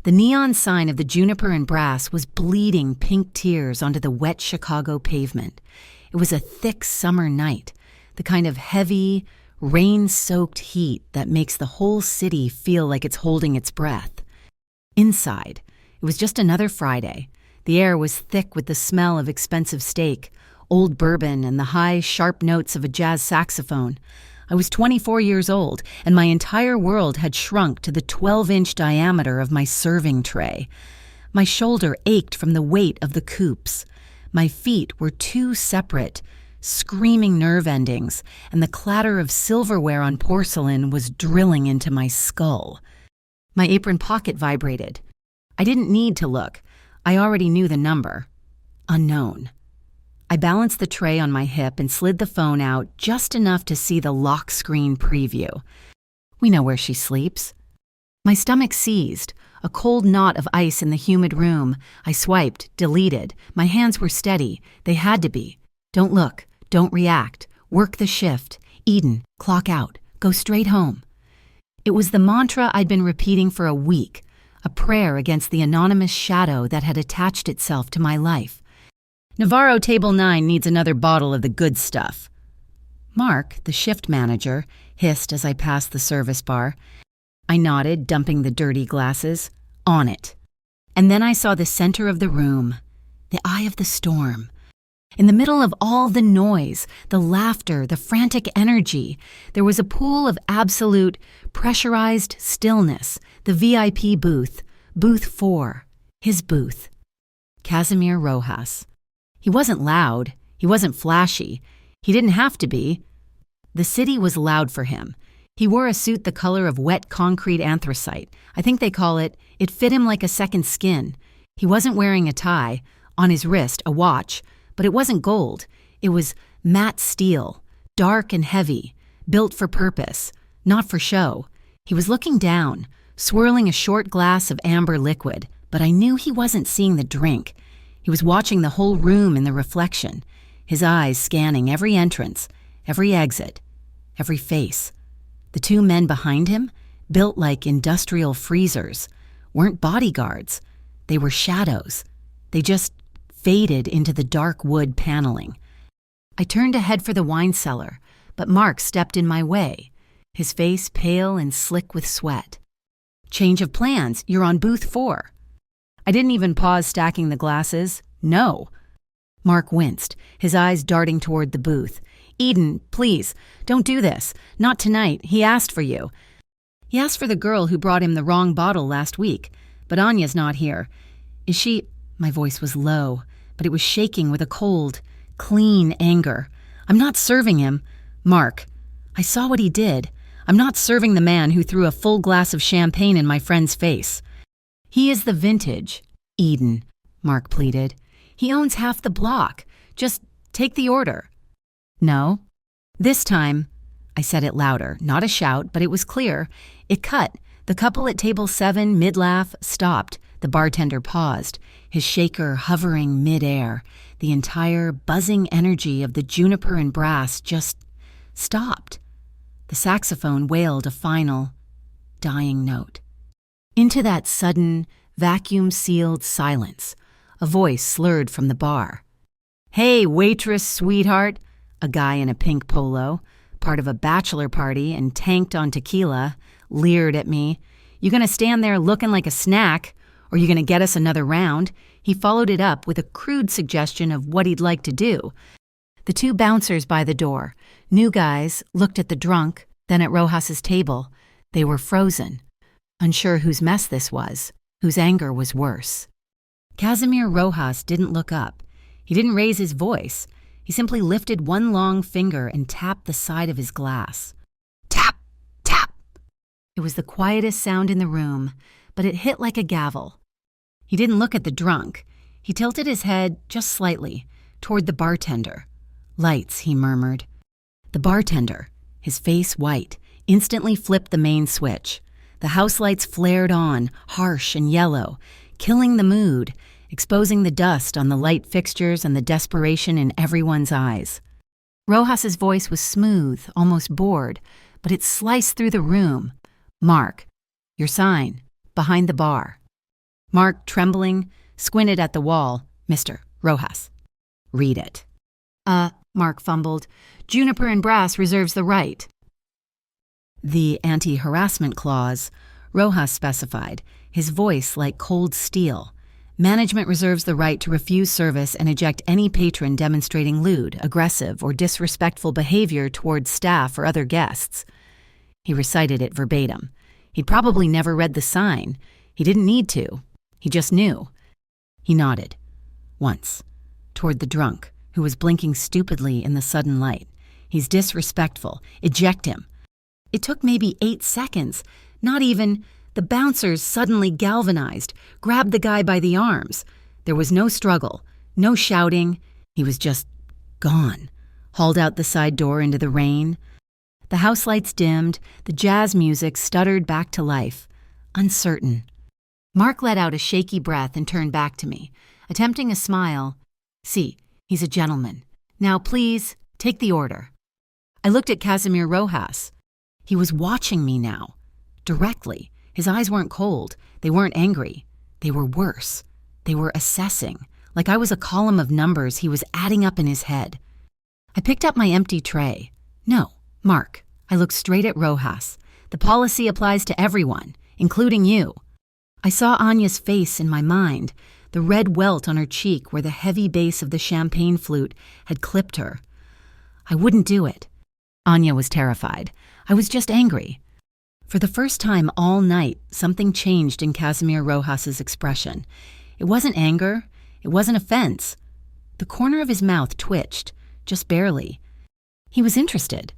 The neon sign of the Juniper and Brass was bleeding pink tears onto the wet Chicago pavement. It was a thick summer night, the kind of heavy, rain-soaked heat that makes the whole city feel like it's holding its breath. Inside, it was just another Friday. The air was thick with the smell of expensive steak, old bourbon, and the high, sharp notes of a jazz saxophone. I was 24 years old, and my entire world had shrunk to the 12-inch diameter of my serving tray. My shoulder ached from the weight of the coops. My feet were two separate, screaming nerve endings, and the clatter of silverware on porcelain was drilling into my skull. My apron pocket vibrated. I didn't need to look. I already knew the number. Unknown. I balanced the tray on my hip and slid the phone out just enough to see the lock screen preview. We know where she sleeps. My stomach seized, a cold knot of ice in the humid room. I swiped, deleted. My hands were steady. They had to be. Don't look. Don't react. Work the shift. Eden, clock out. Go straight home. It was the mantra I'd been repeating for a week, a prayer against the anonymous shadow that had attached itself to my life. Navarro Table 9 needs another bottle of the good stuff. Mark, the shift manager, hissed as I passed the service bar. I nodded, dumping the dirty glasses. On it. And then I saw the center of the room, the eye of the storm. In the middle of all the noise, the laughter, the frantic energy, there was a pool of absolute, pressurized stillness, the VIP booth, booth 4, his booth. Casimir Rojas. He wasn't loud. He wasn't flashy. He didn't have to be. The city was loud for him. He wore a suit the color of wet concrete anthracite. I think they call it fit him like a second skin. He wasn't wearing a tie. On his wrist, a watch. But it wasn't gold. It was matte steel, dark and heavy, built for purpose, not for show. He was looking down, swirling a short glass of amber liquid, but I knew he wasn't seeing the drink. He was watching the whole room in the reflection, his eyes scanning every entrance, every exit, every face. The two men behind him, built like industrial freezers, weren't bodyguards. They were shadows. They just faded into the dark wood paneling. I turned to head for the wine cellar, but Mark stepped in my way, his face pale and slick with sweat. Change of plans, you're on booth 4. I didn't even pause stacking the glasses. No. Mark winced, his eyes darting toward the booth. Eden, please, don't do this. Not tonight. He asked for you. He asked for the girl who brought him the wrong bottle last week, but Anya's not here. Is she... My voice was low, but it was shaking with a cold, clean anger. I'm not serving him. Mark, I saw what he did. I'm not serving the man who threw a full glass of champagne in my friend's face. He is the vintage, Eden, Mark pleaded. He owns half the block. Just take the order. No. This time, I said it louder, not a shout, but it was clear. It cut. The couple at table 7, mid-laugh, stopped. The bartender paused, his shaker hovering mid-air. The entire buzzing energy of the Juniper and Brass just stopped. The saxophone wailed a final, dying note. Into that sudden, vacuum-sealed silence, a voice slurred from the bar. Hey, waitress, sweetheart, a guy in a pink polo, part of a bachelor party and tanked on tequila, leered at me. You gonna stand there looking like a snack? Or you gonna get us another round? He followed it up with a crude suggestion of what he'd like to do. The two bouncers by the door, new guys, looked at the drunk, then at Rojas's table. They were frozen, unsure whose mess this was, whose anger was worse. Casimir Rojas didn't look up. He didn't raise his voice. He simply lifted one long finger and tapped the side of his glass. Tap! Tap! It was the quietest sound in the room, but it hit like a gavel. He didn't look at the drunk. He tilted his head just slightly, toward the bartender. Lights, he murmured. The bartender, his face white, instantly flipped the main switch. The house lights flared on, harsh and yellow, killing the mood, exposing the dust on the light fixtures and the desperation in everyone's eyes. Rojas's voice was smooth, almost bored, but it sliced through the room. Mark, your sign, behind the bar. Mark, trembling, squinted at the wall. "Mr. Rojas." "Read it." Mark fumbled. "Juniper and Brass reserves the right." "The anti-harassment clause," Rojas specified, his voice like cold steel. "Management reserves the right to refuse service and eject any patron demonstrating lewd, aggressive, or disrespectful behavior towards staff or other guests." He recited it verbatim. He'd probably never read the sign. He didn't need to. He just knew. He nodded. Once. Toward the drunk, who was blinking stupidly in the sudden light. "He's disrespectful. Eject him." It took maybe 8 seconds. Not even. The bouncers suddenly galvanized, grabbed the guy by the arms. There was no struggle, no shouting. He was just gone, hauled out the side door into the rain. The house lights dimmed, the jazz music stuttered back to life. Uncertain. Mark let out a shaky breath and turned back to me, attempting a smile. "See, he's a gentleman. Now, please, take the order." I looked at Casimir Rojas. He was watching me now, directly. His eyes weren't cold. They weren't angry. They were worse. They were assessing, like I was a column of numbers he was adding up in his head. I picked up my empty tray. "No, Mark." I looked straight at Rojas. "The policy applies to everyone, including you." I saw Anya's face in my mind, the red welt on her cheek where the heavy bass of the champagne flute had clipped her. I wouldn't do it. Anya was terrified. I was just angry. For the first time all night, something changed in Casimir Rojas's expression. It wasn't anger. It wasn't offense. The corner of his mouth twitched, just barely. He was interested.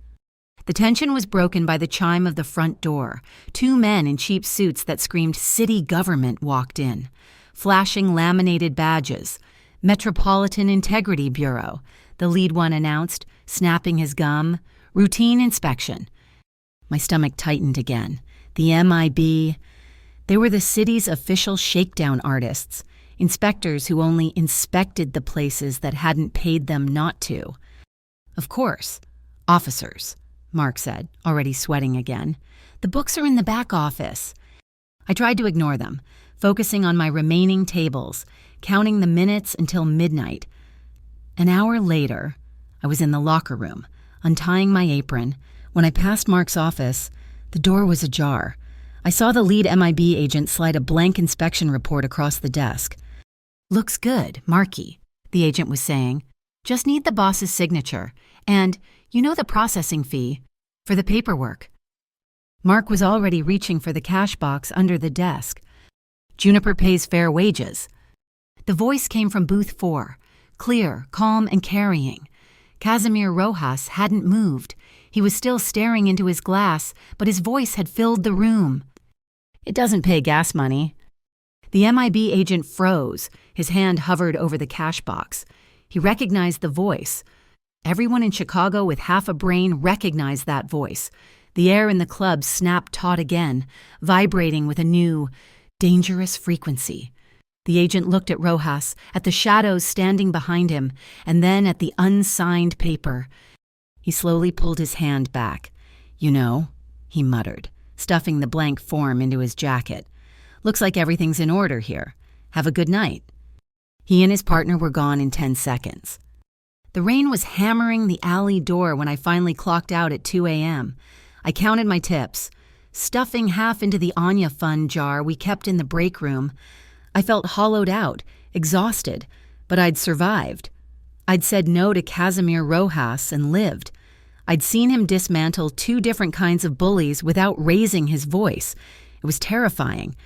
The tension was broken by the chime of the front door. 2 men in cheap suits that screamed city government walked in, flashing laminated badges. "Metropolitan Integrity Bureau," the lead one announced, snapping his gum. "Routine inspection." My stomach tightened again. The MIB. They were the city's official shakedown artists, inspectors who only inspected the places that hadn't paid them not to. "Of course. Officers," Mark said, already sweating again. "The books are in the back office." I tried to ignore them, focusing on my remaining tables, counting the minutes until midnight. An hour later, I was in the locker room, untying my apron. When I passed Mark's office, the door was ajar. I saw the lead MIB agent slide a blank inspection report across the desk. "Looks good, Marky," the agent was saying. "Just need the boss's signature. And, you know the processing fee for the paperwork." Mark was already reaching for the cash box under the desk. "Juniper pays fair wages." The voice came from booth 4, clear, calm, and carrying. Casimir Rojas hadn't moved. He was still staring into his glass, but his voice had filled the room. "It doesn't pay gas money." The MIB agent froze. His hand hovered over the cash box. He recognized the voice. Everyone in Chicago with half a brain recognized that voice. The air in the club snapped taut again, vibrating with a new, dangerous frequency. The agent looked at Rojas, at the shadows standing behind him, and then at the unsigned paper. He slowly pulled his hand back. "You know," he muttered, stuffing the blank form into his jacket. "Looks like everything's in order here. Have a good night." He and his partner were gone in 10 seconds. The rain was hammering the alley door when I finally clocked out at 2 a.m. I counted my tips, stuffing half into the Anya Fund jar we kept in the break room. I felt hollowed out, exhausted, but I'd survived. I'd said no to Casimir Rojas and lived. I'd seen him dismantle 2 different kinds of bullies without raising his voice. It was terrifying.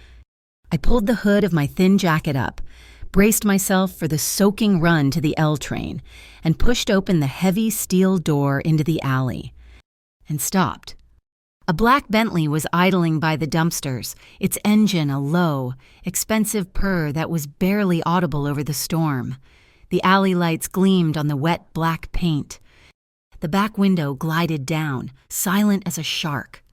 I pulled the hood of my thin jacket up, braced myself for the soaking run to the L train, and pushed open the heavy steel door into the alley. And stopped. A black Bentley was idling by the dumpsters, its engine a low, expensive purr that was barely audible over the storm. The alley lights gleamed on the wet black paint. The back window glided down, silent as a shark.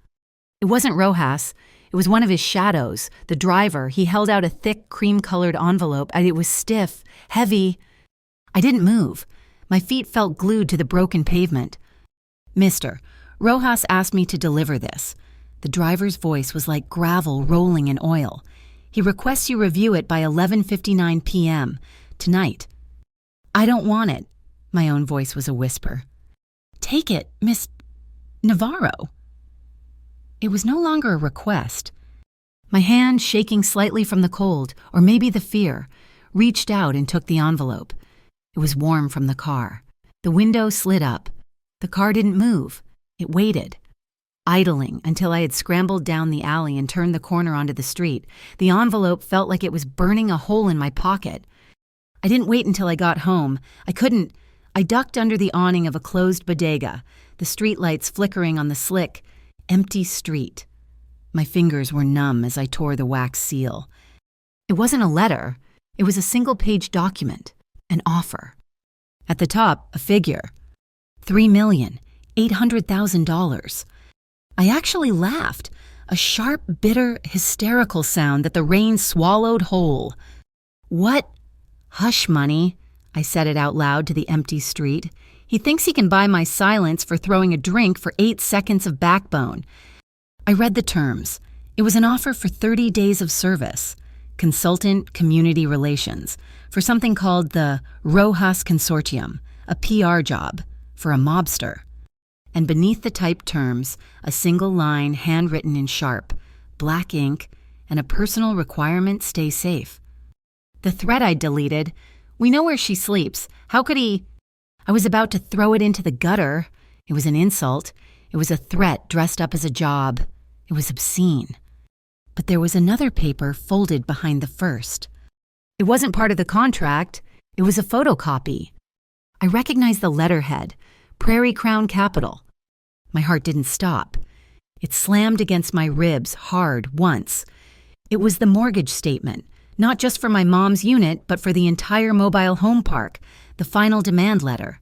It wasn't Rojas. It was one of his shadows, the driver. He held out a thick, cream-colored envelope, and it was stiff, heavy. I didn't move. My feet felt glued to the broken pavement. "Mister, Rojas asked me to deliver this." The driver's voice was like gravel rolling in oil. He requests you review it by 11:59 p.m. tonight. I don't want it. My own voice was a whisper. Take it, Miss Navarro. It was no longer a request. My hand, shaking slightly from the cold, or maybe the fear, reached out and took the envelope. It was warm from the car. The window slid up. The car didn't move. It waited, idling until I had scrambled down the alley and turned the corner onto the street. The envelope felt like it was burning a hole in my pocket. I didn't wait until I got home. I ducked under the awning of a closed bodega, the streetlights flickering on the slick, empty street. My fingers were numb as I tore the wax seal. It wasn't a letter. It was a single-page document, an offer. At the top, a figure. $3,800,000. I actually laughed, a sharp, bitter, hysterical sound that the rain swallowed whole. What? Hush money, I said it out loud to the empty street. He thinks he can buy my silence for throwing a drink for 8 seconds of backbone. I read the terms. It was an offer for 30 days of service, consultant community relations, for something called the Rojas Consortium, a PR job, for a mobster. And beneath the typed terms, a single line handwritten in sharp, black ink, and a personal requirement: stay safe. The thread I'd deleted: we know where she sleeps. How could he? I was about to throw it into the gutter. It was an insult. It was a threat dressed up as a job. It was obscene. But there was another paper folded behind the first. It wasn't part of the contract. It was a photocopy. I recognized the letterhead, Prairie Crown Capital. My heart didn't stop. It slammed against my ribs hard once. It was the mortgage statement, not just for my mom's unit, but for the entire mobile home park, the final demand letter,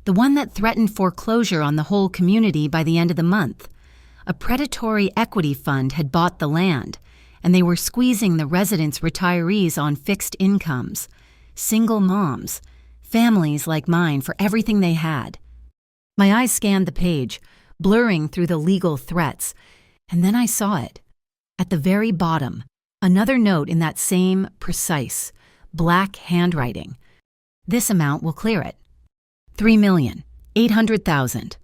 the one that threatened foreclosure on the whole community by the end of the month. A predatory equity fund had bought the land, and they were squeezing the residents' retirees on fixed incomes, single moms, families like mine for everything they had. My eyes scanned the page, blurring through the legal threats, and then I saw it. At the very bottom, another note in that same precise, black handwriting. This amount will clear it. $3,800,000.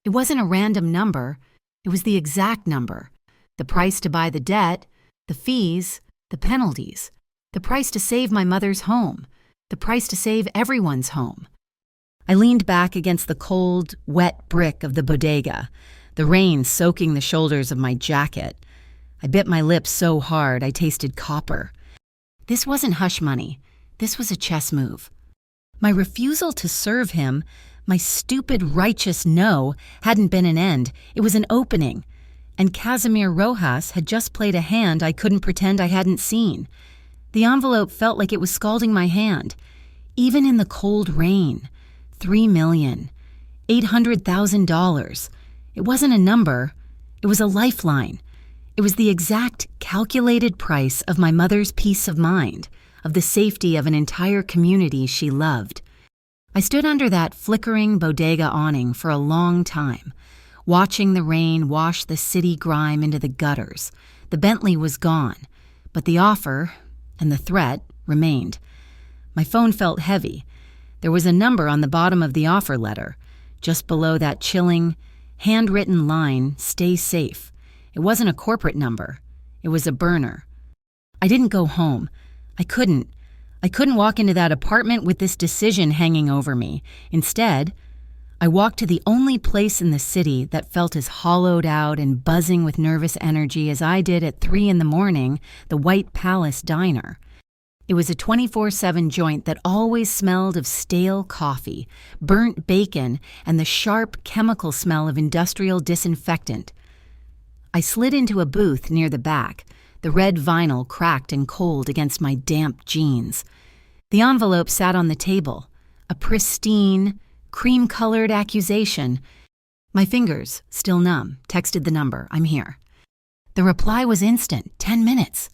It wasn't a random number. It was the exact number. The price to buy the debt, the fees, the penalties, the price to save my mother's home, the price to save everyone's home. I leaned back against the cold, wet brick of the bodega, the rain soaking the shoulders of my jacket. I bit my lips so hard I tasted copper. This wasn't hush money. This was a chess move. My refusal to serve him, my stupid righteous no, hadn't been an end. It was an opening. And Casimir Rojas had just played a hand I couldn't pretend I hadn't seen. The envelope felt like it was scalding my hand. Even in the cold rain. $3,800,000. It wasn't a number. It was a lifeline. It was the exact calculated price of my mother's peace of mind, of the safety of an entire community she loved. I stood under that flickering bodega awning for a long time, watching the rain wash the city grime into the gutters. The Bentley was gone, but the offer and the threat remained. My phone felt heavy. There was a number on the bottom of the offer letter, just below that chilling, handwritten line, "Stay safe." It wasn't a corporate number. It was a burner. I didn't go home. I couldn't walk into that apartment with this decision hanging over me. Instead, I walked to the only place in the city that felt as hollowed out and buzzing with nervous energy as I did at 3 a.m, the White Palace Diner. It was a 24/7 joint that always smelled of stale coffee, burnt bacon, and the sharp chemical smell of industrial disinfectant. I slid into a booth near the back, the red vinyl cracked and cold against my damp jeans. The envelope sat on the table, a pristine, cream-colored accusation. My fingers, still numb, texted the number, "I'm here." The reply was instant, 10 minutes.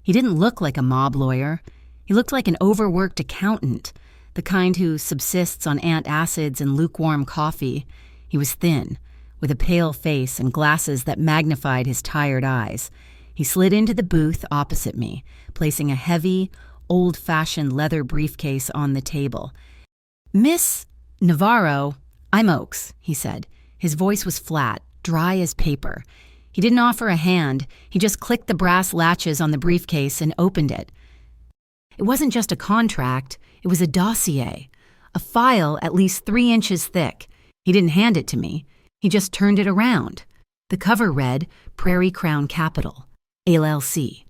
He didn't look like a mob lawyer. He looked like an overworked accountant, the kind who subsists on antacids and lukewarm coffee. He was thin, with a pale face and glasses that magnified his tired eyes. He slid into the booth opposite me, placing a heavy, old-fashioned leather briefcase on the table. "Miss Navarro, I'm Oakes," he said. His voice was flat, dry as paper. He didn't offer a hand. He just clicked the brass latches on the briefcase and opened it. It wasn't just a contract. It was a dossier, a file at least 3 inches thick. He didn't hand it to me. He just turned it around. The cover read, Prairie Crown Capital, LLC.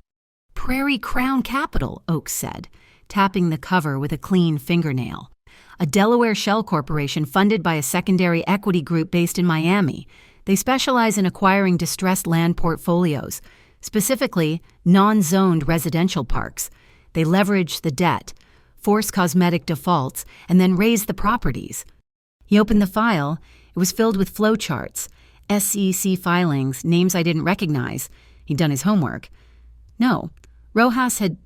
Prairie Crown Capital, Oakes said, tapping the cover with a clean fingernail. A Delaware shell corporation funded by a secondary equity group based in Miami. They specialize in acquiring distressed land portfolios, specifically non-zoned residential parks. They leverage the debt, force cosmetic defaults, and then raise the properties. He opened the file. It was filled with flowcharts, SEC filings, names I didn't recognize. He'd done his homework. No, Rojas had...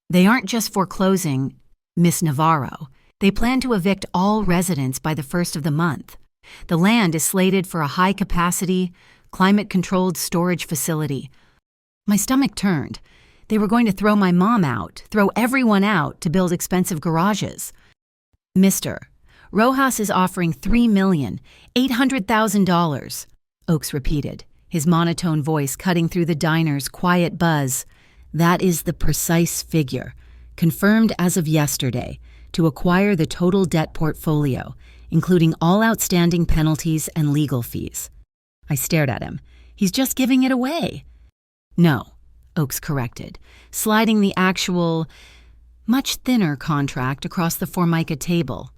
They aren't just foreclosing Miss Navarro. They plan to evict all residents by the 1st of the month. The land is slated for a high-capacity, climate-controlled storage facility. My stomach turned. They were going to throw my mom out, throw everyone out to build expensive garages. "Mr. Rojas is offering $3,800,000, Oakes repeated, his monotone voice cutting through the diner's quiet buzz. "That is the precise figure, confirmed as of yesterday, to acquire the total debt portfolio, including all outstanding penalties and legal fees." I stared at him. "He's just giving it away." "No," Oakes corrected, sliding the actual, much thinner contract across the Formica table.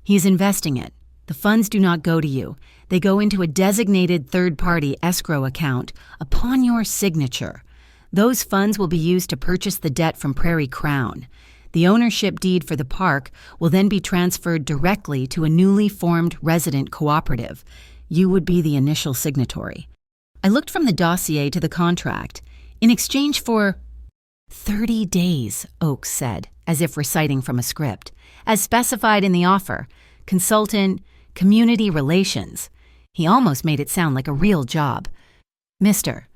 "He is investing it. The funds do not go to you. They go into a designated third-party escrow account upon your signature. Those funds will be used to purchase the debt from Prairie Crown. The ownership deed for the park will then be transferred directly to a newly formed resident cooperative. You would be the initial signatory." I looked from the dossier to the contract. "In exchange for..." 30 days, Oakes said, as if reciting from a script. "As specified in the offer. Consultant, community relations." He almost made it sound like a real job. "Mr.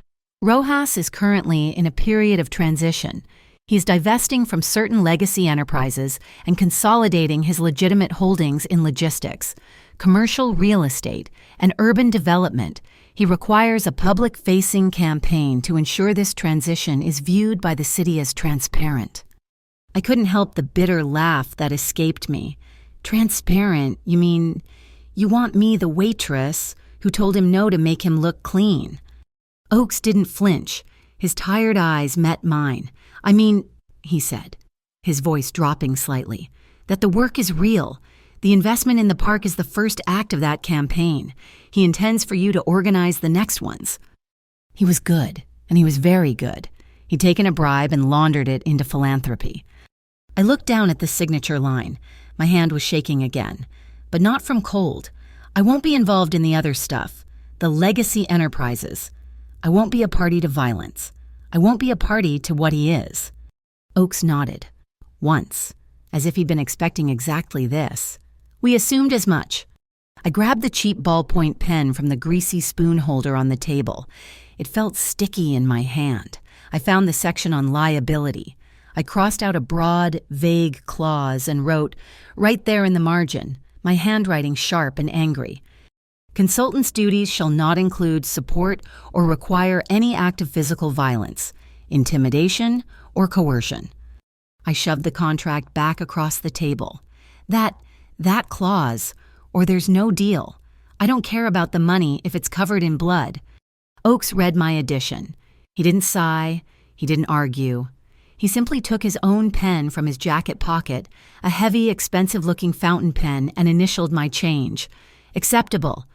Rojas is currently in a period of transition. He's divesting from certain legacy enterprises and consolidating his legitimate holdings in logistics, commercial real estate, and urban development. He requires a public-facing campaign to ensure this transition is viewed by the city as transparent." I couldn't help the bitter laugh that escaped me. "Transparent? You mean, you want me, the waitress, who told him no to make him look clean?" Oakes didn't flinch. His tired eyes met mine. "I mean," he said, his voice dropping slightly, "that the work is real. The investment in the park is the first act of that campaign. He intends for you to organize the next ones." He was good, and he was very good. He'd taken a bribe and laundered it into philanthropy. I looked down at the signature line. My hand was shaking again, but not from cold. "I won't be involved in the other stuff, the legacy enterprises. I won't be a party to violence. I won't be a party to what he is." Oakes nodded. Once, as if he'd been expecting exactly this. "We assumed as much." I grabbed the cheap ballpoint pen from the greasy spoon holder on the table. It felt sticky in my hand. I found the section on liability. I crossed out a broad, vague clause and wrote, right there in the margin, my handwriting sharp and angry, "Consultant's duties shall not include support or require any act of physical violence, intimidation, or coercion." I shoved the contract back across the table. That clause, or there's no deal. I don't care about the money if it's covered in blood. Oakes read my addition. He didn't sigh. He didn't argue. He simply took his own pen from his jacket pocket, a heavy, expensive-looking fountain pen, and initialed my change. Acceptable.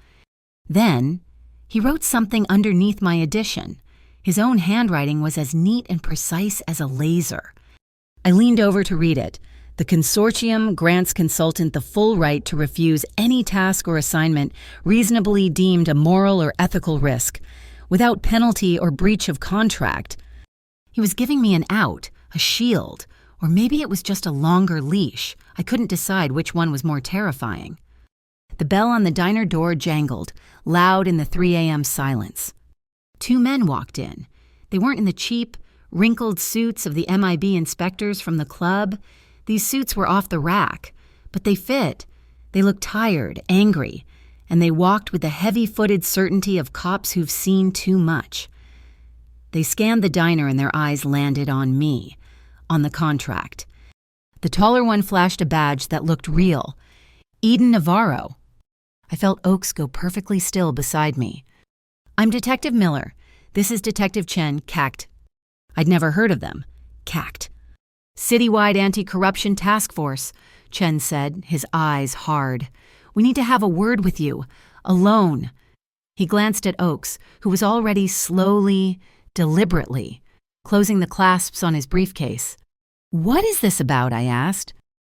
Then, he wrote something underneath my addition. His own handwriting was as neat and precise as a laser. I leaned over to read it. "The consortium grants consultant the full right to refuse any task or assignment reasonably deemed a moral or ethical risk, without penalty or breach of contract." He was giving me an out, a shield, or maybe it was just a longer leash. I couldn't decide which one was more terrifying. The bell on the diner door jangled, loud in the 3 a.m. silence. 2 men walked in. They weren't in the cheap, wrinkled suits of the MIB inspectors from the club. These suits were off the rack, but they fit. They looked tired, angry, and they walked with the heavy-footed certainty of cops who've seen too much. They scanned the diner and their eyes landed on me, on the contract. The taller one flashed a badge that looked real. Eden Navarro. I felt Oaks go perfectly still beside me. I'm Detective Miller. This is Detective Chen, CACT. I'd never heard of them. CACT. Citywide Anti-Corruption Task Force, Chen said, his eyes hard. We need to have a word with you. Alone. He glanced at Oaks, who was already slowly, deliberately, closing the clasps on his briefcase. What is this about? I asked.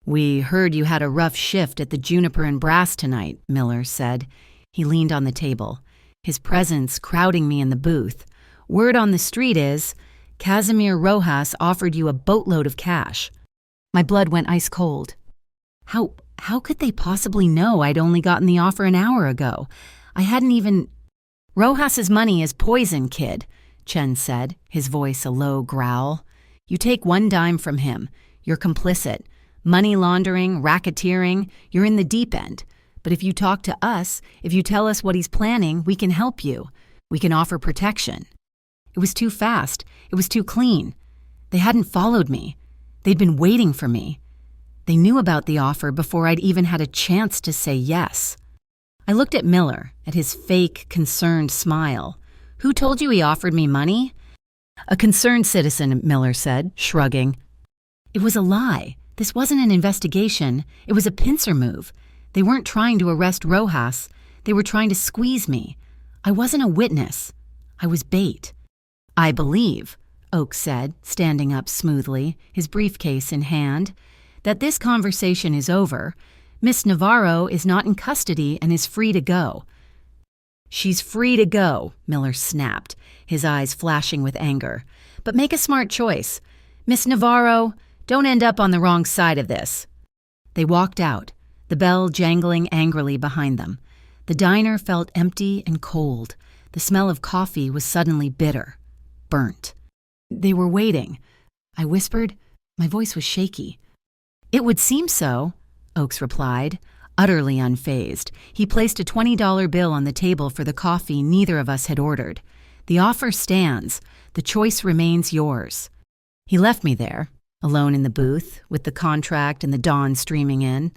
We heard you had a rough shift at the Juniper and Brass tonight, Miller said. He leaned on the table, his presence crowding me in the booth. Word on the street is, Casimir Rojas offered you a boatload of cash. My blood went ice cold. How could they possibly know I'd only gotten the offer an hour ago? I hadn't even... Rojas's money is poison, kid, Chen said, his voice a low growl. You take one dime from him, you're complicit. Money laundering, racketeering, you're in the deep end. But if you talk to us, if you tell us what he's planning, we can help you. We can offer protection. It was too fast. It was too clean. They hadn't followed me. They'd been waiting for me. They knew about the offer before I'd even had a chance to say yes. I looked at Miller, at his fake, concerned smile. Who told you he offered me money? A concerned citizen, Miller said, shrugging. It was a lie. This wasn't an investigation. It was a pincer move. They weren't trying to arrest Rojas. They were trying to squeeze me. I wasn't a witness. I was bait. I believe, Oak said, standing up smoothly, his briefcase in hand, that this conversation is over. Miss Navarro is not in custody and is free to go. She's free to go, Miller snapped, his eyes flashing with anger. But make a smart choice. Miss Navarro, don't end up on the wrong side of this. They walked out, the bell jangling angrily behind them. The diner felt empty and cold. The smell of coffee was suddenly bitter, burnt. They were waiting. I whispered. My voice was shaky. It would seem so, Oaks replied, utterly unfazed. He placed a $20 bill on the table for the coffee neither of us had ordered. The offer stands. The choice remains yours. He left me there, alone in the booth, with the contract and the dawn streaming in.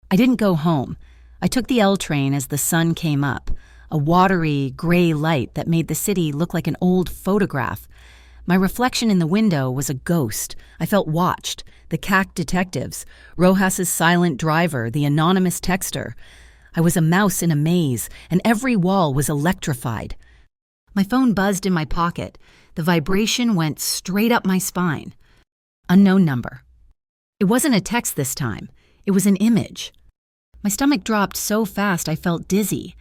I didn't go home. I took the L train as the sun came up, a watery, gray light that made the city look like an old photograph. My reflection in the window was a ghost. I felt watched. The CAC detectives, Rojas's silent driver, the anonymous texter. I was a mouse in a maze, and every wall was electrified. My phone buzzed in my pocket. The vibration went straight up my spine. Unknown number. It wasn't a text this time. It was an image. My stomach dropped so fast I felt dizzy.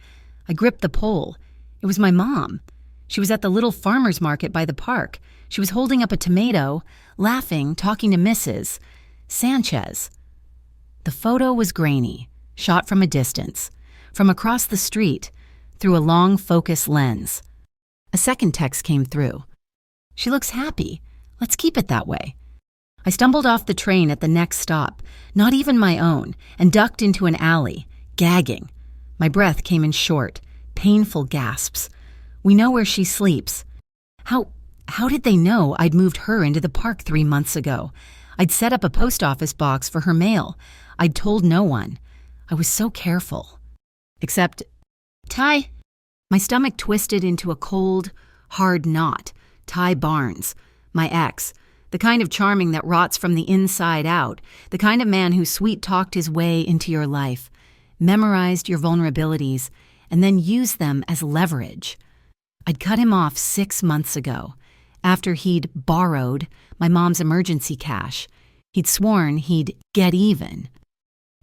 I gripped the pole. It was my mom. She was at the little farmer's market by the park. She was holding up a tomato, laughing, talking to Mrs. Sanchez. The photo was grainy, shot from a distance, from across the street, through a long focus lens. A second text came through. She looks happy. Let's keep it that way. I stumbled off the train at the next stop, not even my own, and ducked into an alley, gagging. My breath came in short, painful gasps. We know where she sleeps. How did they know I'd moved her into the park 3 months ago? I'd set up a post office box for her mail. I'd told no one. I was so careful. Except, Ty. My stomach twisted into a cold, hard knot. Ty Barnes, my ex, the kind of charming that rots from the inside out, the kind of man who sweet-talked his way into your life, memorized your vulnerabilities, and then used them as leverage. I'd cut him off 6 months ago, after he'd borrowed my mom's emergency cash. He'd sworn he'd get even.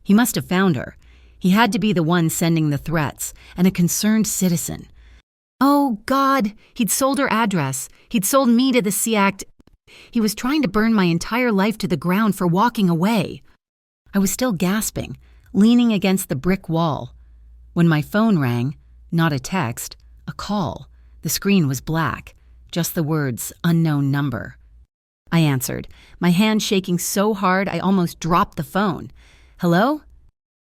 He must have found her. He had to be the one sending the threats, and a concerned citizen. Oh, God, he'd sold her address. He'd sold me to the SEACT. He was trying to burn my entire life to the ground for walking away. I was still gasping, leaning against the brick wall, when my phone rang, not a text, a call. The screen was black. just the words, unknown number. I answered, my hand shaking so hard I almost dropped the phone. Hello?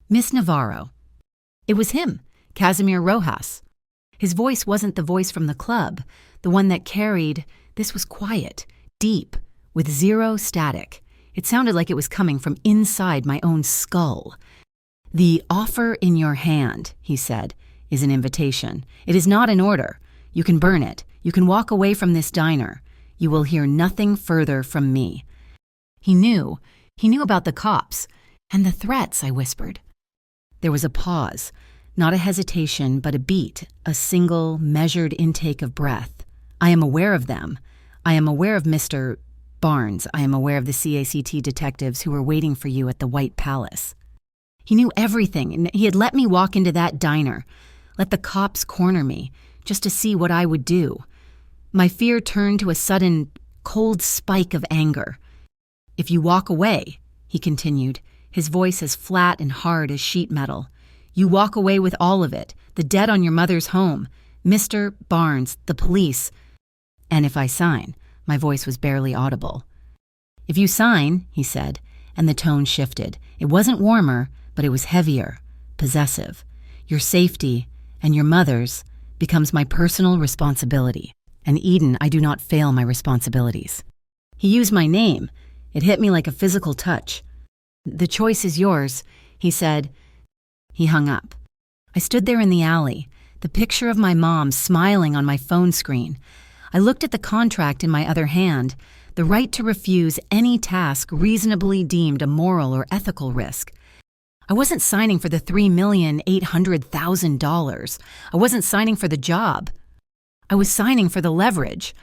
Miss Navarro. It was him, Casimir Rojas. His voice wasn't the voice from the club, the one that carried. This was quiet, deep, with zero static. It sounded like it was coming from inside my own skull. The offer in your hand, he said, is an invitation. It is not an order. You can burn it. You can walk away from this diner. You will hear nothing further from me. He knew about the cops. And the threats, I whispered. There was a pause, not a hesitation, but a beat, a single, measured intake of breath. I am aware of them. I am aware of Mr. Barnes. I am aware of the CACT detectives who were waiting for you at the White Palace. He knew everything, and he had let me walk into that diner, let the cops corner me, just to see what I would do. My fear turned to a sudden, cold spike of anger. If you walk away, he continued, his voice as flat and hard as sheet metal, you walk away with all of it, the debt on your mother's home, Mr. Barnes, the police. And if I sign, my voice was barely audible. If you sign, he said, and the tone shifted. It wasn't warmer, but it was heavier, possessive. Your safety, and your mother's, becomes my personal responsibility. And Eden, I do not fail my responsibilities. He used my name. It hit me like a physical touch. The choice is yours, he said. He hung up. I stood there in the alley, the picture of my mom smiling on my phone screen. I looked at the contract in my other hand, the right to refuse any task reasonably deemed a moral or ethical risk. I wasn't signing for the $3,800,000. I wasn't signing for the job. I was signing for the leverage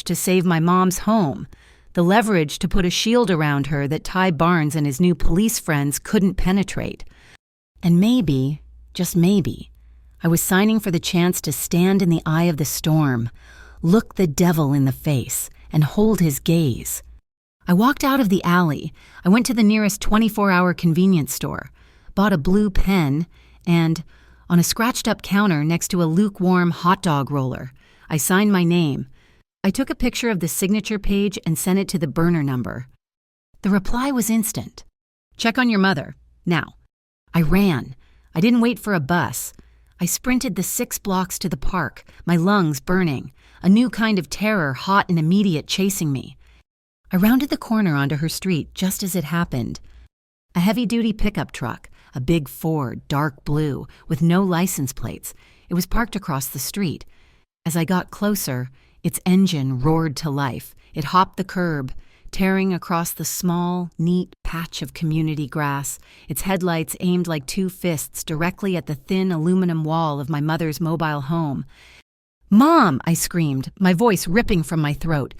to save my mom's home, the leverage to put a shield around her that Ty Barnes and his new police friends couldn't penetrate. And maybe, just maybe, I was signing for the chance to stand in the eye of the storm, look the devil in the face, and hold his gaze. I walked out of the alley. I went to the nearest 24-hour convenience store, bought a blue pen, and, on a scratched-up counter next to a lukewarm hot dog roller, I signed my name. I took a picture of the signature page and sent it to the burner number. The reply was instant. Check on your mother, now. I ran. I didn't wait for a bus. I sprinted the 6 blocks to the park, my lungs burning, a new kind of terror hot and immediate chasing me. I rounded the corner onto her street just as it happened. A heavy-duty pickup truck, a big Ford, dark blue, with no license plates. It was parked across the street. As I got closer, its engine roared to life. It hopped the curb, tearing across the small, neat patch of community grass, its headlights aimed like 2 fists directly at the thin aluminum wall of my mother's mobile home. "Mom!" I screamed, my voice ripping from my throat.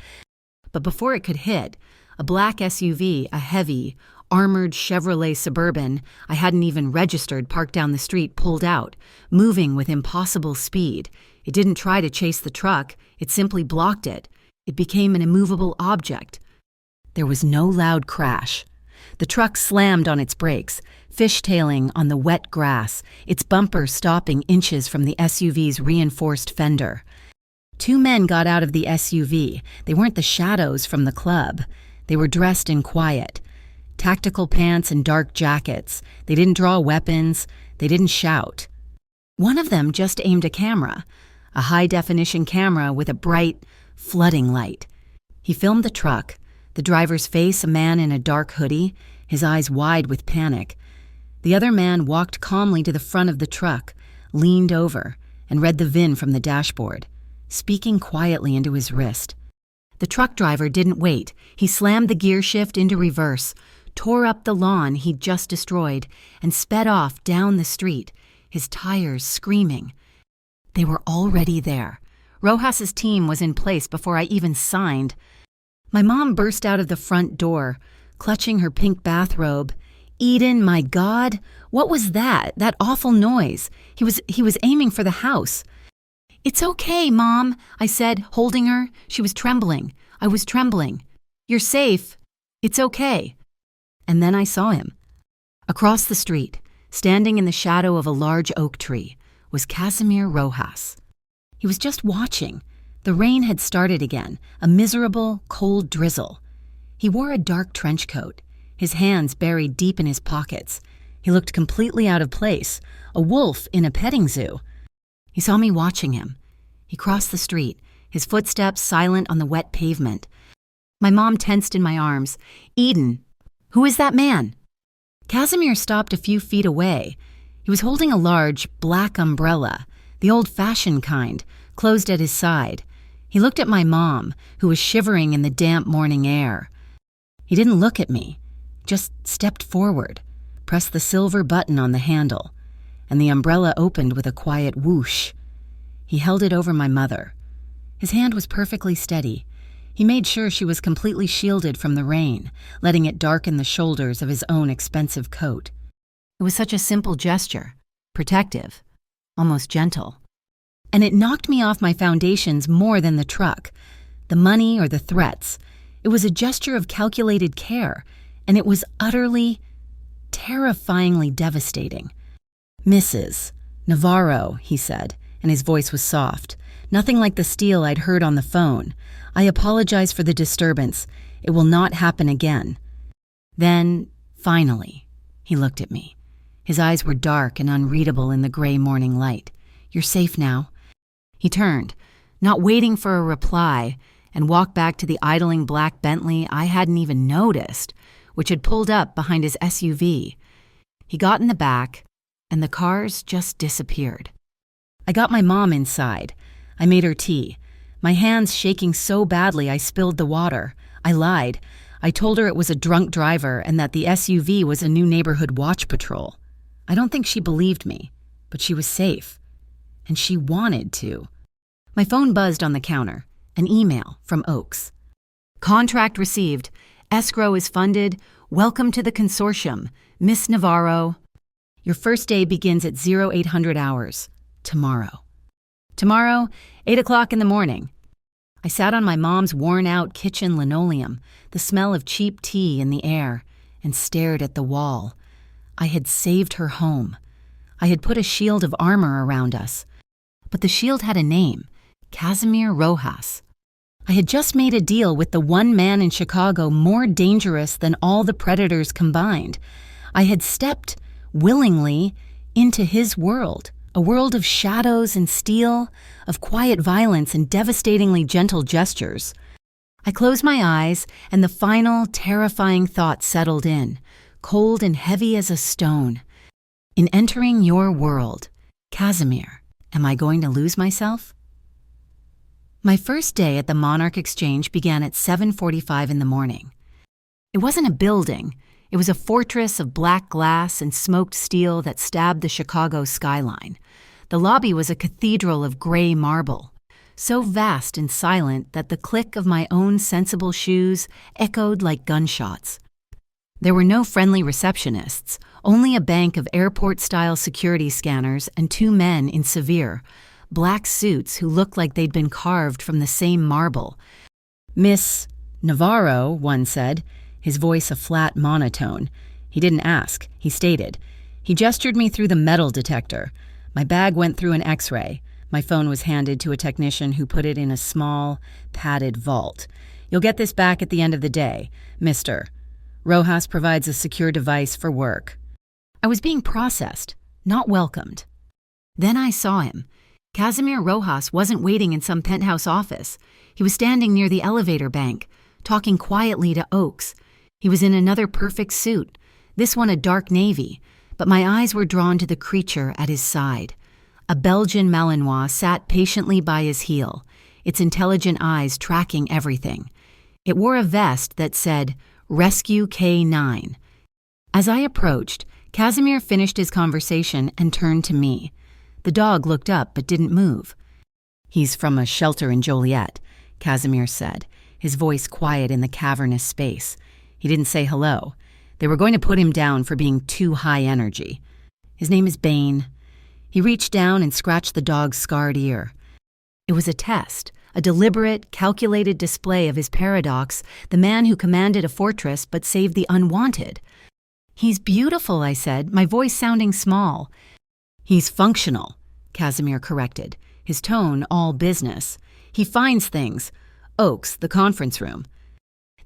But before it could hit, a black SUV, a heavy, armored Chevrolet Suburban I hadn't even registered parked down the street, pulled out, moving with impossible speed. It didn't try to chase the truck, it simply blocked it. It became an immovable object. There was no loud crash. The truck slammed on its brakes, fishtailing on the wet grass, its bumper stopping inches from the SUV's reinforced fender. 2 men got out of the SUV. They weren't the shadows from the club. They were dressed in quiet. Tactical pants and dark jackets. They didn't draw weapons. They didn't shout. One of them just aimed a camera, a high-definition camera with a bright, flooding light. He filmed the truck, the driver's face a man in a dark hoodie, his eyes wide with panic. The other man walked calmly to the front of the truck, leaned over, and read the VIN from the dashboard, speaking quietly into his wrist. The truck driver didn't wait. He slammed the gear shift into reverse, tore up the lawn he'd just destroyed, and sped off down the street, his tires screaming. They were already there. Rojas's team was in place before I even signed. My mom burst out of the front door, clutching her pink bathrobe. "Eden, my God, what was that? That awful noise. He was aiming for the house." "It's okay, Mom," I said, holding her. She was trembling. I was trembling. "You're safe. It's okay." And then I saw him. Across the street, standing in the shadow of a large oak tree, was Casimir Rojas. He was just watching, The rain had started again, a miserable, cold drizzle. He wore a dark trench coat, his hands buried deep in his pockets. He looked completely out of place, a wolf in a petting zoo. He saw me watching him. He crossed the street, his footsteps silent on the wet pavement. My mom tensed in my arms. "Eden, who is that man?" Casimir stopped a few feet away. He was holding a large, black umbrella, the old-fashioned kind, closed at his side. He looked at my mom, who was shivering in the damp morning air. He didn't look at me, just stepped forward, pressed the silver button on the handle, and the umbrella opened with a quiet whoosh. He held it over my mother. His hand was perfectly steady. He made sure she was completely shielded from the rain, letting it darken the shoulders of his own expensive coat. It was such a simple gesture, protective, almost gentle. And it knocked me off my foundations more than the truck, the money or the threats. It was a gesture of calculated care, and it was utterly, terrifyingly devastating. "Mrs. Navarro," he said, and his voice was soft, nothing like the steel I'd heard on the phone. "I apologize for the disturbance. It will not happen again." Then, finally, he looked at me. His eyes were dark and unreadable in the gray morning light. "You're safe now." He turned, not waiting for a reply, and walked back to the idling black Bentley I hadn't even noticed, which had pulled up behind his SUV. He got in the back, and the cars just disappeared. I got my mom inside. I made her tea. My hands shaking so badly I spilled the water. I lied. I told her it was a drunk driver and that the SUV was a new neighborhood watch patrol. I don't think she believed me, but she was safe. And she wanted to. My phone buzzed on the counter. An email from Oaks. "Contract received. Escrow is funded. Welcome to the consortium. Miss Navarro. Your first day begins at 0800 hours. Tomorrow." Tomorrow, 8 o'clock in the morning. I sat on my mom's worn-out kitchen linoleum, the smell of cheap tea in the air, and stared at the wall. I had saved her home. I had put a shield of armor around us. But the shield had a name, Casimir Rojas. I had just made a deal with the one man in Chicago more dangerous than all the predators combined. I had stepped, willingly, into his world, a world of shadows and steel, of quiet violence and devastatingly gentle gestures. I closed my eyes, and the final, terrifying thought settled in, cold and heavy as a stone. In entering your world, Casimir, am I going to lose myself? My first day at the Monarch Exchange began at 7:45 in the morning. It wasn't a building. It was a fortress of black glass and smoked steel that stabbed the Chicago skyline. The lobby was a cathedral of gray marble, so vast and silent that the click of my own sensible shoes echoed like gunshots. There were no friendly receptionists, only a bank of airport-style security scanners and two men in severe, black suits who looked like they'd been carved from the same marble. "Miss Navarro," one said, his voice a flat monotone. He didn't ask, he stated. He gestured me through the metal detector. My bag went through an X-ray. My phone was handed to a technician who put it in a small, padded vault. "You'll get this back at the end of the day, Mr. Rojas provides a secure device for work." I was being processed, not welcomed. Then I saw him. Casimir Rojas wasn't waiting in some penthouse office. He was standing near the elevator bank, talking quietly to Oaks. He was in another perfect suit, this one a dark navy, but my eyes were drawn to the creature at his side. A Belgian Malinois sat patiently by his heel, its intelligent eyes tracking everything. It wore a vest that said, "Rescue K9. As I approached, Casimir finished his conversation and turned to me. The dog looked up but didn't move. "He's from a shelter in Joliet," Casimir said, his voice quiet in the cavernous space. He didn't say hello. They were going to put him down for being too high energy. "His name is Bane." He reached down and scratched the dog's scarred ear. It was a test, a deliberate, calculated display of his paradox, the man who commanded a fortress but saved the unwanted. "He's beautiful," I said, my voice sounding small. "He's functional," Casimir corrected, his tone all business. He finds things. Oaks, the conference room.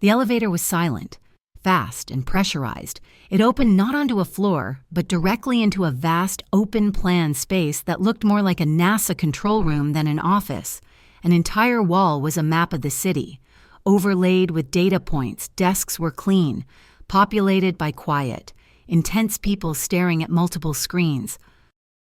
The elevator was silent, fast and pressurized. It opened not onto a floor, but directly into a vast, open-plan space that looked more like a NASA control room than an office. An entire wall was a map of the city. Overlaid with data points, desks were clean, populated by quiet, intense people staring at multiple screens.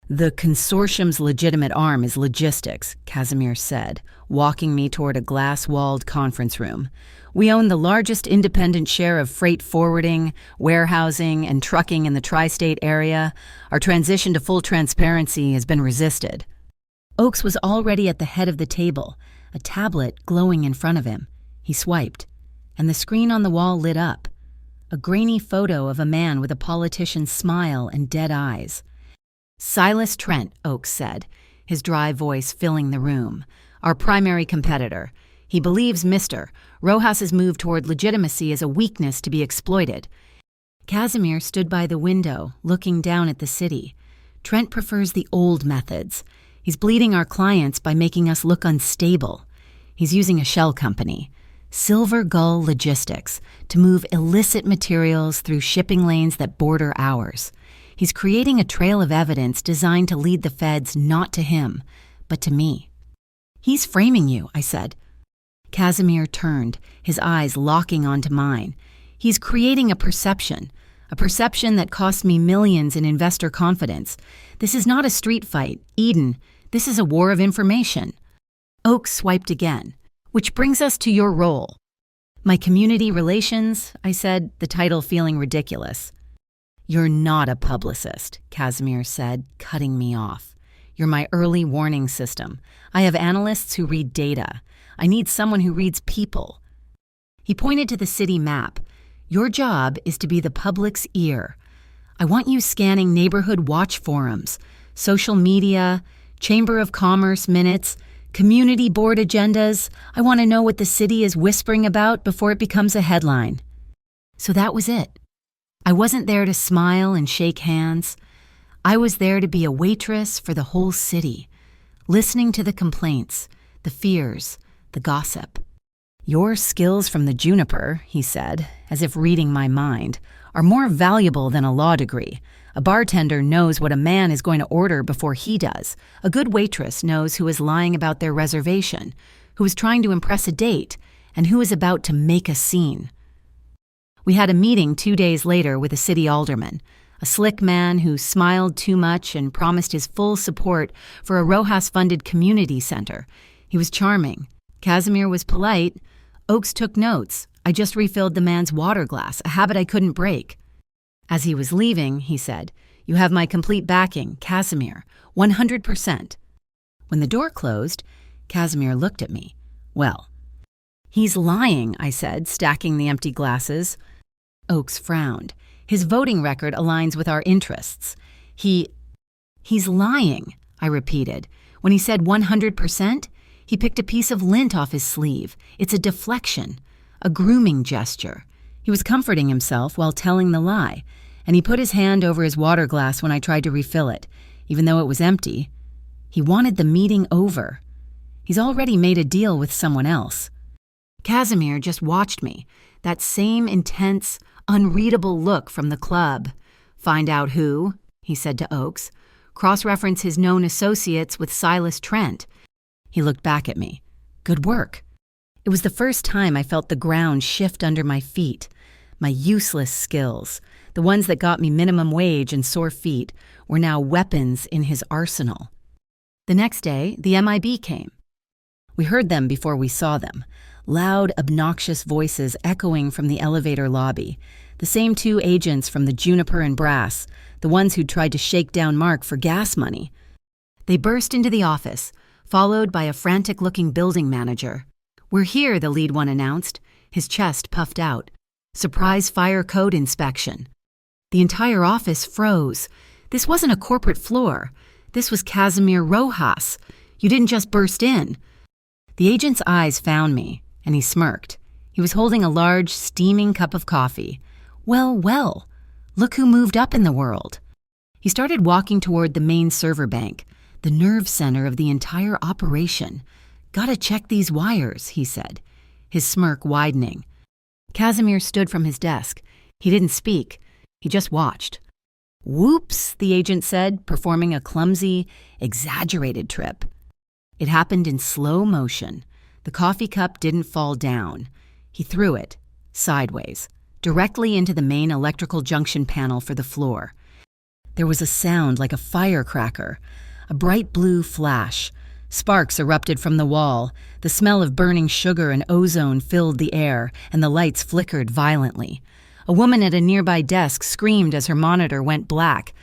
"The consortium's legitimate arm is logistics," Casimir said, walking me toward a glass-walled conference room. "We own the largest independent share of freight forwarding, warehousing, and trucking in the tri-state area. Our transition to full transparency has been resisted." Oaks was already at the head of the table, a tablet glowing in front of him. He swiped, and the screen on the wall lit up. A grainy photo of a man with a politician's smile and dead eyes. "Silas Trent," Oaks said, his dry voice filling the room. "Our primary competitor. He believes Mr. Rojas's move toward legitimacy is a weakness to be exploited." Casimir stood by the window, looking down at the city. "Trent prefers the old methods. He's bleeding our clients by making us look unstable. He's using a shell company, Silver Gull Logistics, to move illicit materials through shipping lanes that border ours. He's creating a trail of evidence designed to lead the feds not to him, but to me." "He's framing you," I said. Casimir turned, his eyes locking onto mine. "He's creating a perception that cost me millions in investor confidence. This is not a street fight, Eden. This is a war of information." Oak swiped again. "Which brings us to your role." "My community relations," I said, the title feeling ridiculous. "You're not a publicist," Casimir said, cutting me off. "You're my early warning system. I have analysts who read data. I need someone who reads people." He pointed to the city map. "Your job is to be the public's ear. I want you scanning neighborhood watch forums, social media, Chamber of Commerce minutes, community board agendas. I want to know what the city is whispering about before it becomes a headline." So that was it. I wasn't there to smile and shake hands. I was there to be a waitress for the whole city, listening to the complaints, the fears, the gossip. "Your skills from the Juniper," he said, as if reading my mind, "are more valuable than a law degree. A bartender knows what a man is going to order before he does. A good waitress knows who is lying about their reservation, who is trying to impress a date, and who is about to make a scene." We had a meeting 2 days later with a city alderman, a slick man who smiled too much and promised his full support for a Rojas-funded community center. He was charming. Casimir was polite. Oaks took notes. I just refilled the man's water glass, a habit I couldn't break. As he was leaving, he said, "You have my complete backing, Casimir, 100%. When the door closed, Casimir looked at me. "Well." "He's lying," I said, stacking the empty glasses. Oaks frowned. "His voting record aligns with our interests. He's lying," I repeated. "When he said 100%, he picked a piece of lint off his sleeve. It's a deflection, a grooming gesture. He was comforting himself while telling the lie, and he put his hand over his water glass when I tried to refill it, even though it was empty. He wanted the meeting over. He's already made a deal with someone else." Casimir just watched me, that same intense, unreadable look from the club. "Find out who," he said to Oaks. "Cross-reference his known associates with Silas Trent." He looked back at me. "Good work." It was the first time I felt the ground shift under my feet. My useless skills, the ones that got me minimum wage and sore feet, were now weapons in his arsenal. The next day, the MIB came. We heard them before we saw them. Loud, obnoxious voices echoing from the elevator lobby. The same 2 agents from the Juniper and Brass, the ones who'd tried to shake down Mark for gas money. They burst into the office, followed by a frantic-looking building manager. "We're here," the lead one announced, his chest puffed out. "Surprise fire code inspection." The entire office froze. This wasn't a corporate floor. This was Casimir Rojas. You didn't just burst in. The agent's eyes found me, and he smirked. He was holding a large, steaming cup of coffee. Well, look who moved up in the world. He started walking toward the main server bank, the nerve center of the entire operation. Gotta check these wires, he said, his smirk widening. Casimir stood from his desk. He didn't speak. He just watched. Whoops, the agent said, performing a clumsy, exaggerated trip. It happened in slow motion. The coffee cup didn't fall down. He threw it, sideways, directly into the main electrical junction panel for the floor. There was a sound like a firecracker, a bright blue flash. Sparks erupted from the wall. The smell of burning sugar and ozone filled the air, and the lights flickered violently. A woman at a nearby desk screamed as her monitor went black.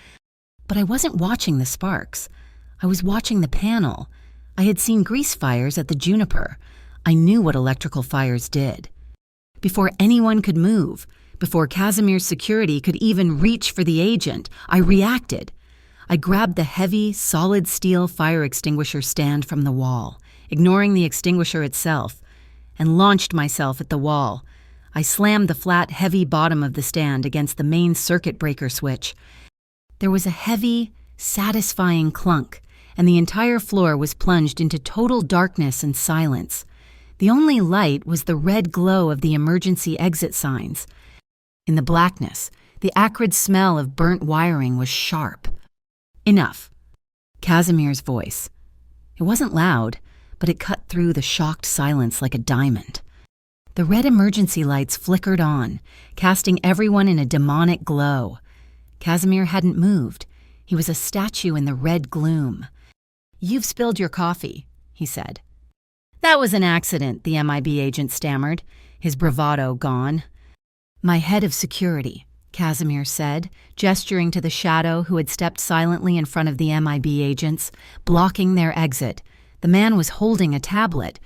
But I wasn't watching the sparks. I was watching the panel. I had seen grease fires at the Juniper. I knew what electrical fires did. Before anyone could move, before Casimir's security could even reach for the agent, I reacted. I grabbed the heavy, solid steel fire extinguisher stand from the wall, ignoring the extinguisher itself, and launched myself at the wall. I slammed the flat, heavy bottom of the stand against the main circuit breaker switch. There was a heavy, satisfying clunk, and the entire floor was plunged into total darkness and silence. The only light was the red glow of the emergency exit signs. In the blackness, the acrid smell of burnt wiring was sharp. Enough. Casimir's voice. It wasn't loud, but it cut through the shocked silence like a diamond. The red emergency lights flickered on, casting everyone in a demonic glow. Casimir hadn't moved. He was a statue in the red gloom. "You've spilled your coffee," he said. "That was an accident," the MIB agent stammered, his bravado gone. "My head of security," Casimir said, gesturing to the shadow who had stepped silently in front of the MIB agents, blocking their exit. The man was holding a tablet.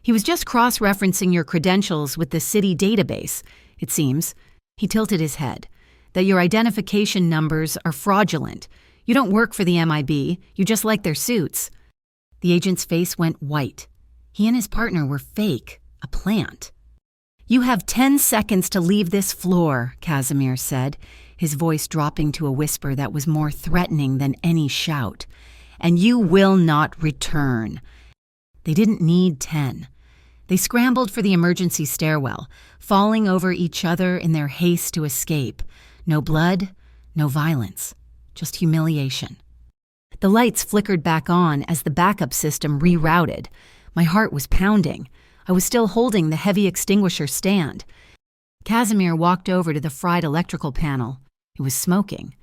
He was just cross-referencing your credentials with the city database, it seems. He tilted his head. "That your identification numbers are fraudulent. You don't work for the MIB, you just like their suits." The agent's face went white. He and his partner were fake, a plant. "You have 10 seconds to leave this floor," Casimir said, his voice dropping to a whisper that was more threatening than any shout. "And you will not return." They didn't need 10. They scrambled for the emergency stairwell, falling over each other in their haste to escape. No blood, no violence, just humiliation. The lights flickered back on as the backup system rerouted. My heart was pounding. I was still holding the heavy extinguisher stand. Casimir walked over to the fried electrical panel. It was smoking.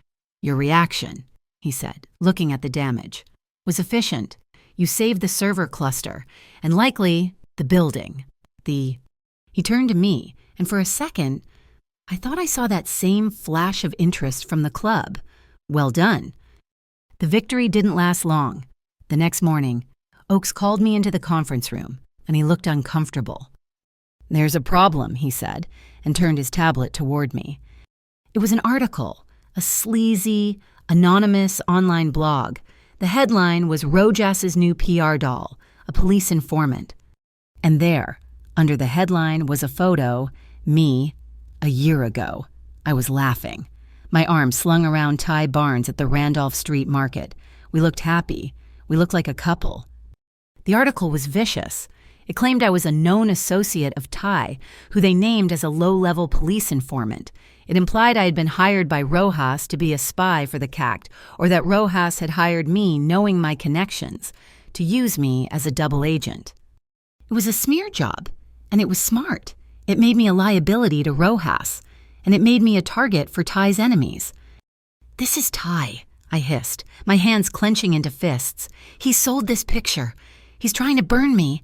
"Your reaction," he said, looking at the damage, "was efficient. You saved the server cluster, and likely the building. He turned to me, and for a second, I thought I saw that same flash of interest from the club. Well done. The victory didn't last long. The next morning, Oakes called me into the conference room, and he looked uncomfortable. "There's a problem," he said, and turned his tablet toward me. It was an article, a sleazy, anonymous online blog. The headline was "Rojas's new PR doll, a police informant." And there, under the headline, was a photo, me, a year ago. I was laughing. My arm slung around Ty Barnes at the Randolph Street Market. We looked happy. We looked like a couple. The article was vicious. It claimed I was a known associate of Ty, who they named as a low-level police informant. It implied I had been hired by Rojas to be a spy for the CACT, or that Rojas had hired me knowing my connections, to use me as a double agent. It was a smear job, and it was smart. It made me a liability to Rojas, and it made me a target for Ty's enemies. "This is Ty," I hissed, my hands clenching into fists. "He sold this picture. He's trying to burn me."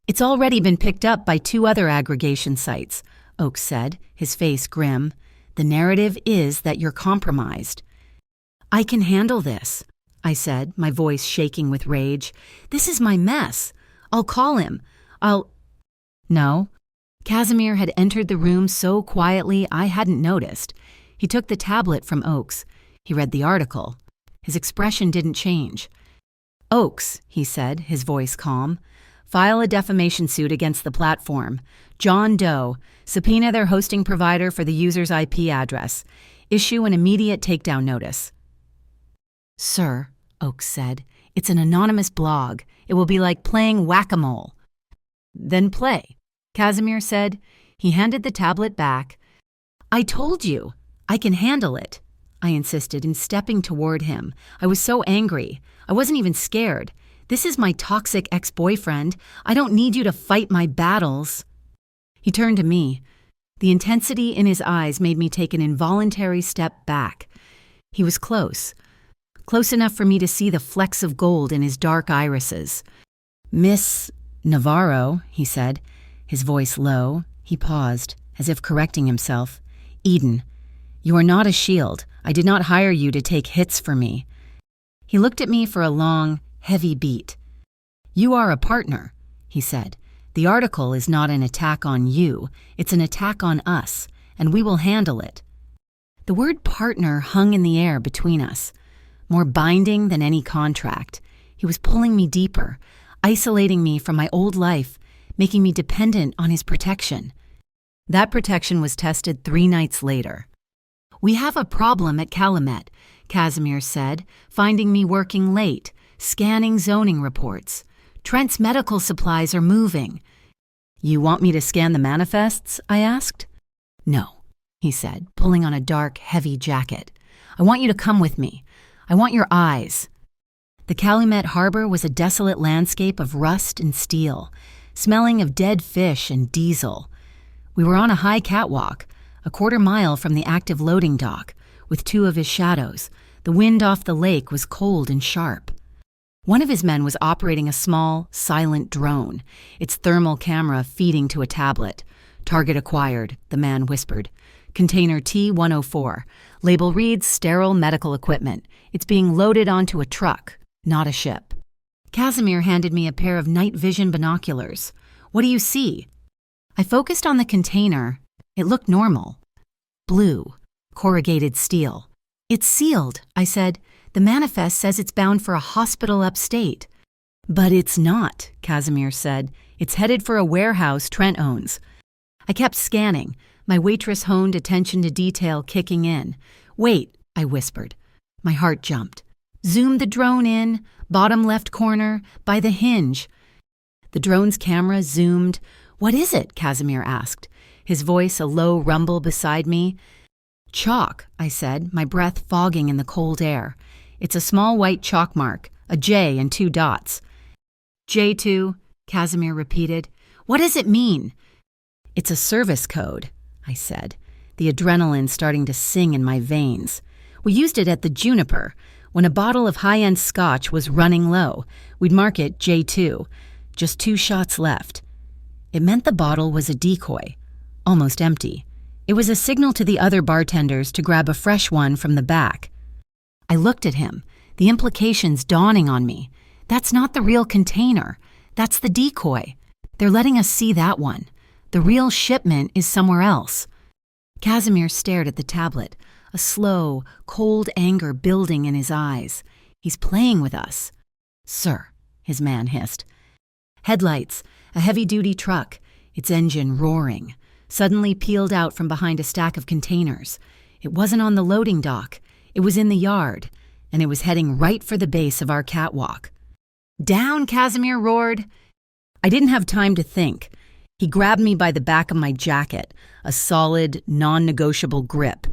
"It's already been picked up by 2 other aggregation sites," Oakes said, his face grim. "The narrative is that you're compromised." "I can handle this," I said, my voice shaking with rage. "This is my mess. I'll call him. No. Casimir had entered the room so quietly I hadn't noticed. He took the tablet from Oakes. He read the article. His expression didn't change. "Oakes," he said, his voice calm, "file a defamation suit against the platform. John Doe, subpoena their hosting provider for the user's IP address. Issue an immediate takedown notice." "Sir," Oakes said, "it's an anonymous blog. It will be like playing whack-a-mole." "Then play," Casimir said. He handed the tablet back. "I told you, I can handle it," I insisted in stepping toward him. I was so angry. I wasn't even scared. "This is my toxic ex-boyfriend. I don't need you to fight my battles." He turned to me. The intensity in his eyes made me take an involuntary step back. He was close enough for me to see the flecks of gold in his dark irises. "Miss Navarro," he said, his voice low. He paused, as if correcting himself. "Eden, you are not a shield. I did not hire you to take hits for me." He looked at me for a long, heavy beat. "You are a partner," he said. "The article is not an attack on you. It's an attack on us, and we will handle it." The word partner hung in the air between us, more binding than any contract. He was pulling me deeper, isolating me from my old life, making me dependent on his protection. That protection was tested 3 nights later. "We have a problem at Calumet," Casimir said, finding me working late, scanning zoning reports. "Trent's medical supplies are moving." "You want me to scan the manifests?" I asked. "No," he said, pulling on a dark, heavy jacket. "I want you to come with me. I want your eyes." The Calumet harbor was a desolate landscape of rust and steel, smelling of dead fish and diesel. We were on a high catwalk, a quarter-mile from the active loading dock, with 2 of his shadows. The wind off the lake was cold and sharp. One of his men was operating a small, silent drone, its thermal camera feeding to a tablet. "Target acquired," the man whispered. "Container T-104. Label reads sterile medical equipment. It's being loaded onto a truck, not a ship." Casimir handed me a pair of night vision binoculars. "What do you see?" I focused on the container. It looked normal. Blue, corrugated steel. "It's sealed," I said. "The manifest says it's bound for a hospital upstate." "But it's not," Casimir said. "It's headed for a warehouse Trent owns." I kept scanning, my Waitress honed attention to detail kicking in. "Wait," I whispered. My heart jumped. "Zoom the drone in, bottom left corner, by the hinge." The drone's camera zoomed. "What is it?" Casimir asked, his voice a low rumble beside me. "Chalk," I said, my breath fogging in the cold air. "It's a small white chalk mark, a J and 2 dots. "J2, Casimir repeated. "What does it mean?" "It's a service code," I said, the adrenaline starting to sing in my veins. "We used it at the Juniper. When a bottle of high-end scotch was running low, we'd mark it J2, just 2 shots left. It meant the bottle was a decoy, almost empty. It was a signal to the other bartenders to grab a fresh one from the back. I looked at him, the implications dawning on me. That's not the real container. That's the decoy. They're letting us see that one. The real shipment is somewhere else." Casimir stared at the tablet, a slow, cold anger building in his eyes. "He's playing with us." "Sir," his man hissed. Headlights, a heavy-duty truck, its engine roaring, suddenly peeled out from behind a stack of containers. It wasn't on the loading dock. It was in the yard, and it was heading right for the base of our catwalk. "Down!" Casimir roared. I didn't have time to think. He grabbed me by the back of my jacket, a solid, non-negotiable grip.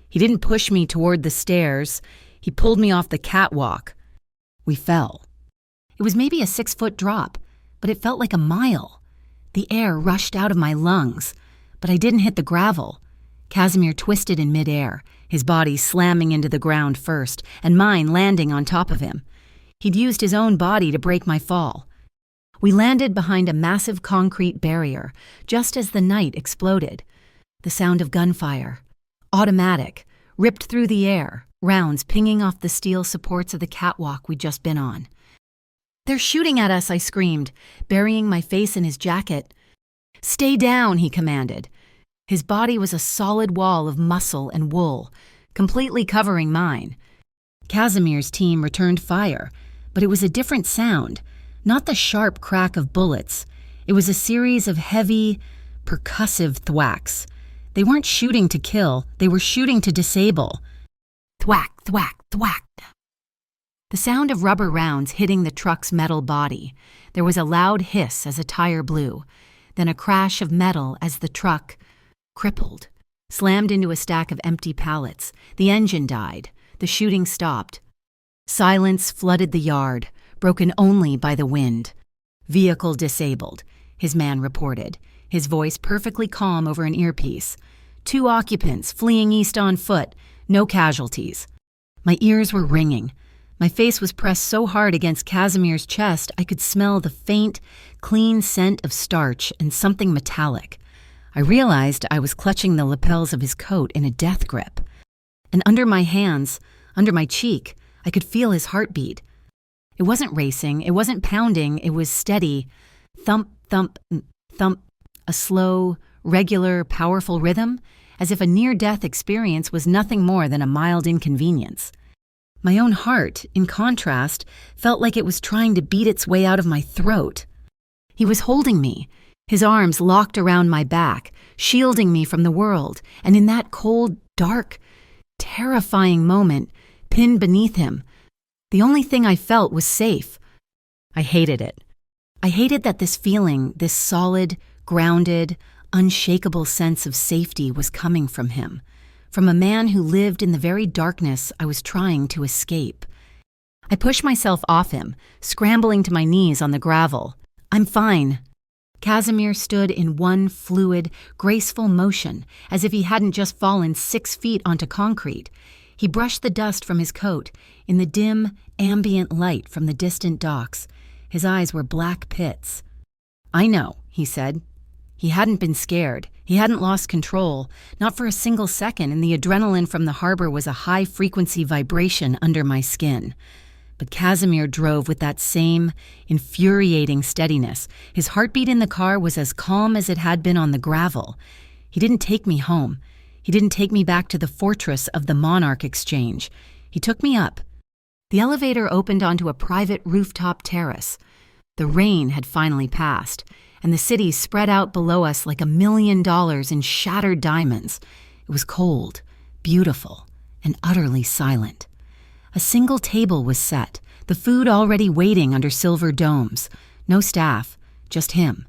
He didn't push me toward the stairs. He pulled me off the catwalk. We fell. It was maybe a 6-foot drop, but it felt like a mile. The air rushed out of my lungs, but I didn't hit the gravel. Casimir twisted in midair, his body slamming into the ground first, and mine landing on top of him. He'd used his own body to break my fall. We landed behind a massive concrete barrier, just as the night exploded. The sound of gunfire. Automatic, ripped through the air, rounds pinging off the steel supports of the catwalk we'd just been on. "They're shooting at us," I screamed, burying my face in his jacket. "Stay down," he commanded. His body was a solid wall of muscle and wool, completely covering mine. Casimir's team returned fire, but it was a different sound, not the sharp crack of bullets. It was a series of heavy, percussive thwacks. They weren't shooting to kill, they were shooting to disable. Thwack, thwack, thwack. The sound of rubber rounds hitting the truck's metal body. There was a loud hiss as a tire blew, then a crash of metal as the truck, crippled, slammed into a stack of empty pallets. The engine died. The shooting stopped. Silence flooded the yard, broken only by the wind. "Vehicle disabled," his man reported, his voice perfectly calm over an earpiece. "2 occupants fleeing east on foot. No casualties." My ears were ringing. My face was pressed so hard against Casimir's chest I could smell the faint, clean scent of starch and something metallic. I realized I was clutching the lapels of his coat in a death grip. And under my hands, under my cheek, I could feel his heartbeat. It wasn't racing, it wasn't pounding, it was steady. Thump, thump, thump. A slow, regular, powerful rhythm, as if a near-death experience was nothing more than a mild inconvenience. My own heart, in contrast, felt like it was trying to beat its way out of my throat. He was holding me, his arms locked around my back, shielding me from the world, and in that cold, dark, terrifying moment, pinned beneath him, the only thing I felt was safe. I hated it. I hated that this feeling, this solid, grounded, unshakable sense of safety was coming from him, from a man who lived in the very darkness I was trying to escape. I pushed myself off him, scrambling to my knees on the gravel. "I'm fine." Casimir stood in one fluid, graceful motion, as if he hadn't just fallen 6 feet onto concrete. He brushed the dust from his coat in the dim, ambient light from the distant docks. His eyes were black pits. "I know," he said. He hadn't been scared. He hadn't lost control, not for a single second, and the adrenaline from the harbor was a high-frequency vibration under my skin. But Casimir drove with that same infuriating steadiness. His heartbeat in the car was as calm as it had been on the gravel. He didn't take me home. He didn't take me back to the fortress of the Monarch Exchange. He took me up. The elevator opened onto a private rooftop terrace. The rain had finally passed, and the city spread out below us like $1 million in shattered diamonds. It was cold, beautiful, and utterly silent. A single table was set, the food already waiting under silver domes. No staff, just him.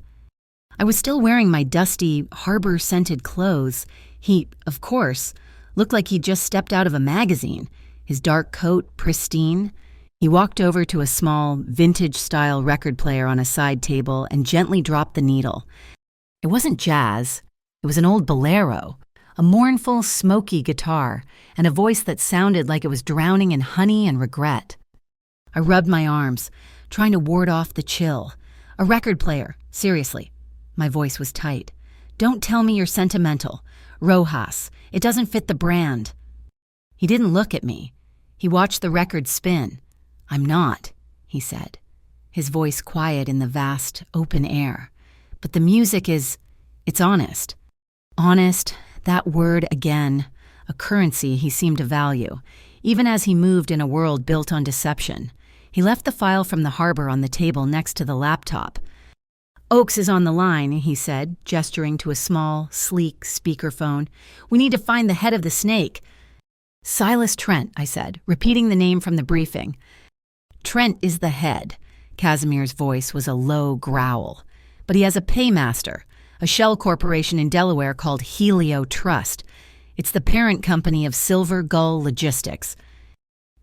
I was still wearing my dusty, harbor-scented clothes. He, of course, looked like he'd just stepped out of a magazine, his dark coat pristine. He walked over to a small, vintage-style record player on a side table and gently dropped the needle. It wasn't jazz. It was an old bolero, a mournful, smoky guitar, and a voice that sounded like it was drowning in honey and regret. I rubbed my arms, trying to ward off the chill. "A record player, seriously." My voice was tight. "Don't tell me you're sentimental. Rojas, it doesn't fit the brand." He didn't look at me. He watched the record spin. "I'm not," he said, his voice quiet in the vast, open air. "But the music it's honest." Honest, that word again, a currency he seemed to value, even as he moved in a world built on deception. He left the file from the harbor on the table next to the laptop. "Oaks is on the line," he said, gesturing to a small, sleek speakerphone. "We need to find the head of the snake." "Silas Trent," I said, repeating the name from the briefing. "Trent is the head." Casimir's voice was a low growl. "But he has a paymaster, a shell corporation in Delaware called Helio Trust. It's the parent company of Silver Gull Logistics."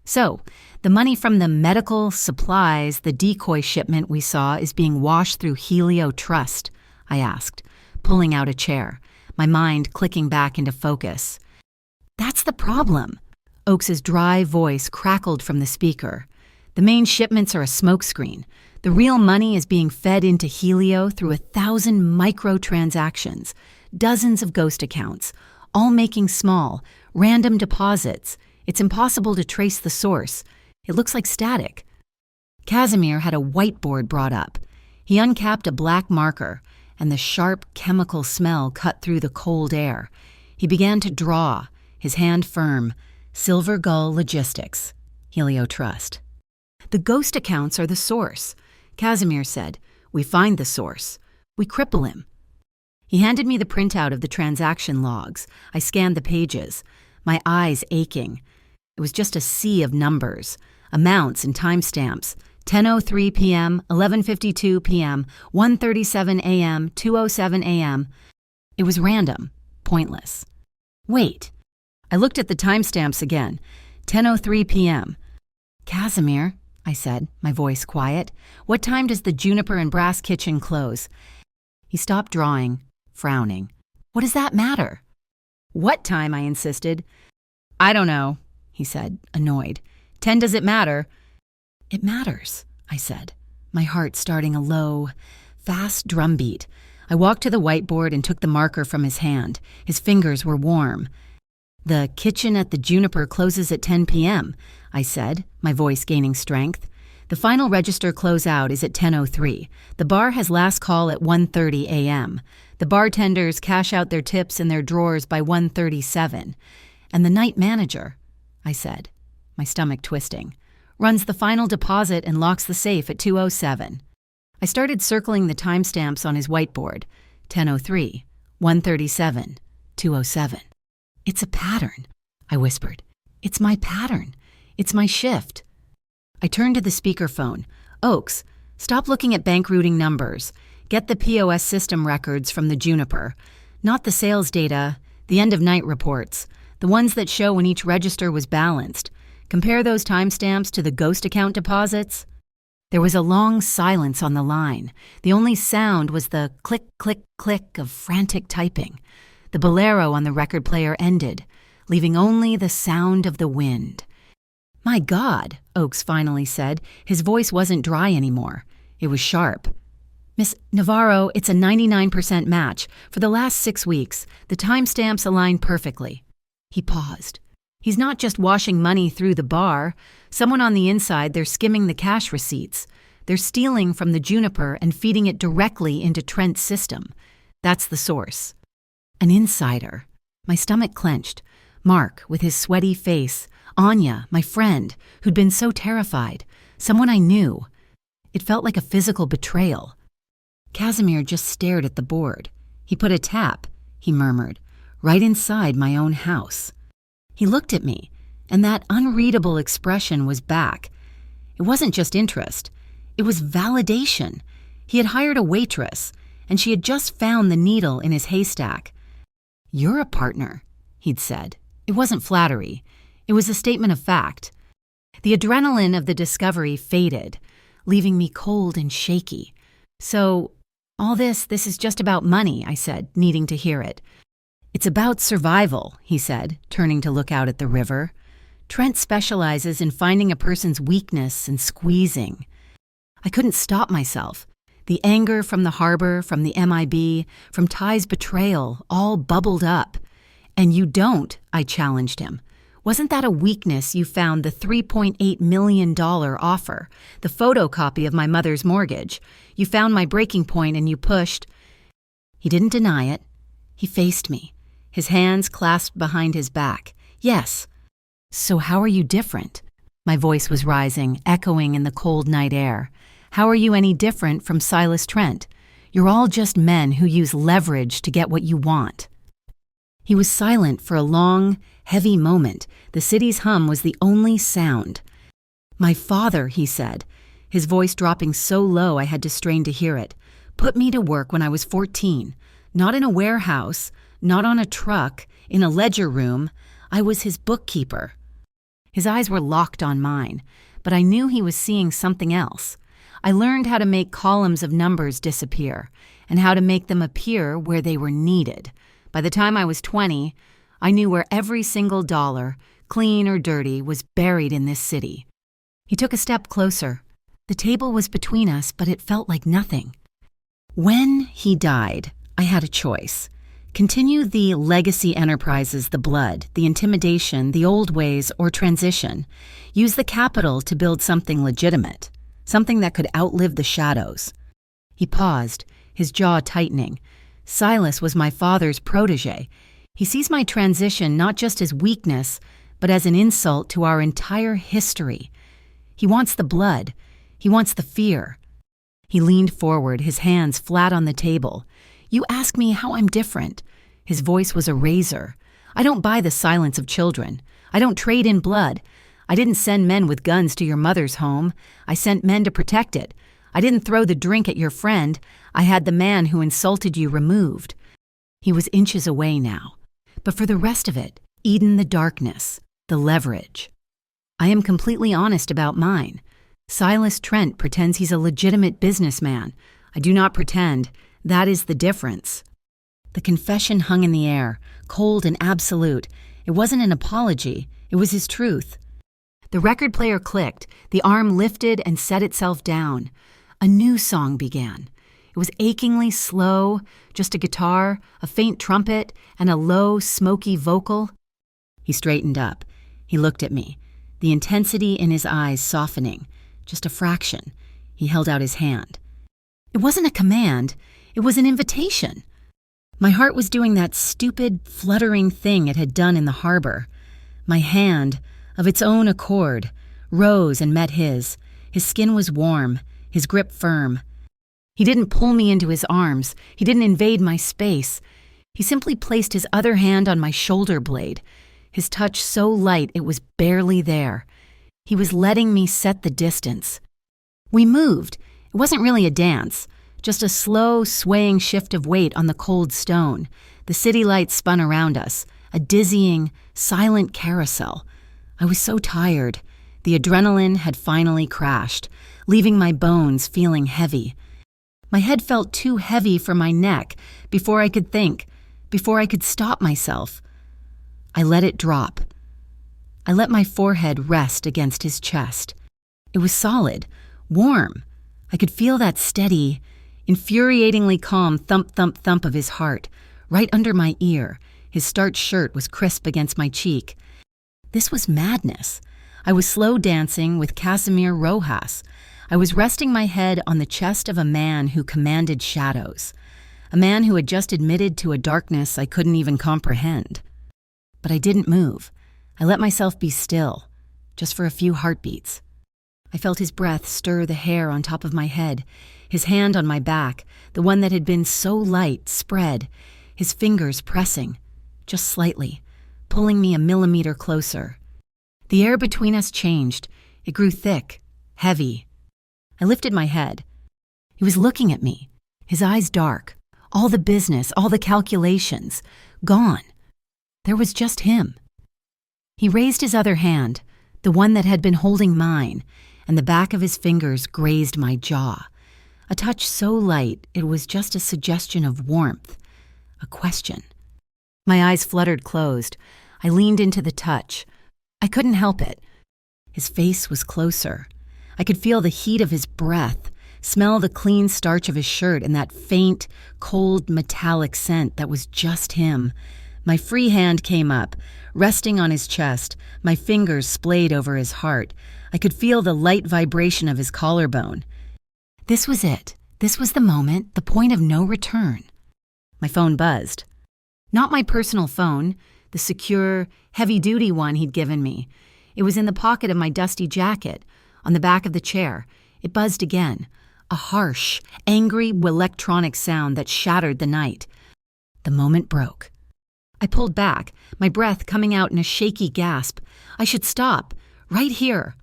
"So, the money from the medical supplies, the decoy shipment we saw, is being washed through Helio Trust?" I asked, pulling out a chair, my mind clicking back into focus. "That's the problem." Oakes's dry voice crackled from the speaker. "The main shipments are a smokescreen. The real money is being fed into Helio through 1,000 microtransactions, dozens of ghost accounts, all making small, random deposits. It's impossible to trace the source. It looks like static." Casimir had a whiteboard brought up. He uncapped a black marker, and the sharp chemical smell cut through the cold air. He began to draw, his hand firm. "Silver Gull Logistics, Helio Trust." "The ghost accounts are the source," Casimir said. "We find the source. We cripple him." He handed me the printout of the transaction logs. I scanned the pages, my eyes aching. It was just a sea of numbers. amounts and timestamps. 10:03 p.m., 11:52 p.m., 1:37 a.m., 2:07 a.m. It was random, pointless. Wait. I looked at the timestamps again. 10:03 p.m. Casimir, I said, my voice quiet, what time does the Juniper and Brass kitchen close? He stopped drawing, frowning. What does that matter? What time? I insisted. I don't know, he said, annoyed. 10 does it matter? It matters, I said, my heart starting a low, fast drumbeat. I walked to the whiteboard and took the marker from his hand. His fingers were warm. The kitchen at the Juniper closes at 10 p.m., I said, my voice gaining strength. The final register closeout is at 10:03. The bar has last call at 1:30 a.m. The bartenders cash out their tips in their drawers by 1:37. And the night manager, I said, my stomach twisting, runs the final deposit and locks the safe at 2:07. I started circling the timestamps on his whiteboard. 10:03, 1:37, 2:07. It's a pattern, I whispered. It's my pattern. It's my shift. I turned to the speakerphone. Oaks, stop looking at bank routing numbers. Get the POS system records from the Juniper. Not the sales data, the end-of-night reports, the ones that show when each register was balanced. Compare those timestamps to the ghost account deposits. There was a long silence on the line. The only sound was the click, click, click of frantic typing. The bolero on the record player ended, leaving only the sound of the wind. My God, Oaks finally said. His voice wasn't dry anymore. It was sharp. Miss Navarro, it's a 99% match. For the last 6 weeks, the timestamps align perfectly. He paused. He's not just washing money through the bar. Someone on the inside, they're skimming the cash receipts. They're stealing from the Juniper and feeding it directly into Trent's system. That's the source. An insider. My stomach clenched. Mark, with his sweaty face. Anya, my friend, who'd been so terrified. Someone I knew. It felt like a physical betrayal. Casimir just stared at the board. He put a tap, he murmured, right inside my own house. He looked at me, and that unreadable expression was back. It wasn't just interest. It was validation. He had hired a waitress, and she had just found the needle in his haystack. You're a partner, he'd said. It wasn't flattery. It was a statement of fact. The adrenaline of the discovery faded, leaving me cold and shaky. So, all this is just about money, I said, needing to hear it. It's about survival, he said, turning to look out at the river. Trent specializes in finding a person's weakness and squeezing. I couldn't stop myself. The anger from the harbor, from the MIB, from Ty's betrayal, all bubbled up. And you don't, I challenged him. Wasn't that a weakness you found the $3.8 million offer, the photocopy of my mother's mortgage? You found my breaking point and you pushed. He didn't deny it. He faced me, his hands clasped behind his back. Yes. So how are you different? My voice was rising, echoing in the cold night air. How are you any different from Silas Trent? You're all just men who use leverage to get what you want. He was silent for a long, heavy moment. The city's hum was the only sound. My father, he said, his voice dropping so low I had to strain to hear it, put me to work when I was 14. Not in a warehouse, not on a truck, in a ledger room. I was his bookkeeper. His eyes were locked on mine, but I knew he was seeing something else. I learned how to make columns of numbers disappear, and how to make them appear where they were needed. By the time I was 20, I knew where every single dollar, clean or dirty, was buried in this city. He took a step closer. The table was between us, but it felt like nothing. When he died, I had a choice. Continue the legacy enterprises, the blood, the intimidation, the old ways, or transition. Use the capital to build something legitimate, something that could outlive the shadows. He paused, his jaw tightening. Silas was my father's protege. He sees my transition not just as weakness, but as an insult to our entire history. He wants the blood. He wants the fear. He leaned forward, his hands flat on the table. You ask me how I'm different. His voice was a razor. I don't buy the silence of children. I don't trade in blood. I didn't send men with guns to your mother's home. I sent men to protect it. I didn't throw the drink at your friend. I had the man who insulted you removed." He was inches away now. But for the rest of it, Eden the darkness, the leverage. I am completely honest about mine. Silas Trent pretends he's a legitimate businessman. I do not pretend. That is the difference. The confession hung in the air, cold and absolute. It wasn't an apology. It was his truth. The record player clicked. The arm lifted and set itself down. A new song began. It was achingly slow, just a guitar, a faint trumpet, and a low, smoky vocal. He straightened up. He looked at me, the intensity in his eyes softening, just a fraction. He held out his hand. It wasn't a command. It was an invitation. My heart was doing that stupid, fluttering thing it had done in the harbor. My hand, of its own accord, rose and met his. His skin was warm, his grip firm. He didn't pull me into his arms. He didn't invade my space. He simply placed his other hand on my shoulder blade, his touch so light it was barely there. He was letting me set the distance. We moved. It wasn't really a dance, just a slow, swaying shift of weight on the cold stone. The city lights spun around us, a dizzying, silent carousel. I was so tired. The adrenaline had finally crashed, leaving my bones feeling heavy. My head felt too heavy for my neck before I could think, before I could stop myself. I let it drop. I let my forehead rest against his chest. It was solid, warm. I could feel that steady, infuriatingly calm thump, thump, thump of his heart, right under my ear. His starched shirt was crisp against my cheek. This was madness. I was slow dancing with Casimir Rojas. I was resting my head on the chest of a man who commanded shadows, a man who had just admitted to a darkness I couldn't even comprehend. But I didn't move. I let myself be still, just for a few heartbeats. I felt his breath stir the hair on top of my head, his hand on my back, the one that had been so light, spread, his fingers pressing, just slightly, pulling me a millimeter closer. The air between us changed. It grew thick, heavy. I lifted my head. He was looking at me, his eyes dark, all the business, all the calculations, gone. There was just him. He raised his other hand, the one that had been holding mine, and the back of his fingers grazed my jaw. A touch so light it was just a suggestion of warmth, a question. My eyes fluttered closed. I leaned into the touch. I couldn't help it. His face was closer. I could feel the heat of his breath, smell the clean starch of his shirt and that faint, cold, metallic scent that was just him. My free hand came up, resting on his chest, my fingers splayed over his heart. I could feel the light vibration of his collarbone. This was it. This was the moment, the point of no return. My phone buzzed. Not my personal phone, the secure, heavy-duty one he'd given me. It was in the pocket of my dusty jacket, on the back of the chair. It buzzed again, a harsh, angry, electronic sound that shattered the night. The moment broke. I pulled back, my breath coming out in a shaky gasp. I should stop, right here.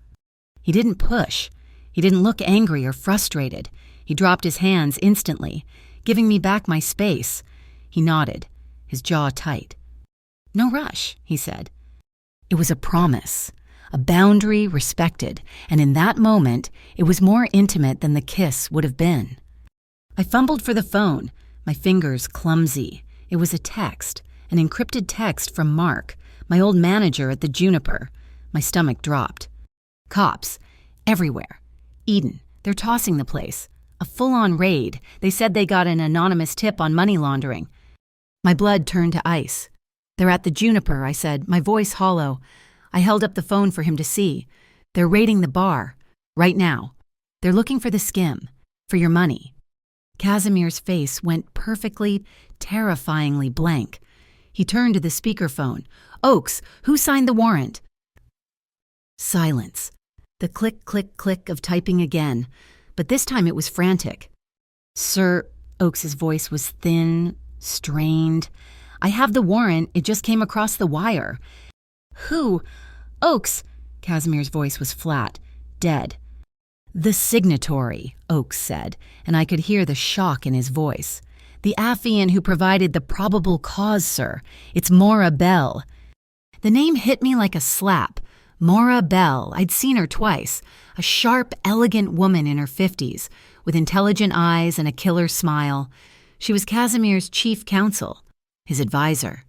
He didn't push. He didn't look angry or frustrated. He dropped his hands instantly, giving me back my space. He nodded, his jaw tight. "No rush," he said. It was a promise, a boundary respected, and in that moment, it was more intimate than the kiss would have been. I fumbled for the phone, my fingers clumsy. It was a text, an encrypted text from Mark, my old manager at the Juniper. My stomach dropped. Cops, everywhere. Eden, they're tossing the place. A full-on raid. They said they got an anonymous tip on money laundering. My blood turned to ice. "They're at the Juniper," I said, my voice hollow. I held up the phone for him to see. "They're raiding the bar. Right now. They're looking for the skim. For your money." Casimir's face went perfectly, terrifyingly blank. He turned to the speakerphone. "Oaks, who signed the warrant?" Silence. The click, click, click of typing again. But this time it was frantic. "Sir," Oakes's voice was thin, strained. "I have the warrant. It just came across the wire." "Who? Oakes!" Casimir's voice was flat, dead. "The signatory," Oakes said, and I could hear the shock in his voice. "The Affian who provided the probable cause, sir. It's Maura Bell." The name hit me like a slap. Maura Bell. I'd seen her twice. A sharp, elegant woman in her 50s, with intelligent eyes and a killer smile. She was Casimir's chief counsel, his advisor.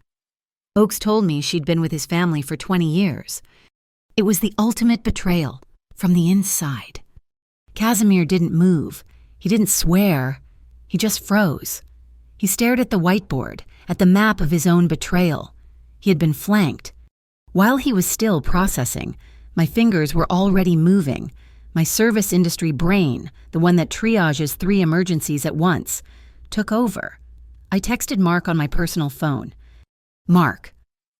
Oakes told me she'd been with his family for 20 years. It was the ultimate betrayal, from the inside. Casimir didn't move. He didn't swear. He just froze. He stared at the whiteboard, at the map of his own betrayal. He had been flanked. While he was still processing, my fingers were already moving. My service industry brain, the one that triages 3 emergencies at once, took over. I texted Mark on my personal phone. "Mark,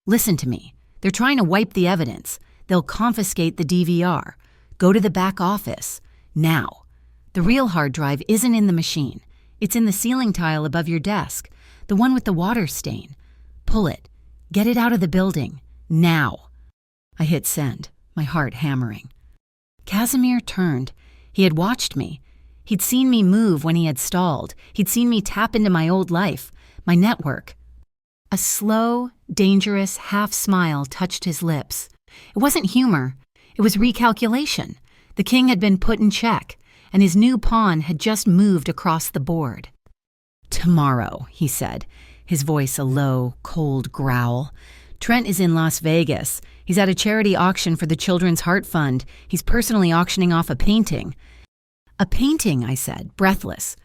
listen to me. They're trying to wipe the evidence. They'll confiscate the DVR. Go to the back office. Now. The real hard drive isn't in the machine. It's in the ceiling tile above your desk, the one with the water stain. Pull it. Get it out of the building. Now." I hit send, my heart hammering. Casimir turned. He had watched me. He'd seen me move when he had stalled. He'd seen me tap into my old life, my network. A slow, dangerous half-smile touched his lips. It wasn't humor. It was recalculation. The king had been put in check, and his new pawn had just moved across the board. "Tomorrow," he said, his voice a low, cold growl. "Trent is in Las Vegas. He's at a charity auction for the Children's Heart Fund. He's personally auctioning off a painting." "A painting," I said, breathless.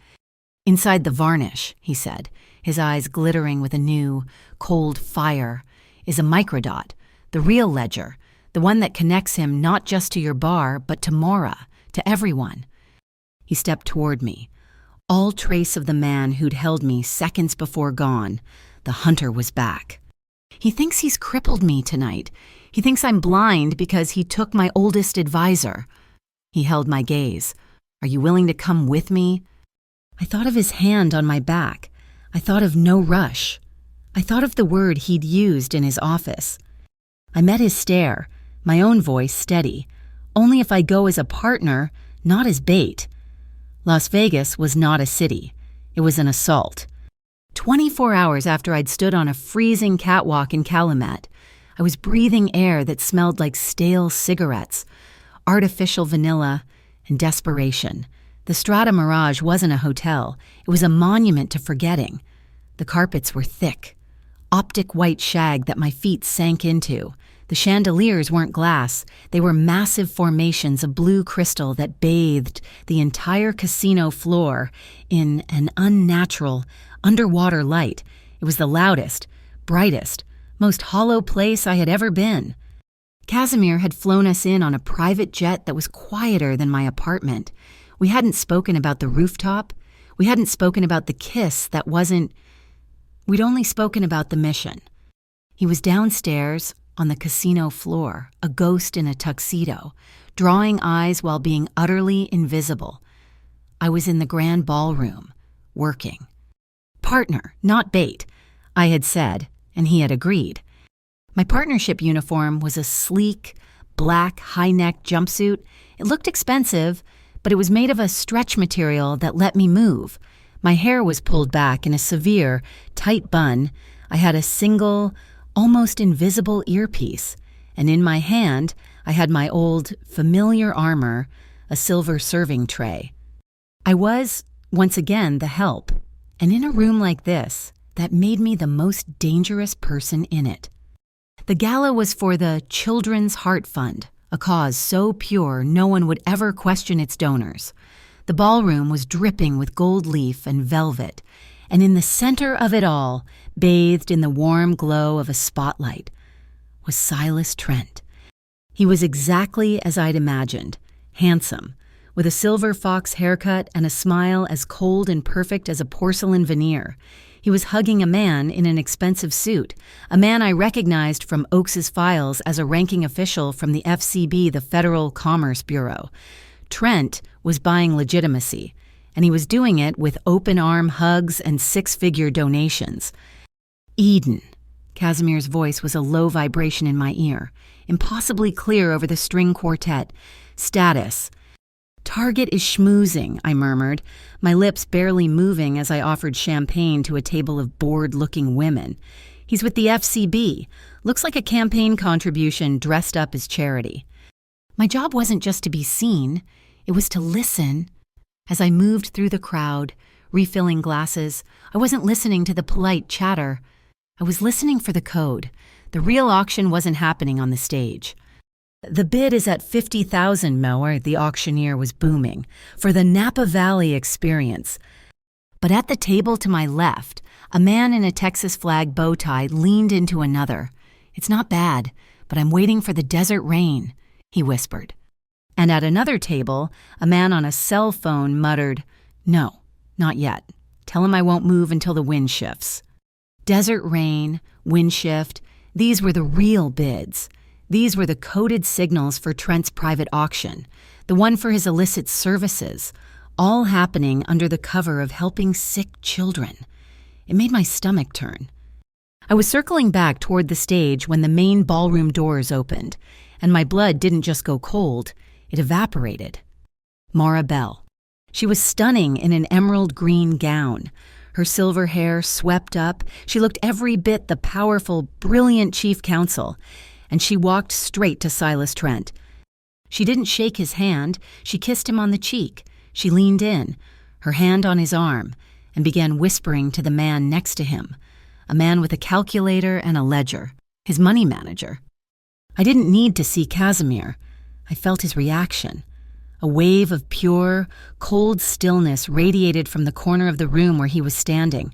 "Inside the varnish," he said, his eyes glittering with a new, cold fire, "is a microdot, the real ledger, the one that connects him not just to your bar, but to Maura, to everyone." He stepped toward me. All trace of the man who'd held me seconds before gone. The hunter was back. "He thinks he's crippled me tonight. He thinks I'm blind because he took my oldest advisor." He held my gaze. "Are you willing to come with me?" I thought of his hand on my back. I thought of no rush. I thought of the word he'd used in his office. I met his stare, my own voice steady. "Only if I go as a partner, not as bait." Las Vegas was not a city. It was an assault. 24 hours after I'd stood on a freezing catwalk in Calumet, I was breathing air that smelled like stale cigarettes, artificial vanilla, and desperation. The Strata Mirage wasn't a hotel. It was a monument to forgetting. The carpets were thick, optic white shag that my feet sank into. The chandeliers weren't glass. They were massive formations of blue crystal that bathed the entire casino floor in an unnatural, underwater light. It was the loudest, brightest, most hollow place I had ever been. Casimir had flown us in on a private jet that was quieter than my apartment. We hadn't spoken about the rooftop. We hadn't spoken about the kiss that wasn't... We'd only spoken about the mission. He was downstairs on the casino floor, a ghost in a tuxedo, drawing eyes while being utterly invisible. I was in the grand ballroom, working. "Partner, not bait," I had said, and he had agreed. My partnership uniform was a sleek, black, high-neck jumpsuit. It looked expensive, but it was made of a stretch material that let me move. My hair was pulled back in a severe, tight bun. I had a single, almost invisible earpiece, and in my hand I had my old, familiar armor, a silver serving tray. I was, once again, the help, and in a room like this, that made me the most dangerous person in it. The gala was for the Children's Heart Fund, a cause so pure no one would ever question its donors. The ballroom was dripping with gold leaf and velvet, and in the center of it all, bathed in the warm glow of a spotlight, was Silas Trent. He was exactly as I'd imagined, handsome, with a silver fox haircut and a smile as cold and perfect as a porcelain veneer. He was hugging a man in an expensive suit, a man I recognized from Oakes's files as a ranking official from the FCB, the Federal Commerce Bureau. Trent was buying legitimacy, and he was doing it with open-arm hugs and six-figure donations. "Eden," Casimir's voice was a low vibration in my ear, impossibly clear over the string quartet. Status. Target is schmoozing, I murmured, my lips barely moving as I offered champagne to a table of bored-looking women. He's with the FCB. Looks like a campaign contribution dressed up as charity. My job wasn't just to be seen, it was to listen. As I moved through the crowd, refilling glasses, I wasn't listening to the polite chatter. I was listening for the code. The real auction wasn't happening on the stage. The bid is at $50,000, Mower, the auctioneer was booming, for the Napa Valley experience. But at the table to my left, a man in a Texas flag bow tie leaned into another. It's not bad, but I'm waiting for the desert rain, he whispered. And at another table, a man on a cell phone muttered, No, not yet. Tell him I won't move until the wind shifts. Desert rain, wind shift, these were the real bids. These were the coded signals for Trent's private auction, the one for his illicit services, all happening under the cover of helping sick children. It made my stomach turn. I was circling back toward the stage when the main ballroom doors opened, and my blood didn't just go cold, it evaporated. Mara Bell. She was stunning in an emerald green gown. Her silver hair swept up. She looked every bit the powerful, brilliant chief counsel, and she walked straight to Silas Trent. She didn't shake his hand. She kissed him on the cheek. She leaned in, her hand on his arm, and began whispering to the man next to him, a man with a calculator and a ledger, his money manager. I didn't need to see Casimir. I felt his reaction. A wave of pure, cold stillness radiated from the corner of the room where he was standing,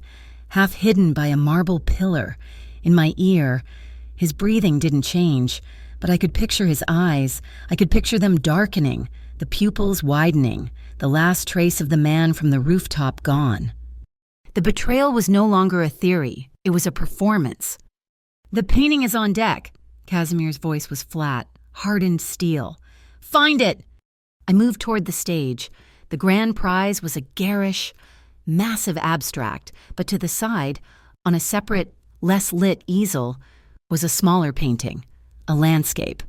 half hidden by a marble pillar. In my ear, his breathing didn't change, but I could picture his eyes. I could picture them darkening, the pupils widening, the last trace of the man from the rooftop gone. The betrayal was no longer a theory. It was a performance. The painting is on deck. Casimir's voice was flat, hardened steel. Find it! I moved toward the stage. The grand prize was a garish, massive abstract, but to the side, on a separate, less lit easel, was a smaller painting, a landscape,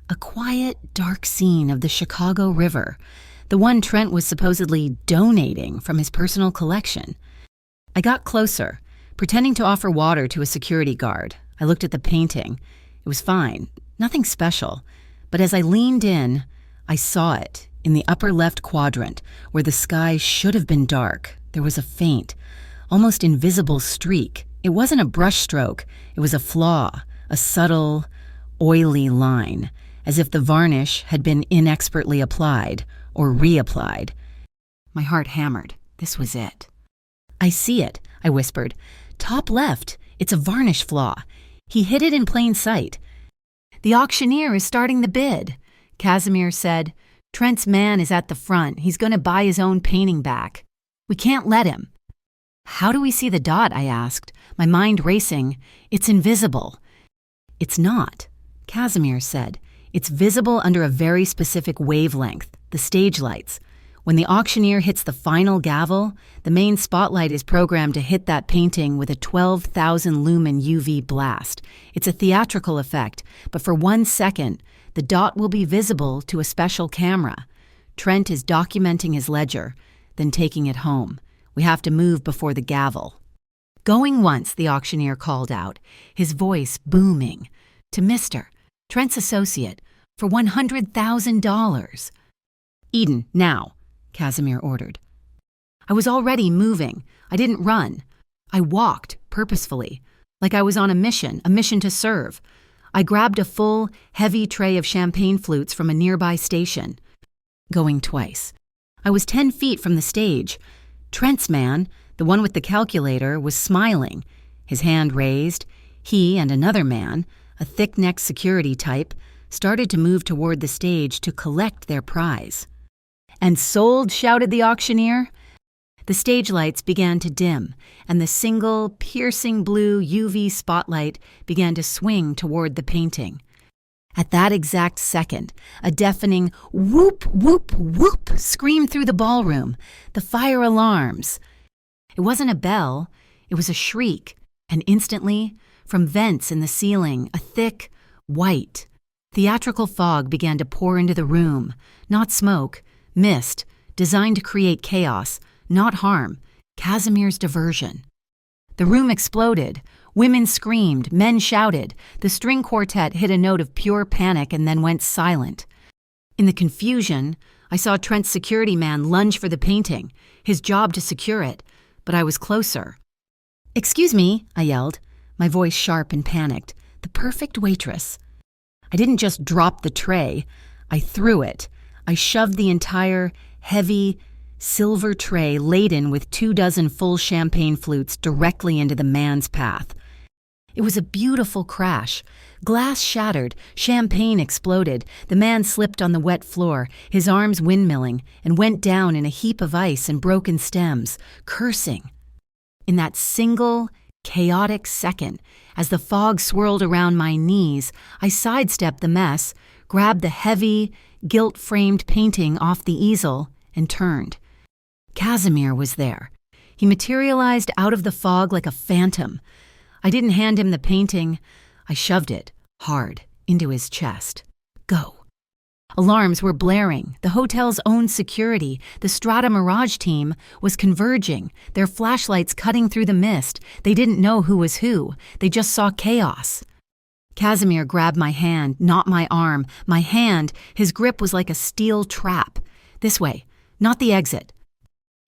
a quiet, dark scene of the Chicago River, the one Trent was supposedly donating from his personal collection. I got closer, pretending to offer water to a security guard. I looked at the painting. It was fine, nothing special, but as I leaned in, I saw it. In the upper left quadrant, where the sky should have been dark, there was a faint, almost invisible streak. It wasn't a brushstroke, it was a flaw, a subtle, oily line, as if the varnish had been inexpertly applied or reapplied. My heart hammered. This was it. I see it, I whispered. Top left, it's a varnish flaw. He hid it in plain sight. The auctioneer is starting the bid, Casimir said. Trent's man is at the front. He's going to buy his own painting back. We can't let him. How do we see the dot? I asked, my mind racing. It's invisible. It's not, Casimir said. It's visible under a very specific wavelength, the stage lights. When the auctioneer hits the final gavel, the main spotlight is programmed to hit that painting with a 12,000 lumen UV blast. It's a theatrical effect, but for 1 second, the dot will be visible to a special camera. Trent is documenting his ledger, then taking it home. We have to move before the gavel. Going once, the auctioneer called out, his voice booming. To Mr. Trent's associate, for $100,000. Eden, now, Casimir ordered. I was already moving. I didn't run. I walked, purposefully, like I was on a mission to serve. I grabbed a full, heavy tray of champagne flutes from a nearby station. Going twice. I was 10 feet from the stage. Trent's man, the one with the calculator, was smiling, his hand raised. He and another man, a thick-necked security type, started to move toward the stage to collect their prize. And sold, shouted the auctioneer. The stage lights began to dim, and the single, piercing blue UV spotlight began to swing toward the painting. At that exact second, a deafening whoop, whoop, whoop screamed through the ballroom. The fire alarms. It wasn't a bell, it was a shriek, and instantly, From vents in the ceiling, a thick, white, theatrical fog began to pour into the room. Not smoke, mist, designed to create chaos, not harm, Casimir's diversion. The room exploded. Women screamed, men shouted. The string quartet hit a note of pure panic and then went silent. In the confusion, I saw Trent's security man lunge for the painting, his job to secure it, but I was closer. "Excuse me," I yelled, my voice sharp and panicked. "The perfect waitress." I didn't just drop the tray, I threw it. I shoved the entire, heavy, silver tray laden with 24 full champagne flutes directly into the man's path. It was a beautiful crash. Glass shattered, champagne exploded. The man slipped on the wet floor, his arms windmilling, and went down in a heap of ice and broken stems, cursing. In that single, chaotic second, as the fog swirled around my knees, I sidestepped the mess, grabbed the heavy, gilt-framed painting off the easel, and turned. Casimir was there. He materialized out of the fog like a phantom. I didn't hand him the painting. I shoved it, hard, into his chest. Go. Alarms were blaring. The hotel's own security, the Strata Mirage team, was converging, their flashlights cutting through the mist. They didn't know who was who. They just saw chaos. Casimir grabbed my hand, not my arm. My hand, his grip was like a steel trap. This way, not the exit.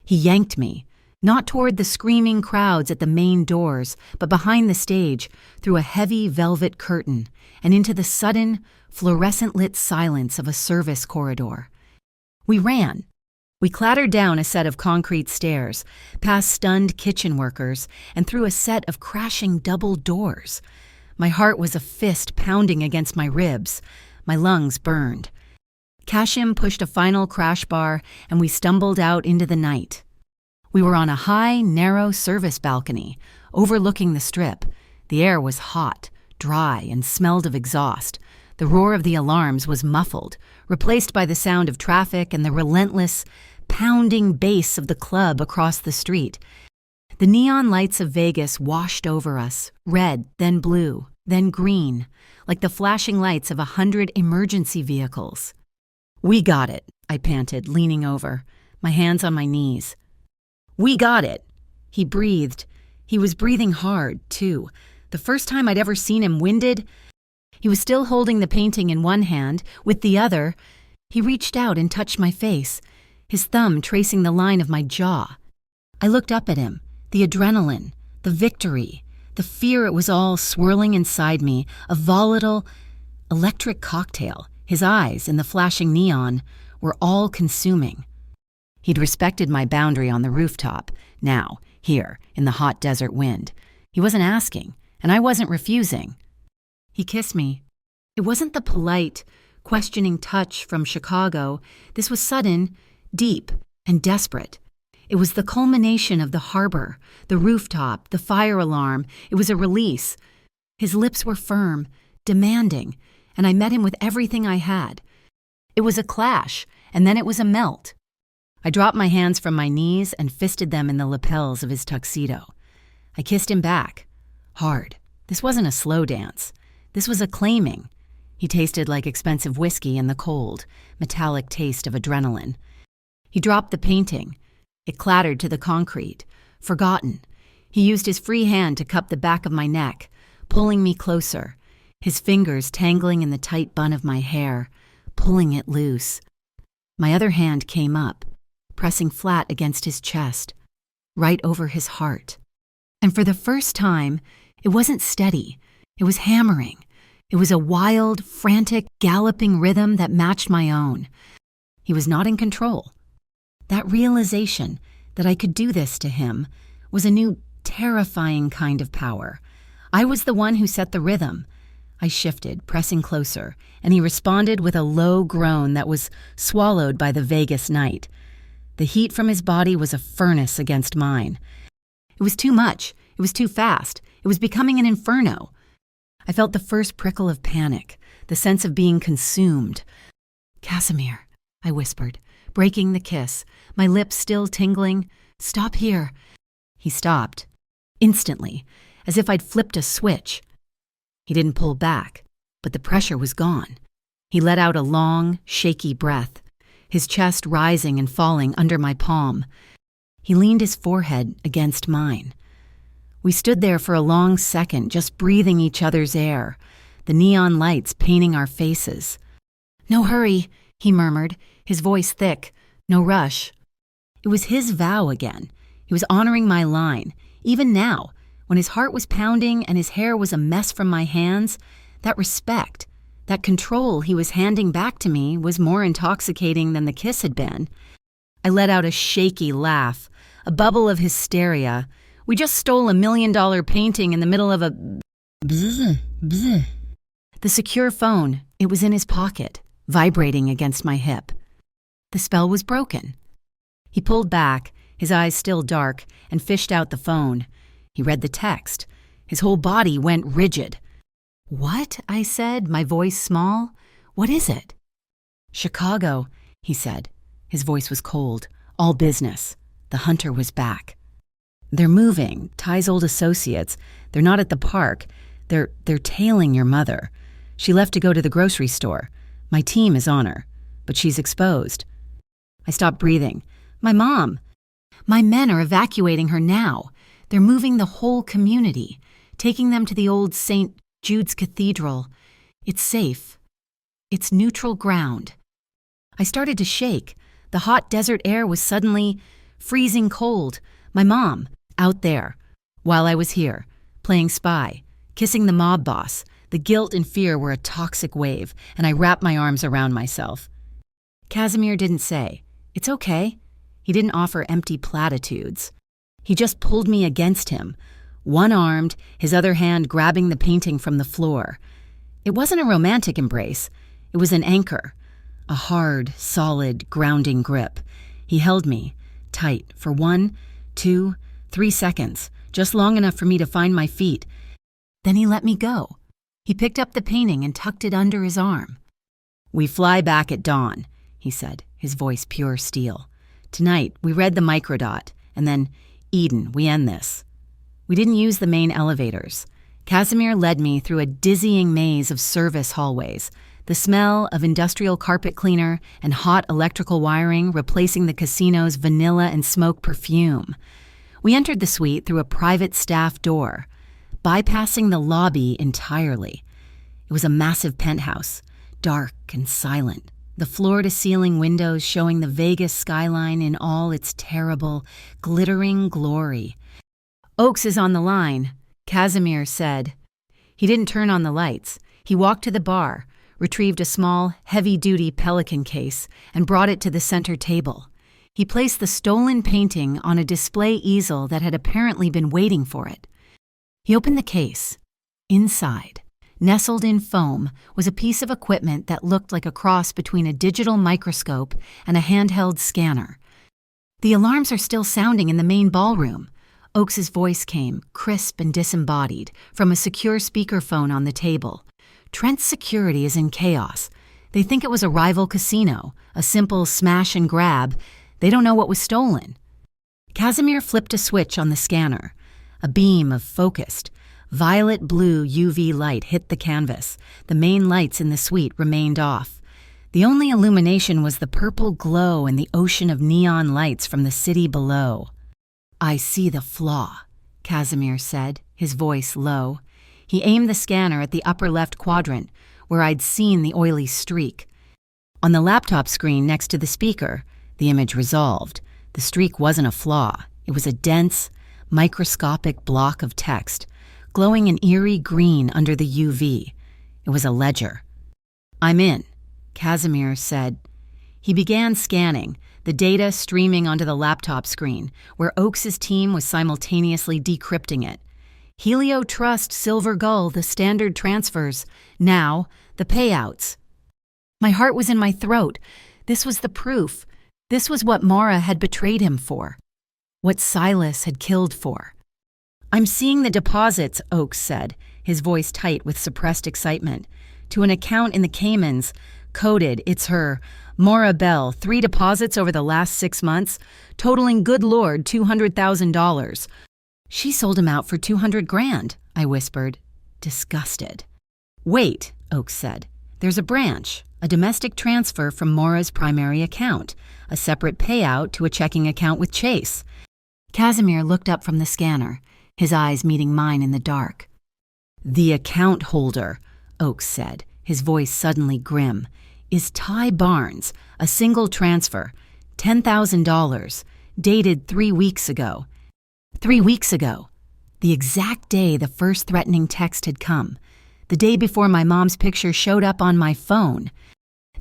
He yanked me, not toward the screaming crowds at the main doors, but behind the stage, through a heavy velvet curtain, and into the sudden, fluorescent-lit silence of a service corridor. We ran. We clattered down a set of concrete stairs, past stunned kitchen workers, and through a set of crashing double doors. My heart was a fist pounding against my ribs. My lungs burned. Kashim pushed a final crash bar, and we stumbled out into the night. We were on a high, narrow service balcony, overlooking the strip. The air was hot, dry, and smelled of exhaust. The roar of the alarms was muffled, replaced by the sound of traffic and the relentless, pounding bass of the club across the street. The neon lights of Vegas washed over us, red, then blue, then green, like the flashing lights of 100 emergency vehicles. "We got it," I panted, leaning over, my hands on my knees. "We got it." He breathed. He was breathing hard, too. The first time I'd ever seen him winded. He was still holding the painting in one hand. With the other, he reached out and touched my face, his thumb tracing the line of my jaw. I looked up at him. The adrenaline, the victory, the fear, it was all swirling inside me, a volatile, electric cocktail. His eyes, in the flashing neon, were all-consuming. He'd respected my boundary on the rooftop. Now, here, in the hot desert wind. He wasn't asking, and I wasn't refusing. He kissed me. It wasn't the polite, questioning touch from Chicago. This was sudden, deep, and desperate. It was the culmination of the harbor, the rooftop, the fire alarm. It was a release. His lips were firm, demanding, and I met him with everything I had. It was a clash, and then it was a melt. I dropped my hands from my knees and fisted them in the lapels of his tuxedo. I kissed him back. Hard. This wasn't a slow dance. This was a claiming. He tasted like expensive whiskey in the cold, metallic taste of adrenaline. He dropped the painting. It clattered to the concrete. Forgotten. He used his free hand to cup the back of my neck, pulling me closer, his fingers tangling in the tight bun of my hair, pulling it loose. My other hand came up, pressing flat against his chest, right over his heart. And for the first time, it wasn't steady. It was hammering. It was a wild, frantic, galloping rhythm that matched my own. He was not in control. That realization that I could do this to him was a new, terrifying kind of power. I was the one who set the rhythm. I shifted, pressing closer, and he responded with a low groan that was swallowed by the Vegas night. The heat from his body was a furnace against mine. It was too much. It was too fast. It was becoming an inferno. I felt the first prickle of panic, the sense of being consumed. "Casimir," I whispered, breaking the kiss, my lips still tingling. "Stop here." He stopped. Instantly, as if I'd flipped a switch. He didn't pull back, but the pressure was gone. He let out a long, shaky breath, his chest rising and falling under my palm. He leaned his forehead against mine. We stood there for a long second, just breathing each other's air, the neon lights painting our faces. "No hurry," he murmured, his voice thick. "No rush." It was his vow again. He was honoring my line. Even now, when his heart was pounding and his hair was a mess from my hands, that respect, that control he was handing back to me was more intoxicating than the kiss had been. I let out a shaky laugh, a bubble of hysteria. We just stole $1 million painting in the middle of a bzz, bzz. The secure phone, it was in his pocket, vibrating against my hip. The spell was broken. He pulled back, his eyes still dark, and fished out the phone. He read the text. His whole body went rigid. "What?" I said, my voice small. "What is it?" "Chicago," he said. His voice was cold. "All business. The hunter was back. They're moving, Ty's old associates. They're not at the park. They're tailing your mother. She left to go to the grocery store. My team is on her, but she's exposed." I stopped breathing. "My mom. My men are evacuating her now. They're moving the whole community, taking them to the old St. Jude's Cathedral. It's safe. It's neutral ground." I started to shake. The hot desert air was suddenly freezing cold. My mom, out there, while I was here, playing spy, kissing the mob boss. The guilt and fear were a toxic wave, and I wrapped my arms around myself. Casimir didn't say, "It's okay." He didn't offer empty platitudes. He just pulled me against him, one-armed, his other hand grabbing the painting from the floor. It wasn't a romantic embrace. It was an anchor, a hard, solid, grounding grip. He held me, tight, for 1, 2, 3 seconds, just long enough for me to find my feet. Then he let me go. He picked up the painting and tucked it under his arm. "We fly back at dawn," he said, his voice pure steel. "Tonight, we read the microdot, and then, Eden, we end this." We didn't use the main elevators. Casimir led me through a dizzying maze of service hallways, the smell of industrial carpet cleaner and hot electrical wiring replacing the casino's vanilla and smoke perfume. We entered the suite through a private staff door, bypassing the lobby entirely. It was a massive penthouse, dark and silent, the floor-to-ceiling windows showing the Vegas skyline in all its terrible, glittering glory. "Oaks is on the line," Casimir said. He didn't turn on the lights. He walked to the bar, retrieved a small, heavy-duty Pelican case, and brought it to the center table. He placed the stolen painting on a display easel that had apparently been waiting for it. He opened the case. Inside, nestled in foam, was a piece of equipment that looked like a cross between a digital microscope and a handheld scanner. "The alarms are still sounding in the main ballroom." Oakes's voice came, crisp and disembodied, from a secure speakerphone on the table. "Trent's security is in chaos. They think it was a rival casino, a simple smash and grab. They don't know what was stolen." Casimir flipped a switch on the scanner. A beam of focused, violet-blue UV light hit the canvas. The main lights in the suite remained off. The only illumination was the purple glow in the ocean of neon lights from the city below. "I see the flaw," Casimir said, his voice low. He aimed the scanner at the upper left quadrant, where I'd seen the oily streak. On the laptop screen next to the speaker, the image resolved. The streak wasn't a flaw. It was a dense, microscopic block of text, glowing an eerie green under the UV. It was a ledger. "I'm in," Casimir said. He began scanning, the data streaming onto the laptop screen, where Oakes's team was simultaneously decrypting it. "Helio Trust Silver Gull, the standard transfers. Now, the payouts." My heart was in my throat. This was the proof. This was what Mara had betrayed him for. What Silas had killed for. "I'm seeing the deposits," Oakes said, his voice tight with suppressed excitement. "To an account in the Caymans. Coded, it's her. Maura Bell, 3 deposits over the last 6 months, totaling, good Lord, $200,000. She sold him out for $200,000, I whispered, disgusted. Wait, Oakes said. There's a branch, a domestic transfer from Maura's primary account, a separate payout to a checking account with Chase. Casimir looked up from the scanner, his eyes meeting mine in the dark. The account holder, Oakes said, his voice suddenly grim, is Ty Barnes, a single transfer, $10,000, dated 3 weeks ago. 3 weeks ago. The exact day the first threatening text had come. The day before my mom's picture showed up on my phone.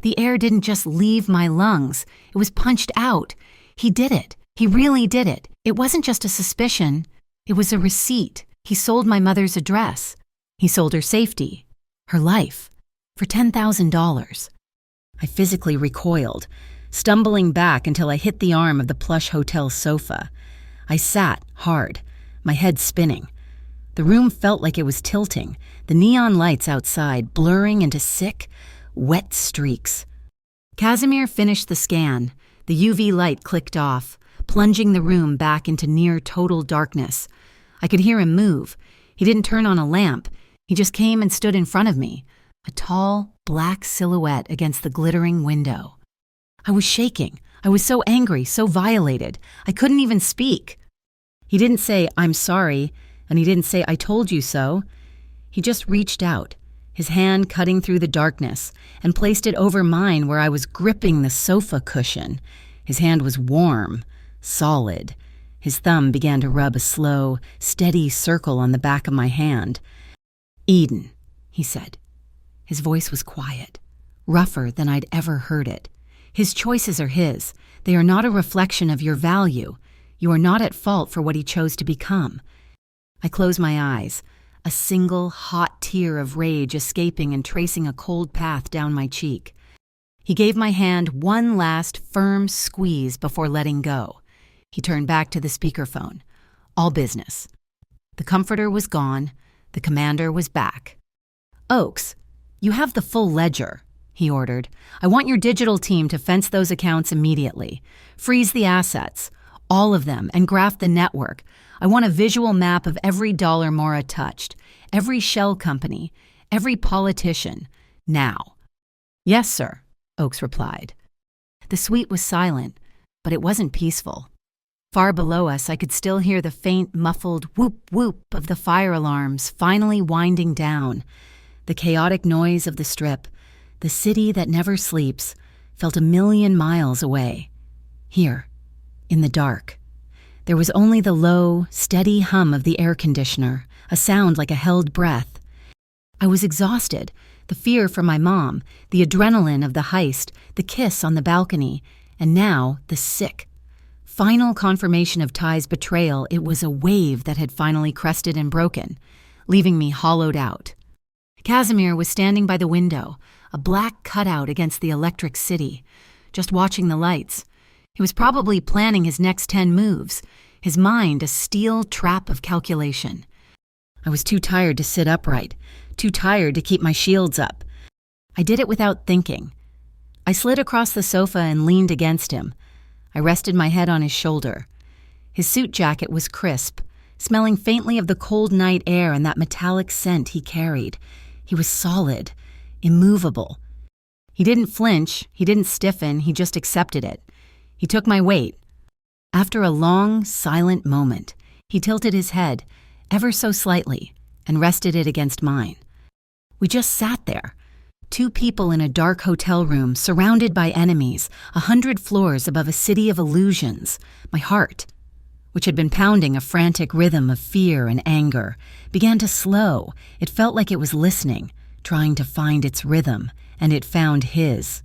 The air didn't just leave my lungs. It was punched out. He did it. He really did it. It wasn't just a suspicion. It was a receipt. He sold my mother's address. He sold her safety, her life, for $10,000. I physically recoiled, stumbling back until I hit the arm of the plush hotel sofa. I sat hard, my head spinning. The room felt like it was tilting, the neon lights outside blurring into sick, wet streaks. Casimir finished the scan. The UV light clicked off, plunging the room back into near-total darkness. I could hear him move. He didn't turn on a lamp. He just came and stood in front of me, a tall, black silhouette against the glittering window. I was shaking. I was so angry, so violated. I couldn't even speak. He didn't say, "I'm sorry," and he didn't say, "I told you so." He just reached out, his hand cutting through the darkness, and placed it over mine where I was gripping the sofa cushion. His hand was warm, solid. His thumb began to rub a slow, steady circle on the back of my hand. "Eden," he said. His voice was quiet, rougher than I'd ever heard it. His choices are his. They are not a reflection of your value. You are not at fault for what he chose to become. I closed my eyes, a single hot tear of rage escaping and tracing a cold path down my cheek. He gave my hand one last firm squeeze before letting go. He turned back to the speakerphone. All business. The comforter was gone. The commander was back. "Oakes, you have the full ledger," he ordered. "I want your digital team to fence those accounts immediately. Freeze the assets, all of them, and graph the network. I want a visual map of every dollar Maura touched, every shell company, every politician, now." "Yes, sir," Oakes replied. The suite was silent, but it wasn't peaceful. Far below us, I could still hear the faint, muffled whoop-whoop of the fire alarms finally winding down. The chaotic noise of the Strip, the city that never sleeps, felt 1,000,000 miles away. Here, in the dark, there was only the low, steady hum of the air conditioner, a sound like a held breath. I was exhausted, the fear for my mom, the adrenaline of the heist, the kiss on the balcony, and now the sick. Final confirmation of Ty's betrayal. It was a wave that had finally crested and broken, leaving me hollowed out. Casimir was standing by the window, a black cutout against the electric city, just watching the lights. He was probably planning his next 10 moves, his mind a steel trap of calculation. I was too tired to sit upright, too tired to keep my shields up. I did it without thinking. I slid across the sofa and leaned against him. I rested my head on his shoulder. His suit jacket was crisp, smelling faintly of the cold night air and that metallic scent he carried. He was solid, immovable. He didn't flinch, he didn't stiffen, he just accepted it. He took my weight. After a long, silent moment, he tilted his head, ever so slightly, and rested it against mine. We just sat there, 2 people in a dark hotel room, surrounded by enemies, 100 floors above a city of illusions. My heart, which had been pounding a frantic rhythm of fear and anger, began to slow. It felt like it was listening, trying to find its rhythm, and it found his.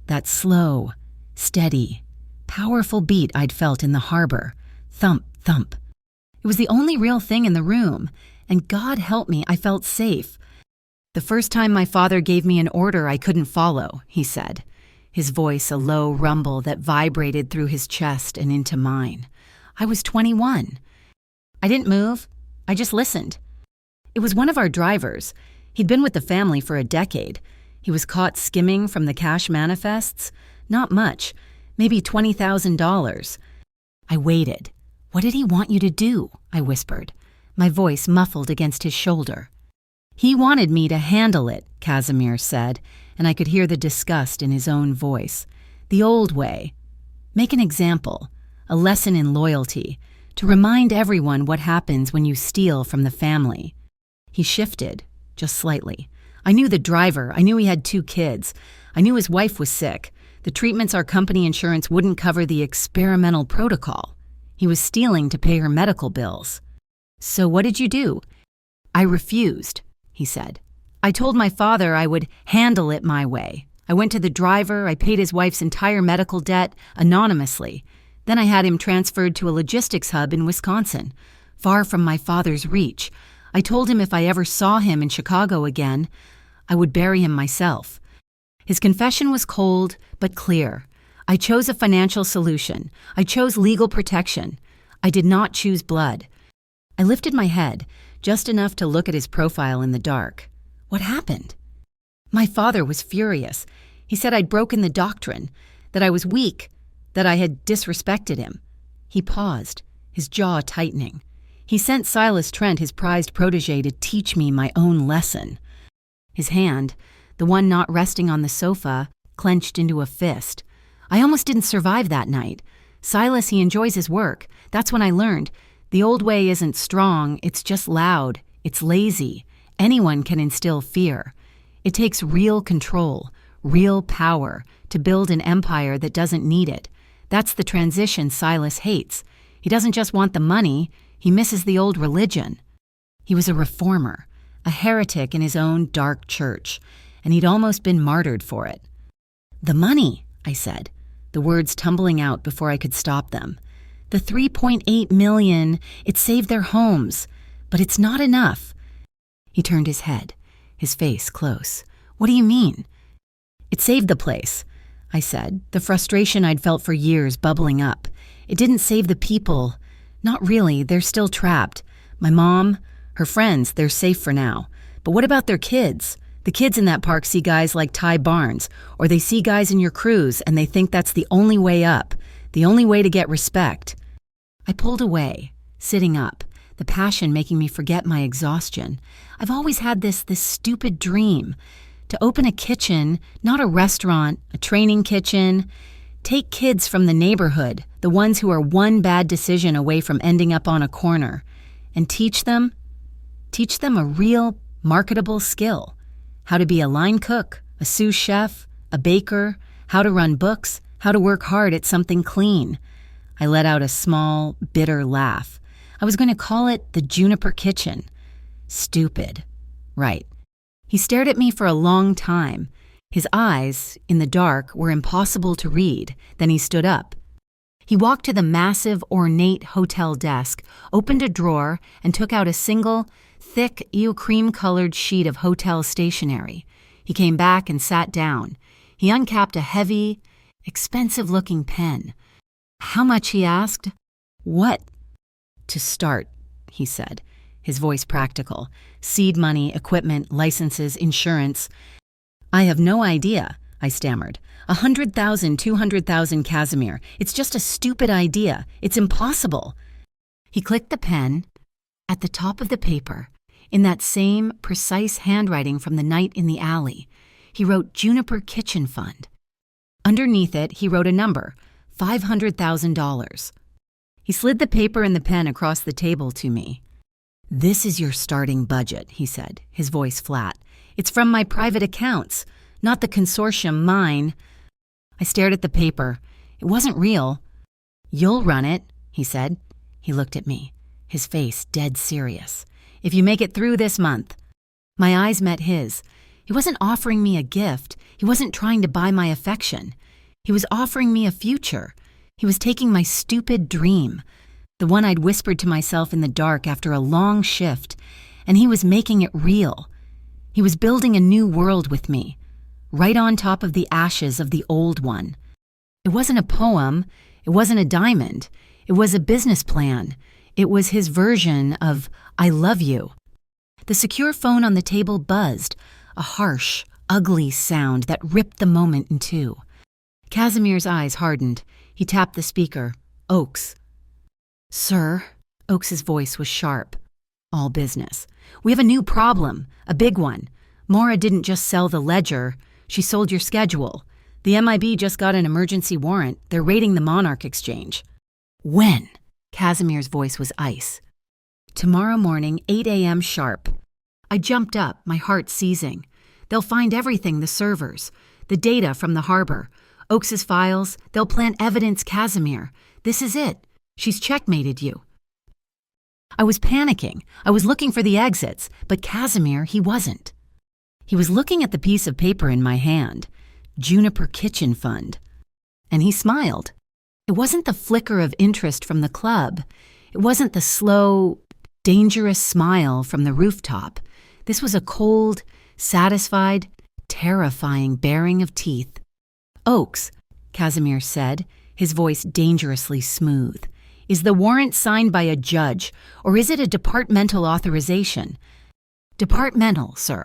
That slow, steady, powerful beat I'd felt in the harbor. Thump, thump. It was the only real thing in the room, and God help me, I felt safe. "The first time my father gave me an order I couldn't follow," he said, his voice a low rumble that vibrated through his chest and into mine. I was 21. I didn't move. I just listened. It was one of our drivers. He'd been with the family for a decade. He was caught skimming from the cash manifests. Not much, maybe $20,000. I waited. "What did he want you to do?" I whispered, my voice muffled against his shoulder. He wanted me to handle it, Casimir said, and I could hear the disgust in his own voice. The old way. Make an example, a lesson in loyalty, to remind everyone what happens when you steal from the family. He shifted, just slightly. I knew the driver. I knew he had 2 kids. I knew his wife was sick. The treatments our company insurance wouldn't cover the experimental protocol. He was stealing to pay her medical bills. So what did you do? I refused, he said. I told my father I would handle it my way. I went to the driver. I paid his wife's entire medical debt anonymously. Then I had him transferred to a logistics hub in Wisconsin, far from my father's reach. I told him if I ever saw him in Chicago again, I would bury him myself. His confession was cold but clear. I chose a financial solution. I chose legal protection. I did not choose blood. I lifted my head, just enough to look at his profile in the dark. What happened? My father was furious. He said I'd broken the doctrine, that I was weak, that I had disrespected him. He paused, his jaw tightening. He sent Silas Trent, his prized protege, to teach me my own lesson. His hand, the one not resting on the sofa, clenched into a fist. I almost didn't survive that night. Silas, he enjoys his work. That's when I learned. The old way isn't strong, it's just loud. It's lazy. Anyone can instill fear. It takes real control, real power, to build an empire that doesn't need it. That's the transition Silas hates. He doesn't just want the money, he misses the old religion. He was a reformer, a heretic in his own dark church, and he'd almost been martyred for it. The money, I said, the words tumbling out before I could stop them. The $3.8 million, it saved their homes, but it's not enough. He turned his head, his face close. What do you mean? It saved the place, I said, the frustration I'd felt for years bubbling up. It didn't save the people. Not really, they're still trapped. My mom, her friends, they're safe for now. But what about their kids? The kids in that park see guys like Ty Barnes, or they see guys in your crews and they think that's the only way up, the only way to get respect. I pulled away, sitting up, the passion making me forget my exhaustion. I've always had this stupid dream, to open a kitchen, not a restaurant, a training kitchen. Take kids from the neighborhood, the ones who are one bad decision away from ending up on a corner, and teach them a real, marketable skill. How to be a line cook, a sous chef, a baker, how to run books, how to work hard at something clean. I let out a small, bitter laugh. I was going to call it the Juniper Kitchen. Stupid. Right. He stared at me for a long time. His eyes, in the dark, were impossible to read. Then he stood up. He walked to the massive, ornate hotel desk, opened a drawer, and took out a single, thick, eel-cream-colored sheet of hotel stationery. He came back and sat down. He uncapped a heavy, expensive-looking pen. How much, he asked. What? To start, he said, his voice practical. Seed money, equipment, licenses, insurance. I have no idea, I stammered. 100,000, 200,000, Casimir. It's just a stupid idea. It's impossible. He clicked the pen. At the top of the paper, in that same precise handwriting from the night in the alley, he wrote Juniper Kitchen Fund. Underneath it, he wrote a number, $500,000. He slid the paper and the pen across the table to me. This is your starting budget, he said, his voice flat. It's from my private accounts, not the consortium, mine. I stared at the paper. It wasn't real. You'll run it, he said. He looked at me, his face dead serious. If you make it through this month. My eyes met his. He wasn't offering me a gift. He wasn't trying to buy my affection. He was offering me a future. He was taking my stupid dream, the one I'd whispered to myself in the dark after a long shift, and he was making it real. He was building a new world with me, right on top of the ashes of the old one. It wasn't a poem. It wasn't a diamond. It was a business plan. It was his version of I love you. The secure phone on the table buzzed, a harsh, ugly sound that ripped the moment in two. Casimir's eyes hardened. He tapped the speaker. Oaks. Sir. Oakes's voice was sharp. All business. We have a new problem, a big one. Maura didn't just sell the ledger, she sold your schedule. The MIB just got an emergency warrant. They're raiding the Monarch Exchange. When? Casimir's voice was ice. Tomorrow morning, 8 a.m. sharp. I jumped up, my heart seizing. They'll find everything, the servers, the data from the harbor, Oakes's files. They'll plant evidence, Casimir. This is it. She's checkmated you. I was panicking. I was looking for the exits, but Casimir, he wasn't. He was looking at the piece of paper in my hand, Juniper Kitchen Fund. And he smiled. It wasn't the flicker of interest from the club. It wasn't the slow, dangerous smile from the rooftop. This was a cold, satisfied, terrifying baring of teeth. Oakes, Casimir said, his voice dangerously smooth. Is the warrant signed by a judge, or is it a departmental authorization? Departmental, sir,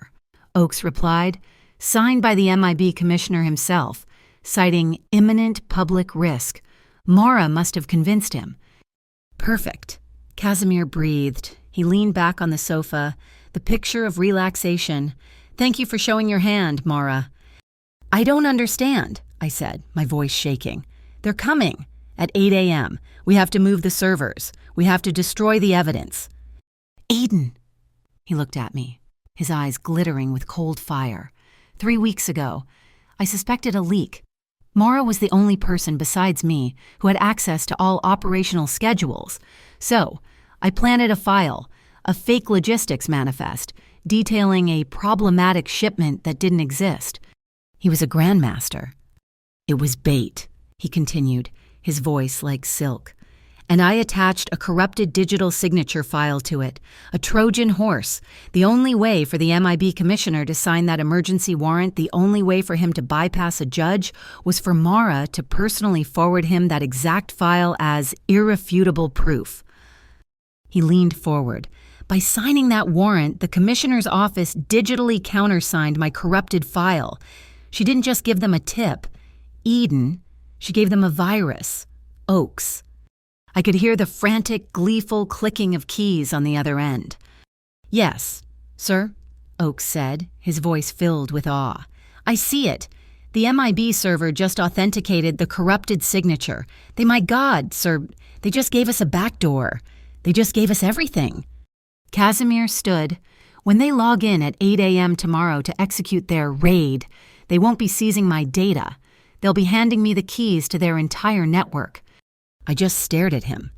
Oakes replied, signed by the MIB commissioner himself, citing imminent public risk. Maura must have convinced him. Perfect. Casimir breathed. He leaned back on the sofa, the picture of relaxation. Thank you for showing your hand, Maura. I don't understand, I said, my voice shaking. They're coming. At 8 a.m., we have to move the servers. We have to destroy the evidence. Aiden. He looked at me, his eyes glittering with cold fire. 3 weeks ago, I suspected a leak. Maura was the only person besides me who had access to all operational schedules. So, I planted a file, a fake logistics manifest, detailing a problematic shipment that didn't exist. He was a grandmaster. It was bait, he continued, his voice like silk. And I attached a corrupted digital signature file to it, a Trojan horse. The only way for the MIB commissioner to sign that emergency warrant, the only way for him to bypass a judge, was for Maura to personally forward him that exact file as irrefutable proof. He leaned forward. By signing that warrant, the commissioner's office digitally countersigned my corrupted file. She didn't just give them a tip, Eden. She gave them a virus, Oakes. I could hear the frantic, gleeful clicking of keys on the other end. Yes, sir, Oakes said, his voice filled with awe. I see it. The MIB server just authenticated the corrupted signature. My God, sir, they just gave us a backdoor. They just gave us everything. Casimir stood. When they log in at 8 a.m. tomorrow to execute their raid, they won't be seizing my data. They'll be handing me the keys to their entire network. I just stared at him.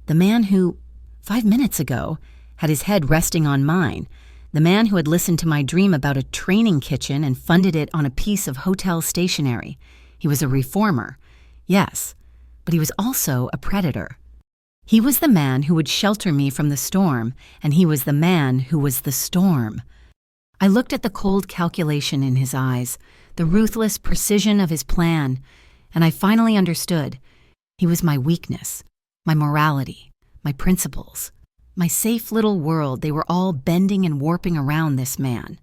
The man who, 5 minutes ago, had his head resting on mine. The man who had listened to my dream about a training kitchen and funded it on a piece of hotel stationery. He was a reformer. Yes, but he was also a predator. He was the man who would shelter me from the storm, and he was the man who was the storm. I looked at the cold calculation in his eyes, the ruthless precision of his plan, and I finally understood. He was my weakness, my morality, my principles, my safe little world. They were all bending and warping around this man.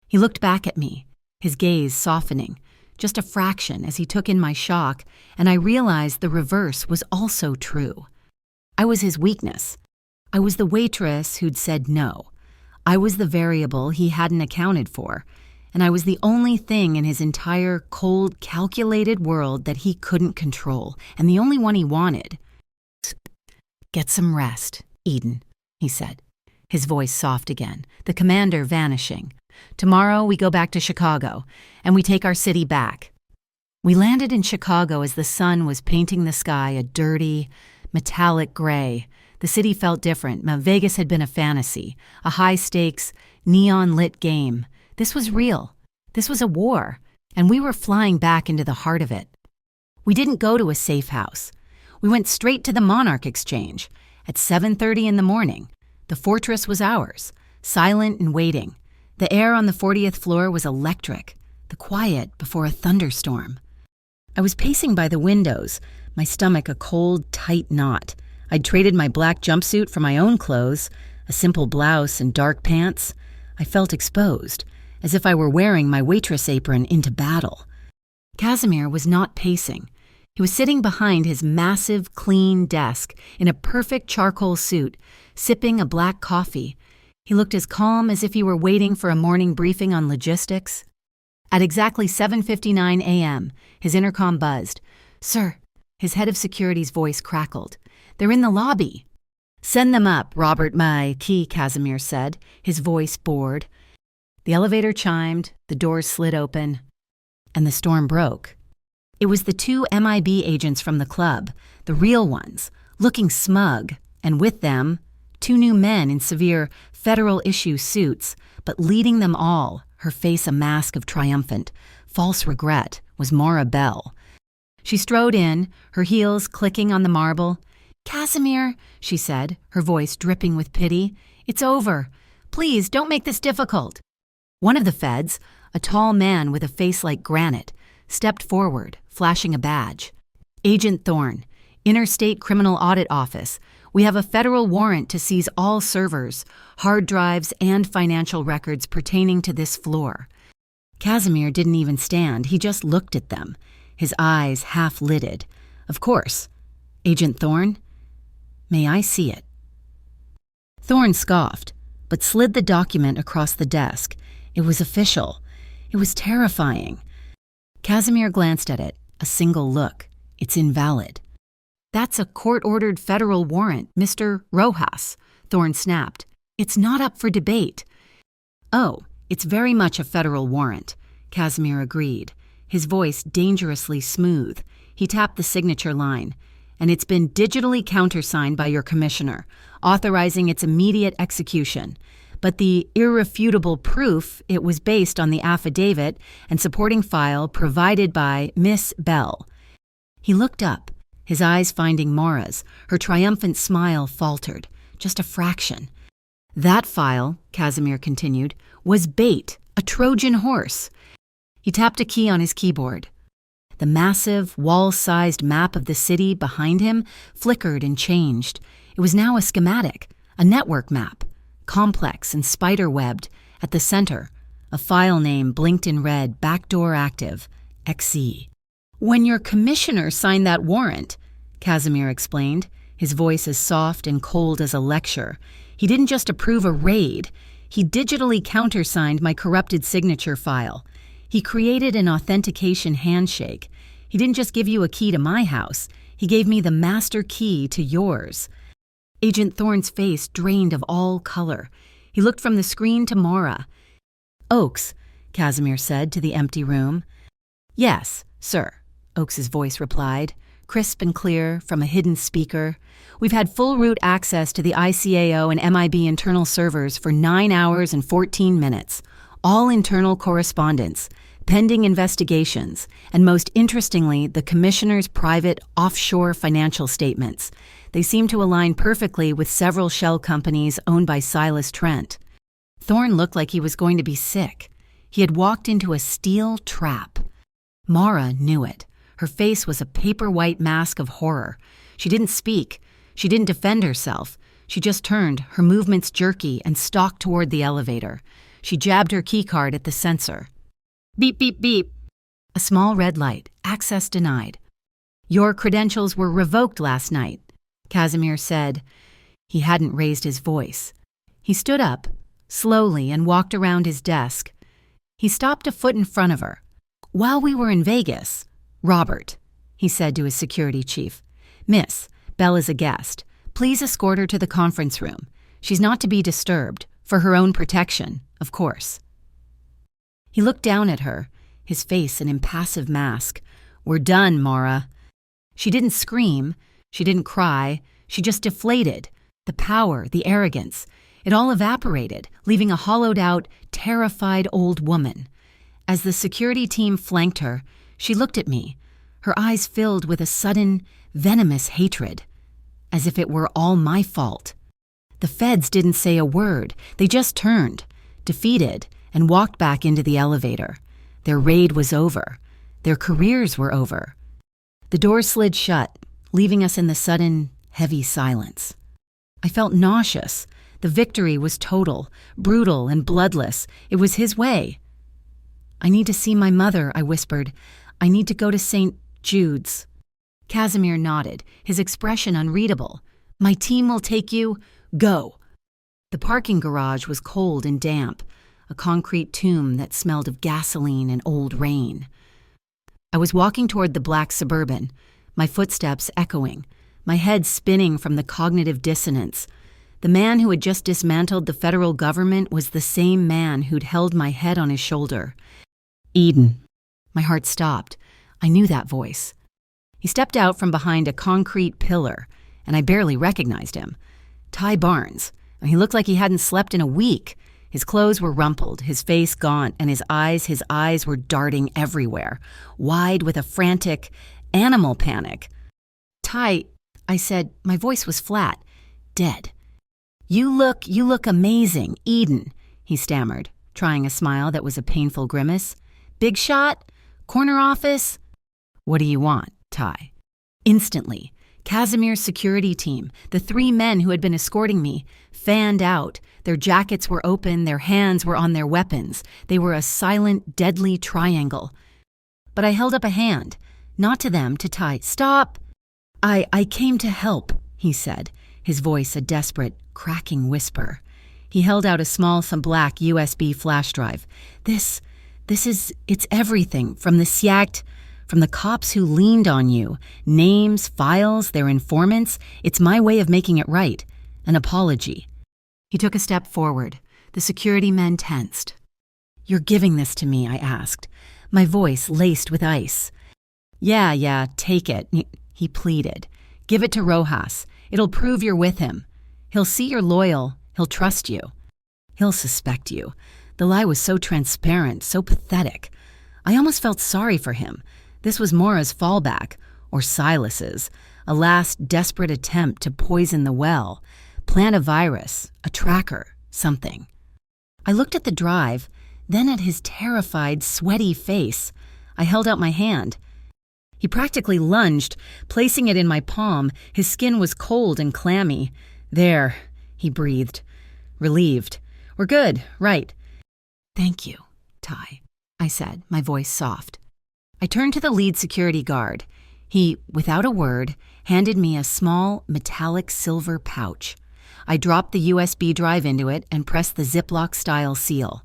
He looked back at me, his gaze softening, just a fraction as he took in my shock, and I realized the reverse was also true. I was his weakness. I was the waitress who'd said no. I was the variable he hadn't accounted for, and I was the only thing in his entire cold, calculated world that he couldn't control, and the only one he wanted. Get some rest, Eden, he said, his voice soft again, the commander vanishing. Tomorrow we go back to Chicago, and we take our city back. We landed in Chicago as the sun was painting the sky a dirty, metallic gray. The city felt different. Vegas had been a fantasy, a high-stakes, neon-lit game. This was real. This was a war, and we were flying back into the heart of it. We didn't go to a safe house. We went straight to the Monarch Exchange. At 7:30 in the morning, the fortress was ours, silent and waiting. The air on the 40th floor was electric, the quiet before a thunderstorm. I was pacing by the windows, my stomach a cold, tight knot. I'd traded my black jumpsuit for my own clothes, a simple blouse and dark pants. I felt exposed, as if I were wearing my waitress apron into battle. Casimir was not pacing. He was sitting behind his massive, clean desk in a perfect charcoal suit, sipping a black coffee. He looked as calm as if he were waiting for a morning briefing on logistics. At exactly 7:59 a.m., his intercom buzzed. "Sir," his head of security's voice crackled. "They're in the lobby." "Send them up, Robert Key," Casimir said, his voice bored. The elevator chimed, the doors slid open, and the storm broke. It was the two MIB agents from the club, the real ones, looking smug, and with them, two new men in severe federal-issue suits, but leading them all, her face a mask of triumphant, false regret, was Maura Bell. She strode in, her heels clicking on the marble. "Casimir," she said, her voice dripping with pity, "it's over. Please, don't make this difficult." One of the feds, a tall man with a face like granite, stepped forward, flashing a badge. "Agent Thorne, Interstate Criminal Audit Office. We have a federal warrant to seize all servers, hard drives, and financial records pertaining to this floor." Casimir didn't even stand, he just looked at them, his eyes half-lidded. "Of course. Agent Thorne? May I see it?" Thorne scoffed, but slid the document across the desk. It was official. It was terrifying. Casimir glanced at it, a single look. "It's invalid." "That's a court-ordered federal warrant, Mr. Rojas," Thorne snapped. "It's not up for debate." "Oh, it's very much a federal warrant," Casimir agreed, his voice dangerously smooth. He tapped the signature line. "And it's been digitally countersigned by your commissioner, authorizing its immediate execution. But the irrefutable proof it was based on the affidavit and supporting file provided by Miss Bell." He looked up, his eyes finding Maura's. Her triumphant smile faltered, just a fraction. "That file," Casimir continued, "was bait, a Trojan horse." He tapped a key on his keyboard. The massive, wall-sized map of the city behind him flickered and changed. It was now a schematic, a network map, complex and spider-webbed. At the center, a file name blinked in red, backdoor active, XE. "When your commissioner signed that warrant," Casimir explained, his voice as soft and cold as a lecture, "he didn't just approve a raid. He digitally countersigned my corrupted signature file. He created an authentication handshake. He didn't just give you a key to my house. He gave me the master key to yours." Agent Thorne's face drained of all color. He looked from the screen to Maura. "Oaks," Casimir said to the empty room. "Yes, sir," Oaks's voice replied, crisp and clear from a hidden speaker. "We've had full root access to the ICAO and MIB internal servers for 9 hours and 14 minutes. All internal correspondence, pending investigations, and most interestingly, the commissioner's private offshore financial statements. They seem to align perfectly with several shell companies owned by Silas Trent." Thorne looked like he was going to be sick. He had walked into a steel trap. Maura knew it. Her face was a paper-white mask of horror. She didn't speak. She didn't defend herself. She just turned, her movements jerky, and stalked toward the elevator. She jabbed her keycard at the sensor. Beep, beep, beep. A small red light. Access denied. "Your credentials were revoked last night," Casimir said. He hadn't raised his voice. He stood up, slowly, and walked around his desk. He stopped a foot in front of her. "While we were in Vegas, Robert," he said to his security chief, "Miss, Bell is a guest. Please escort her to the conference room. She's not to be disturbed, for her own protection, of course." He looked down at her, his face an impassive mask. "We're done, Maura." She didn't scream. She didn't cry. She just deflated. The power, the arrogance. It all evaporated, leaving a hollowed-out, terrified old woman. As the security team flanked her, she looked at me, her eyes filled with a sudden, venomous hatred, as if it were all my fault. The feds didn't say a word. They just turned, defeated, and walked back into the elevator. Their raid was over. Their careers were over. The door slid shut, leaving us in the sudden, heavy silence. I felt nauseous. The victory was total, brutal, and bloodless. It was his way. "I need to see my mother," I whispered. "I need to go to St. Jude's." Casimir nodded, his expression unreadable. My team will take you. Go. The parking garage was cold and damp, a concrete tomb that smelled of gasoline and old rain. I was walking toward the black Suburban, my footsteps echoing, my head spinning from the cognitive dissonance. The man who had just dismantled the federal government was the same man who'd held my head on his shoulder. Eden. My heart stopped. I knew that voice. He stepped out from behind a concrete pillar, and I barely recognized him. Ty Barnes. He looked like he hadn't slept in a week. His clothes were rumpled, his face gaunt, and his eyes were darting everywhere, wide with a frantic, animal panic. Ty, I said, my voice was flat, dead. You look amazing, Eden, he stammered, trying a smile that was a painful grimace. Big shot? Corner office? What do you want, Ty? Instantly, Casimir's security team, the 3 men who had been escorting me, fanned out. Their jackets were open, their hands were on their weapons. They were a silent, deadly triangle. But I held up a hand, not to them, to Ty. Stop! I came to help, he said, his voice a desperate, cracking whisper. He held out a small, some black USB flash drive. It's everything, from the SYACT, from the cops who leaned on you, names, files, their informants. It's my way of making it right. An apology. He took a step forward. The security men tensed. You're giving this to me, I asked, my voice laced with ice. Yeah, take it, he pleaded. Give it to Rojas. It'll prove you're with him. He'll see you're loyal. He'll trust you. He'll suspect you. The lie was so transparent, so pathetic. I almost felt sorry for him. This was Mora's fallback, or Silas's, a last desperate attempt to poison the well, plant a virus, a tracker, something. I looked at the drive, then at his terrified, sweaty face. I held out my hand. He practically lunged, placing it in my palm. His skin was cold and clammy. There, he breathed, relieved. We're good, right? Thank you, Ty, I said, my voice soft. I turned to the lead security guard. He, without a word, handed me a small, metallic silver pouch. I dropped the USB drive into it and pressed the Ziploc-style seal.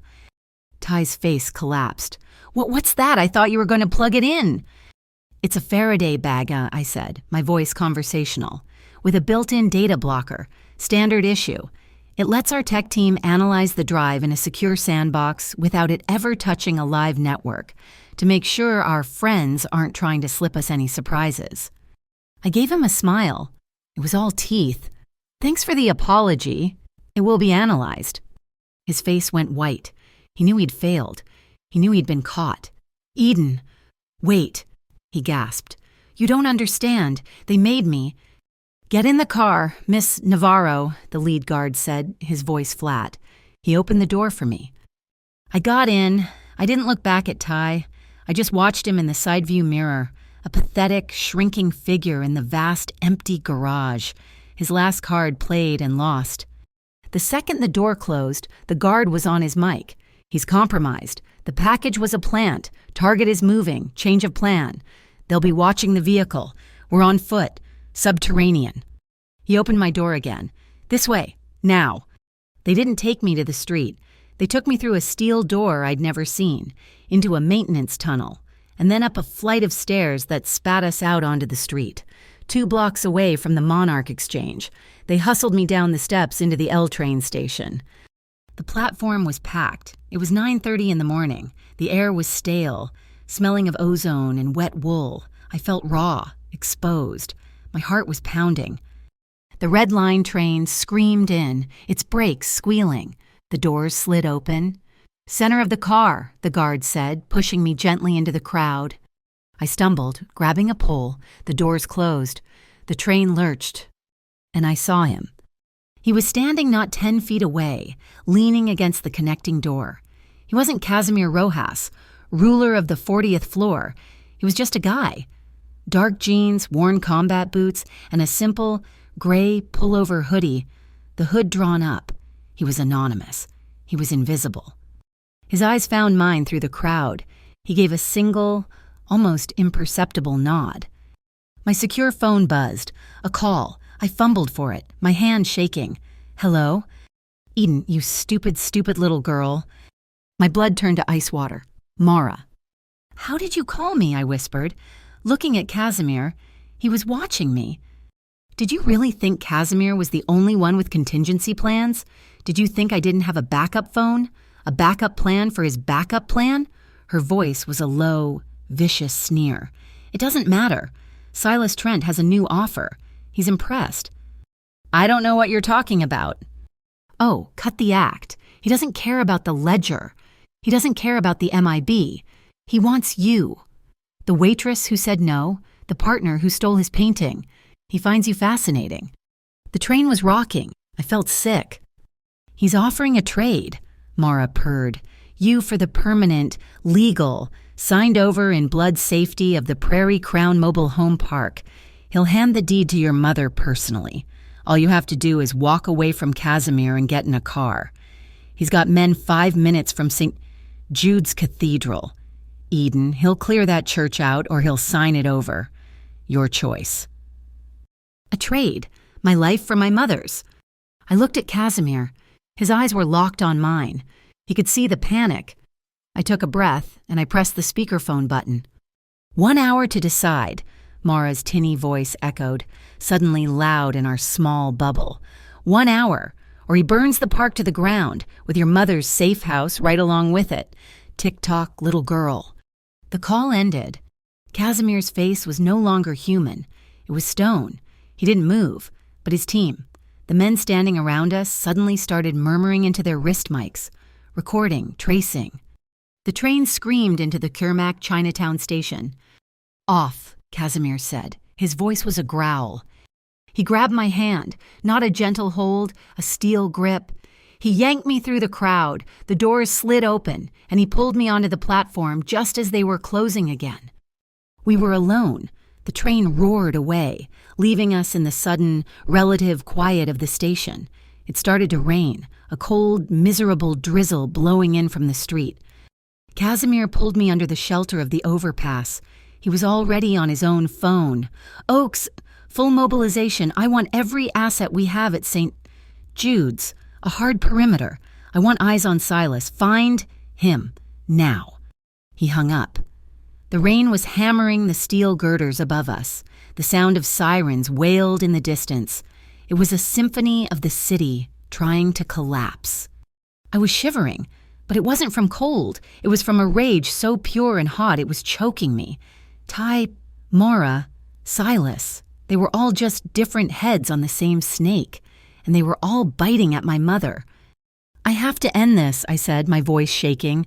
Ty's face collapsed. What's that? I thought you were going to plug it in. It's a Faraday bag, I said, my voice conversational, with a built-in data blocker, standard issue. It lets our tech team analyze the drive in a secure sandbox without it ever touching a live network, to make sure our friends aren't trying to slip us any surprises. I gave him a smile. It was all teeth. Thanks for the apology. It will be analyzed. His face went white. He knew he'd failed. He knew he'd been caught. Eden, wait, he gasped. You don't understand. They made me. Get in the car, Miss Navarro, the lead guard said, his voice flat. He opened the door for me. I got in. I didn't look back at Ty. I just watched him in the side view mirror, a pathetic, shrinking figure in the vast, empty garage. His last card played and lost. The second the door closed, the guard was on his mic. He's compromised. The package was a plant. Target is moving. Change of plan. They'll be watching the vehicle. We're on foot. Subterranean. He opened my door again. This way. Now. They didn't take me to the street. They took me through a steel door I'd never seen, into a maintenance tunnel, and then up a flight of stairs that spat us out onto the street. 2 blocks away from the Monarch Exchange, they hustled me down the steps into the L train station. The platform was packed. It was 9:30 in the morning. The air was stale, smelling of ozone and wet wool. I felt raw, exposed. My heart was pounding. The Red Line train screamed in, its brakes squealing. The doors slid open. Center of the car, the guard said, pushing me gently into the crowd. I stumbled, grabbing a pole. The doors closed. The train lurched. And I saw him. He was standing not 10 feet away, leaning against the connecting door. He wasn't Casimir Rojas, ruler of the 40th floor. He was just a guy. Dark jeans, worn combat boots, and a simple, gray pullover hoodie, the hood drawn up. He was anonymous. He was invisible. His eyes found mine through the crowd. He gave a single, almost imperceptible nod. My secure phone buzzed. A call. I fumbled for it, my hand shaking. Hello? Eden, you stupid, stupid little girl. My blood turned to ice water. Mara. How did you call me? I whispered. Looking at Casimir, he was watching me. Did you really think Casimir was the only one with contingency plans? Did you think I didn't have a backup phone? A backup plan for his backup plan? Her voice was a low, vicious sneer. It doesn't matter. Silas Trent has a new offer. He's impressed. I don't know what you're talking about. Oh, cut the act. He doesn't care about the ledger. He doesn't care about the MIB. He wants you. The waitress who said no, the partner who stole his painting. He finds you fascinating. The train was rocking. I felt sick. He's offering a trade, Mara purred. You for the permanent, legal, signed over in blood safety of the Prairie Crown Mobile Home Park. He'll hand the deed to your mother personally. All you have to do is walk away from Casimir and get in a car. He's got men 5 minutes from St. Jude's Cathedral. Eden, he'll clear that church out or he'll sign it over. Your choice. A trade. My life for my mother's. I looked at Casimir. His eyes were locked on mine. He could see the panic. I took a breath and I pressed the speakerphone button. 1 hour to decide, Mara's tinny voice echoed, suddenly loud in our small bubble. 1 hour, or he burns the park to the ground, with your mother's safe house right along with it. Tick-tock, little girl. The call ended. Casimir's face was no longer human. It was stone. He didn't move, but his team, the men standing around us, suddenly started murmuring into their wrist mics, recording, tracing. The train screamed into the Kermack Chinatown station. Off, Casimir said. His voice was a growl. He grabbed my hand, not a gentle hold, a steel grip. He yanked me through the crowd. The doors slid open, and he pulled me onto the platform just as they were closing again. We were alone. The train roared away, leaving us in the sudden, relative quiet of the station. It started to rain, a cold, miserable drizzle blowing in from the street. Casimir pulled me under the shelter of the overpass. He was already on his own phone. Oaks, full mobilization. I want every asset we have at St. Jude's. A hard perimeter. I want eyes on Silas. Find him. Now. He hung up. The rain was hammering the steel girders above us. The sound of sirens wailed in the distance. It was a symphony of the city trying to collapse. I was shivering, but it wasn't from cold. It was from a rage so pure and hot it was choking me. Ty, Mara, Silas, they were all just different heads on the same snake, and they were all biting at my mother. I have to end this, I said, my voice shaking.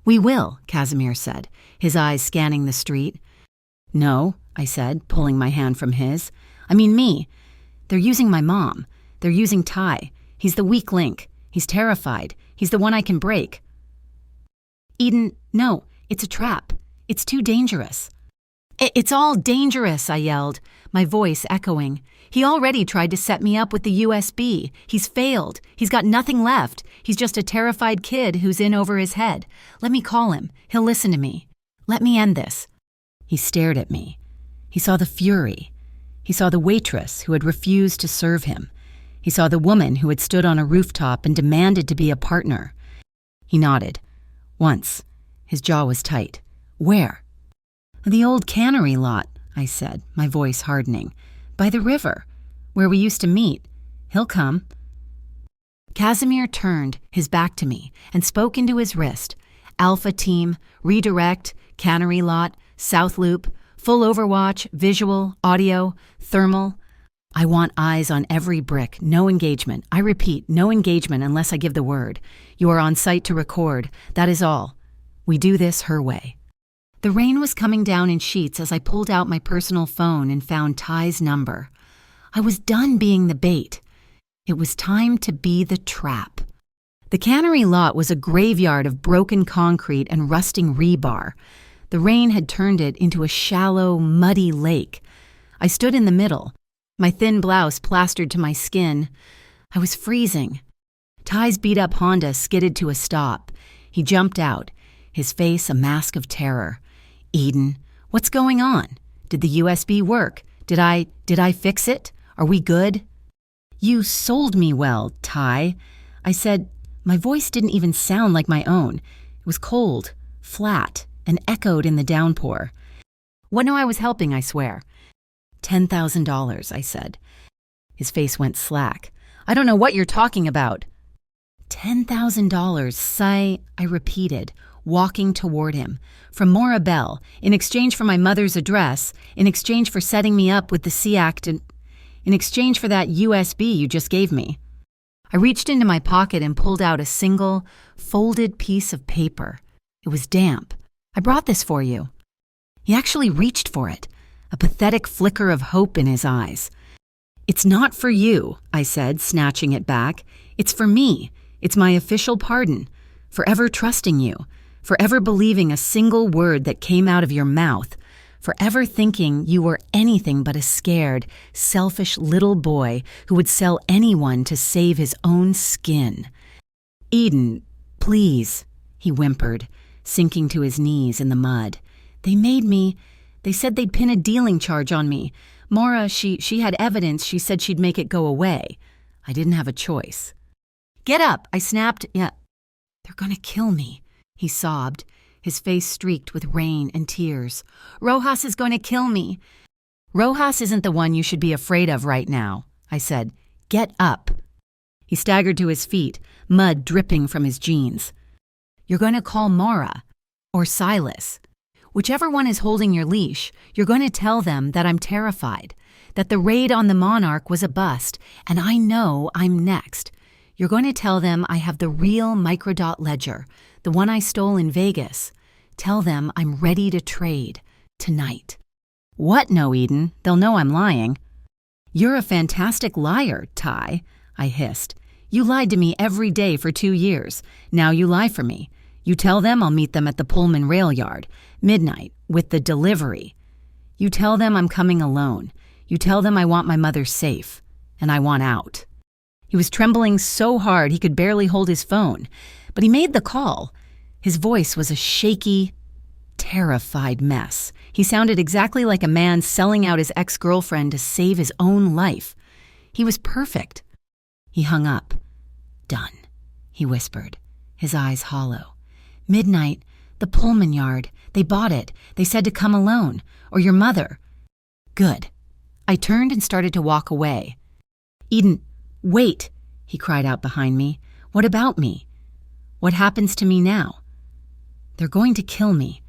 We will, Casimir said, his eyes scanning the street. No, I said, pulling my hand from his. I mean me. They're using my mom. They're using Ty. He's the weak link. He's terrified. He's the one I can break. Eden, no, it's a trap. It's too dangerous. It's all dangerous, I yelled, my voice echoing. He already tried to set me up with the USB. He's failed. He's got nothing left. He's just a terrified kid who's in over his head. Let me call him. He'll listen to me. Let me end this. He stared at me. He saw the fury. He saw the waitress who had refused to serve him. He saw the woman who had stood on a rooftop and demanded to be a partner. He nodded. Once. His jaw was tight. Where? The old cannery lot, I said, my voice hardening. By the river, where we used to meet. He'll come. Casimir turned, his back to me, and spoke into his wrist. Alpha team, redirect, cannery lot, South Loop, full overwatch, visual, audio, thermal. I want eyes on every brick, no engagement. I repeat, no engagement unless I give the word. You are on site to record. That is all. We do this her way. The rain was coming down in sheets as I pulled out my personal phone and found Ty's number. I was done being the bait. It was time to be the trap. The cannery lot was a graveyard of broken concrete and rusting rebar. The rain had turned it into a shallow, muddy lake. I stood in the middle, my thin blouse plastered to my skin. I was freezing. Ty's beat-up Honda skidded to a stop. He jumped out, his face a mask of terror. Eden, what's going on? Did the USB work? Did I fix it? Are we good? You sold me well, Ty. I said. My voice didn't even sound like my own. It was cold, flat, and echoed in the downpour. What no, I was helping, I swear. $10,000, I said. His face went slack. I don't know what you're talking about. $10,000, sigh, I repeated, walking toward him. From Maura Bell, in exchange for my mother's address, in exchange for setting me up with the C-Act, and in exchange for that USB you just gave me. I reached into my pocket and pulled out a single, folded piece of paper. It was damp. I brought this for you. He actually reached for it, a pathetic flicker of hope in his eyes. It's not for you, I said, snatching it back. It's for me. It's my official pardon. Forever trusting you. Forever believing a single word that came out of your mouth. Forever thinking you were anything but a scared, selfish little boy who would sell anyone to save his own skin. Eden, please, he whimpered, sinking to his knees in the mud. They said they'd pin a dealing charge on me. Maura, she had evidence. She said she'd make it go away. I didn't have a choice. Get up, I snapped. Yeah, they're gonna kill me, he sobbed, his face streaked with rain and tears. Rojas is going to kill me. Rojas isn't the one you should be afraid of right now, I said. Get up. He staggered to his feet, mud dripping from his jeans. You're going to call Maura, or Silas. Whichever one is holding your leash, you're going to tell them that I'm terrified, that the raid on the Monarch was a bust, and I know I'm next. You're going to tell them I have the real microdot ledger, the one I stole in Vegas. Tell them I'm ready to trade, tonight. What, no, Eden? They'll know I'm lying. You're a fantastic liar, Ty, I hissed. You lied to me every day for 2 years. Now you lie for me. You tell them I'll meet them at the Pullman rail yard, midnight, with the delivery. You tell them I'm coming alone. You tell them I want my mother safe, and I want out. He was trembling so hard he could barely hold his phone, but he made the call. His voice was a shaky, terrified mess. He sounded exactly like a man selling out his ex-girlfriend to save his own life. He was perfect. He hung up. Done, he whispered, his eyes hollow. Midnight, the Pullman yard. They bought it. They said to come alone, or your mother. Good. I turned and started to walk away. Eden, wait, he cried out behind me. What about me? What happens to me now? They're going to kill me,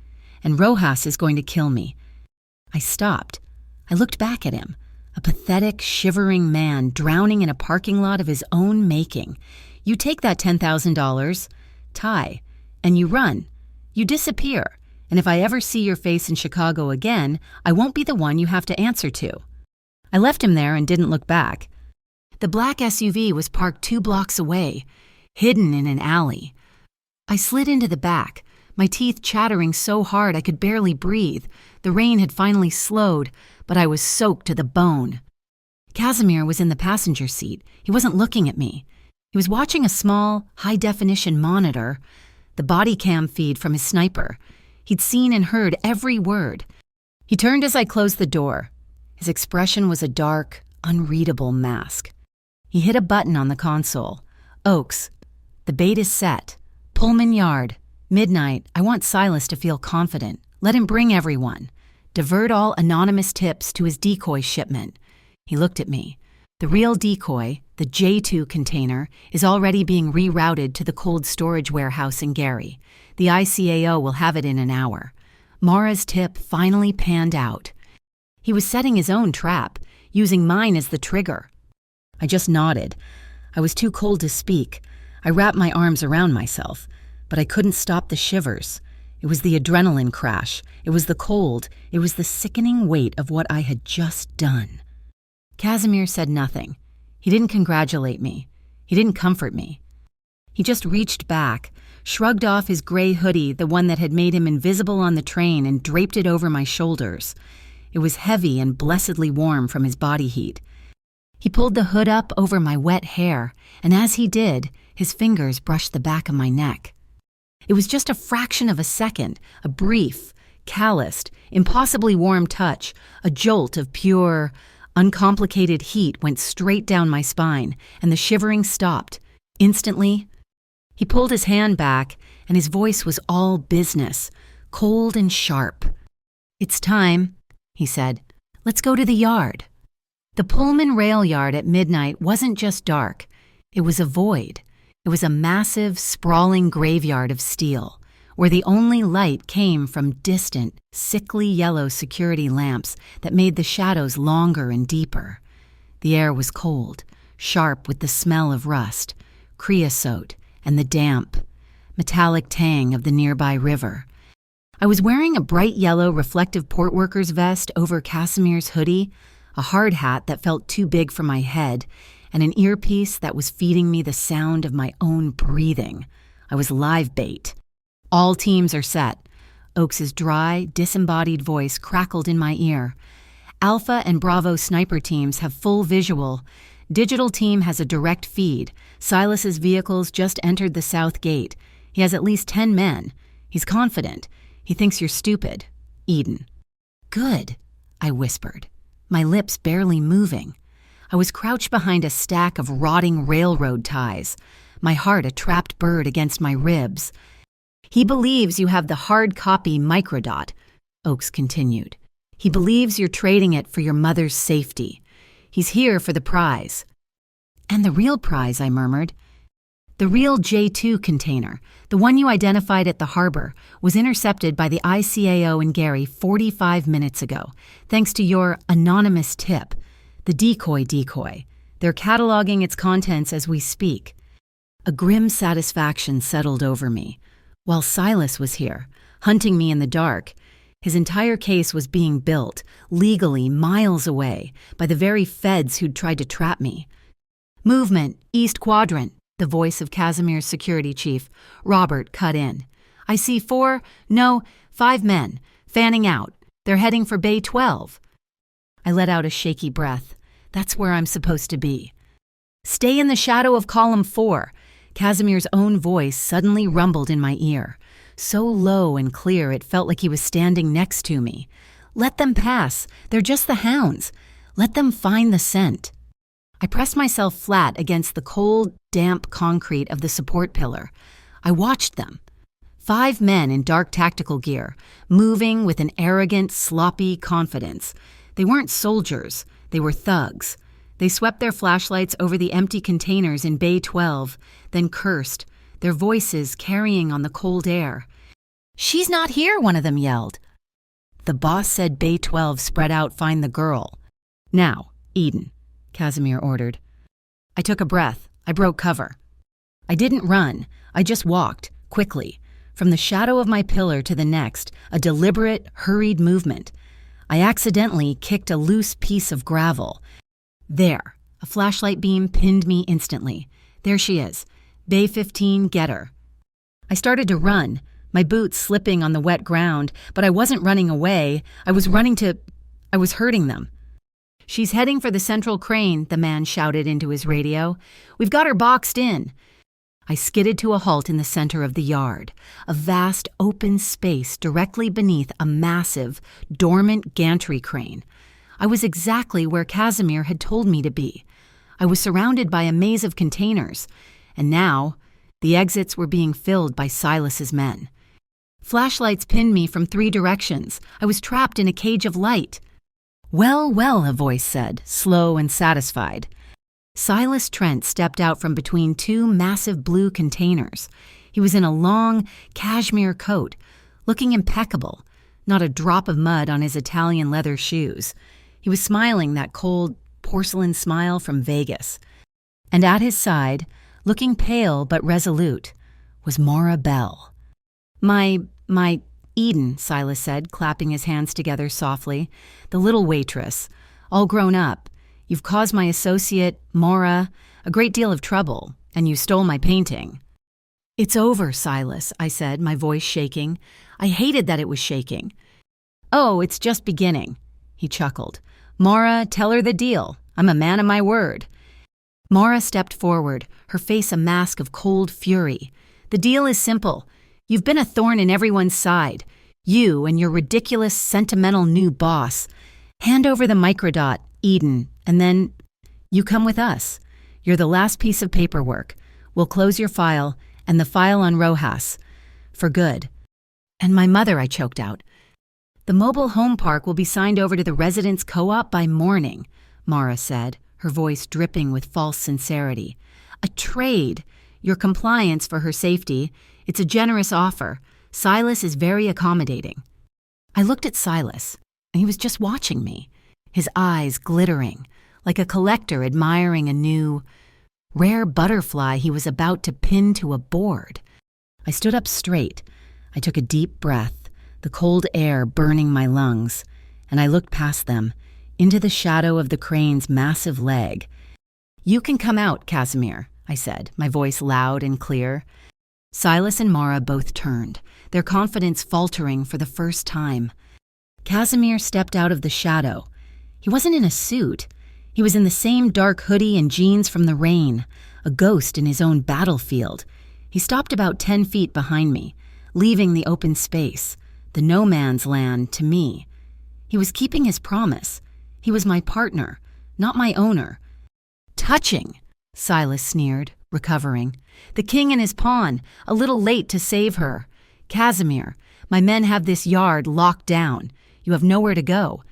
and Rojas is going to kill me. I stopped. I looked back at him, a pathetic, shivering man drowning in a parking lot of his own making. You take that $10,000, Ty, and you run. You disappear, and if I ever see your face in Chicago again, I won't be the one you have to answer to. I left him there and didn't look back. The black SUV was parked 2 blocks away, hidden in an alley. I slid into the back, my teeth chattering so hard I could barely breathe. The rain had finally slowed, but I was soaked to the bone. Casimir was in the passenger seat. He wasn't looking at me. He was watching a small, high-definition monitor, the body cam feed from his sniper. He'd seen and heard every word. He turned as I closed the door. His expression was a dark, unreadable mask. He hit a button on the console. Oaks. The bait is set. Pullman Yard. Midnight. I want Silas to feel confident. Let him bring everyone. Divert all anonymous tips to his decoy shipment. He looked at me. The real decoy, the J2 container, is already being rerouted to the cold storage warehouse in Gary. The ICAO will have it in an hour. Maura's tip finally panned out. He was setting his own trap, using mine as the trigger. I just nodded. I was too cold to speak. I wrapped my arms around myself, but I couldn't stop the shivers. It was the adrenaline crash. It was the cold. It was the sickening weight of what I had just done. Casimir said nothing. He didn't congratulate me. He didn't comfort me. He just reached back, shrugged off his gray hoodie, the one that had made him invisible on the train, and draped it over my shoulders. It was heavy and blessedly warm from his body heat. He pulled the hood up over my wet hair, and as he did, his fingers brushed the back of my neck. It was just a fraction of a second, a brief, calloused, impossibly warm touch, a jolt of pure, uncomplicated heat went straight down my spine, and the shivering stopped. Instantly, he pulled his hand back, and his voice was all business, cold and sharp. "It's time," he said. "Let's go to the yard." The Pullman rail yard at midnight wasn't just dark. It was a void. It was a massive, sprawling graveyard of steel, where the only light came from distant, sickly yellow security lamps that made the shadows longer and deeper. The air was cold, sharp with the smell of rust, creosote, and the damp, metallic tang of the nearby river. I was wearing a bright yellow reflective port worker's vest over Casimir's hoodie, a hard hat that felt too big for my head, and an earpiece that was feeding me the sound of my own breathing. I was live bait. "All teams are set." Oakes's dry, disembodied voice crackled in my ear. "Alpha and Bravo sniper teams have full visual. Digital team has a direct feed. Silas's vehicles just entered the south gate. He has at least 10 men. He's confident. He thinks you're stupid. Eden." "Good," I whispered, my lips barely moving. I was crouched behind a stack of rotting railroad ties, my heart a trapped bird against my ribs. "He believes you have the hard copy microdot," Oakes continued. "He believes you're trading it for your mother's safety. He's here for the prize." "And the real prize," I murmured. "The real J2 container, the one you identified at the harbor, was intercepted by the ICAO in Gary 45 minutes ago, thanks to your anonymous tip. The decoy. They're cataloging its contents as we speak." A grim satisfaction settled over me. While Silas was here, hunting me in the dark, his entire case was being built, legally miles away, by the very feds who'd tried to trap me. "Movement, East Quadrant," the voice of Casimir's security chief, Robert, cut in. "I see 5 men, fanning out. They're heading for Bay 12. I let out a shaky breath. That's where I'm supposed to be. "Stay in the shadow of column 4. Casimir's own voice suddenly rumbled in my ear, so low and clear it felt like he was standing next to me. "Let them pass. They're just the hounds. Let them find the scent." I pressed myself flat against the cold, damp concrete of the support pillar. I watched them. 5 men in dark tactical gear, moving with an arrogant, sloppy confidence. They weren't soldiers. They were thugs. They swept their flashlights over the empty containers in Bay 12, then cursed, their voices carrying on the cold air. "She's not here," one of them yelled. "The boss said Bay 12 spread out, find the girl. Now, Eden," Casimir ordered. I took a breath. I broke cover. I didn't run. I just walked, quickly, from the shadow of my pillar to the next, a deliberate, hurried movement. I accidentally kicked a loose piece of gravel. There, a flashlight beam pinned me instantly. There she is. Bay 15, get her. I started to run, my boots slipping on the wet ground, but I wasn't running away. I was hurting them. "She's heading for the central crane," the man shouted into his radio. "We've got her boxed in." I skidded to a halt in the center of the yard, a vast open space directly beneath a massive, dormant gantry crane. I was exactly where Casimir had told me to be. I was surrounded by a maze of containers, and now the exits were being filled by Silas's men. Flashlights pinned me from 3 directions. I was trapped in a cage of light. Well, a voice said, slow and satisfied. Silas Trent stepped out from between 2 massive blue containers. He was in a long cashmere coat, looking impeccable, not a drop of mud on his Italian leather shoes. He was smiling that cold porcelain smile from Vegas. And at his side, looking pale but resolute, was Maura Bell. My Eden, Silas said, clapping his hands together softly. "The little waitress, all grown up. You've caused my associate, Maura, a great deal of trouble, and you stole my painting." "It's over, Silas," I said, my voice shaking. I hated that it was shaking. "Oh, it's just beginning," he chuckled. "Maura, tell her the deal. I'm a man of my word." Maura stepped forward, her face a mask of cold fury. "The deal is simple. You've been a thorn in everyone's side. You and your ridiculous, sentimental new boss. Hand over the microdot, Eden, and then you come with us. You're the last piece of paperwork. We'll close your file and the file on Rojas. For good. And my mother, I choked out. The mobile home park will be signed over to the residents' co-op by morning, Mara said, her voice dripping with false sincerity. A trade. Your compliance for her safety. It's a generous offer. Silas is very accommodating. I looked at Silas. He was just watching me, his eyes glittering, like a collector admiring a new, rare butterfly he was about to pin to a board. I stood up straight. I took a deep breath, the cold air burning my lungs, and I looked past them, into the shadow of the crane's massive leg. You can come out, Casimir, I said, my voice loud and clear. Silas and Mara both turned, their confidence faltering for the first time. Casimir stepped out of the shadow. He wasn't in a suit. He was in the same dark hoodie and jeans from the rain, a ghost in his own battlefield. He stopped about 10 feet behind me, leaving the open space, the no man's land, to me. He was keeping his promise. He was my partner, not my owner. Touching, Silas sneered, recovering. The king and his pawn, a little late to save her. Casimir, my men have this yard locked down. You have nowhere to go.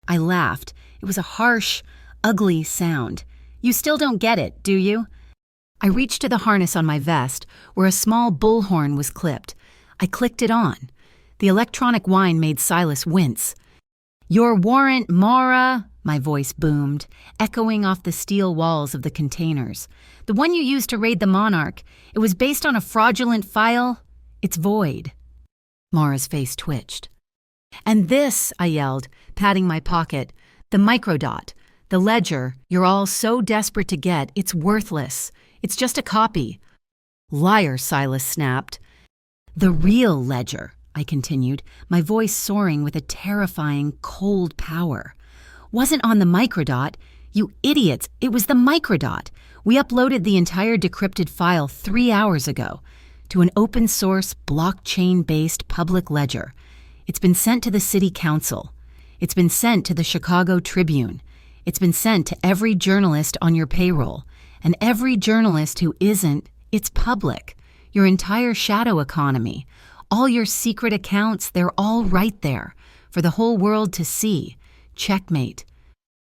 I laughed. It was a harsh, ugly sound. You still don't get it, do you? I reached to the harness on my vest, where a small bullhorn was clipped. I clicked it on. The electronic whine made Silas wince. Your warrant, Mara, my voice boomed, echoing off the steel walls of the containers. The one you used to raid the Monarch. It was based on a fraudulent file. It's void. Mara's face twitched. And this, I yelled, patting my pocket, the microdot, the ledger you're all so desperate to get, it's worthless. It's just a copy. Liar, Silas snapped. The real ledger, I continued, my voice soaring with a terrifying, cold power. Wasn't on the microdot. You idiots, it was the microdot. We uploaded the entire decrypted file 3 hours ago to an open-source, blockchain-based public ledger. It's been sent to the city council. It's been sent to the Chicago Tribune. It's been sent to every journalist on your payroll. And every journalist who isn't, it's public. Your entire shadow economy. All your secret accounts, they're all right there for the whole world to see. Checkmate.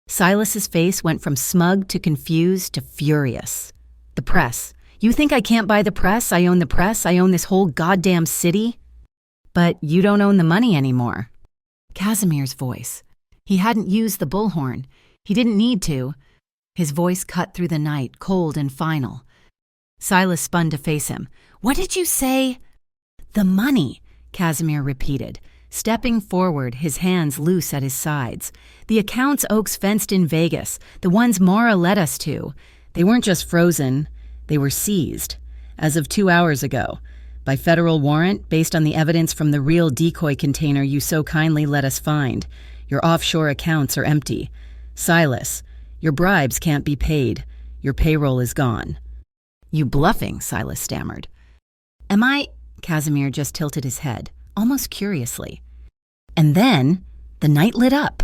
Silas's face went from smug to confused to furious. The press. You think I can't buy the press? I own the press. I own this whole goddamn city. But you don't own the money anymore. Casimir's voice. He hadn't used the bullhorn. He didn't need to. His voice cut through the night, cold and final. Silas spun to face him. What did you say? The money, Casimir repeated, stepping forward, his hands loose at his sides. The accounts Oaks fenced in Vegas, the ones Mara led us to. They weren't just frozen, they were seized, as of 2 hours ago. By federal warrant, based on the evidence from the real decoy container you so kindly let us find. Your offshore accounts are empty. Silas, your bribes can't be paid. Your payroll is gone. You bluffing, Silas stammered. Am I? Casimir just tilted his head, almost curiously. And then, the night lit up.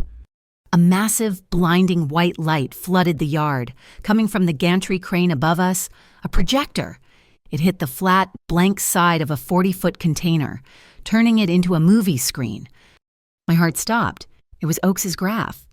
A massive, blinding white light flooded the yard, coming from the gantry crane above us, a projector. It hit the flat, blank side of a 40-foot container, turning it into a movie screen. My heart stopped. It was Oakes's graph.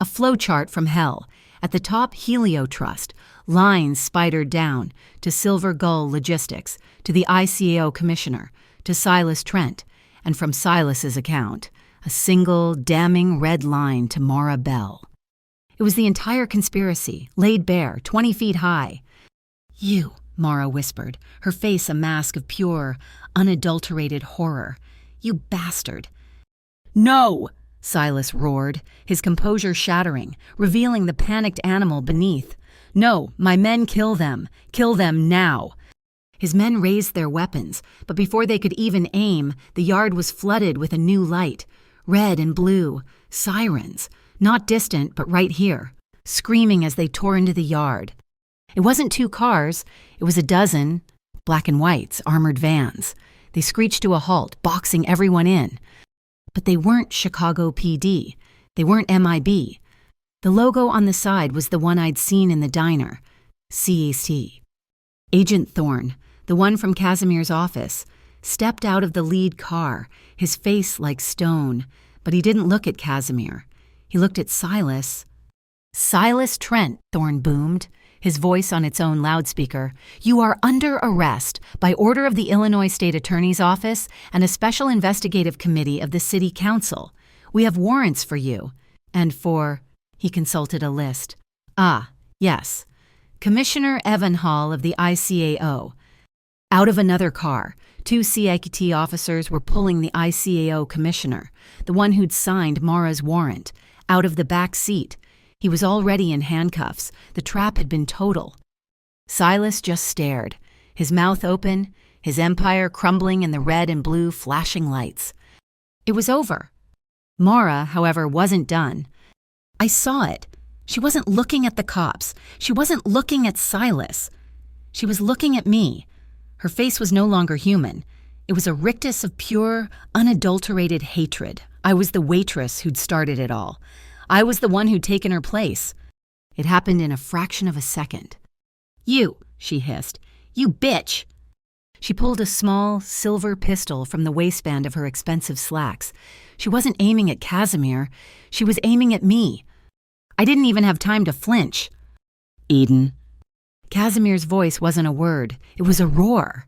A flowchart from hell. At the top, Heliotrust, lines spidered down, to Silver Gull Logistics, to the ICAO commissioner, to Silas Trent, and from Silas's account, a single, damning red line to Mara Bell. It was the entire conspiracy, laid bare, 20 feet high. You, Mara whispered, her face a mask of pure, unadulterated horror. You bastard. No! Silas roared, his composure shattering, revealing the panicked animal beneath. No, my men kill them. Kill them now. His men raised their weapons, but before they could even aim, the yard was flooded with a new light. Red and blue. Sirens. Not distant, but right here. Screaming as they tore into the yard. It wasn't 2 cars. It was a dozen. Black and whites, armored vans. They screeched to a halt, boxing everyone in. But they weren't Chicago PD. They weren't MIB. The logo on the side was the one I'd seen in the diner, CAC. Agent Thorne, the one from Casimir's office, stepped out of the lead car, his face like stone, but he didn't look at Casimir. He looked at Silas. "Silas Trent," Thorne boomed, his voice on its own loudspeaker. "You are under arrest by order of the Illinois State Attorney's Office and a special investigative committee of the City Council. We have warrants for you. And for," he consulted a list. "Ah, yes. Commissioner Evan Hall of the ICAO." Out of another car, 2 CIT officers were pulling the ICAO commissioner, the one who'd signed Mara's warrant, out of the back seat. He was already in handcuffs. The trap had been total. Silas just stared, his mouth open, his empire crumbling in the red and blue flashing lights. It was over. Mara, however, wasn't done. I saw it. She wasn't looking at the cops. She wasn't looking at Silas. She was looking at me. Her face was no longer human. It was a rictus of pure, unadulterated hatred. I was the waitress who'd started it all. I was the one who'd taken her place. It happened in a fraction of a second. "You," she hissed. "You bitch!" She pulled a small, silver pistol from the waistband of her expensive slacks. She wasn't aiming at Casimir. She was aiming at me. I didn't even have time to flinch. "Eden." Casimir's voice wasn't a word. It was a roar.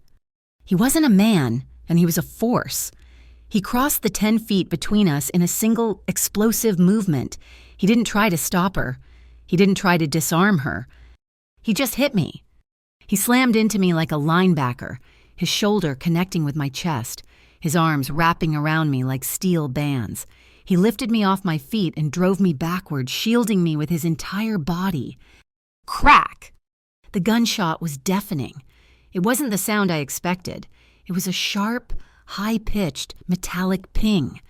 He wasn't a man, and he was a force. He crossed the 10 feet between us in a single, explosive movement. He didn't try to stop her. He didn't try to disarm her. He just hit me. He slammed into me like a linebacker, his shoulder connecting with my chest, his arms wrapping around me like steel bands. He lifted me off my feet and drove me backward, shielding me with his entire body. Crack! The gunshot was deafening. It wasn't the sound I expected. It was a sharp, high-pitched, metallic ping.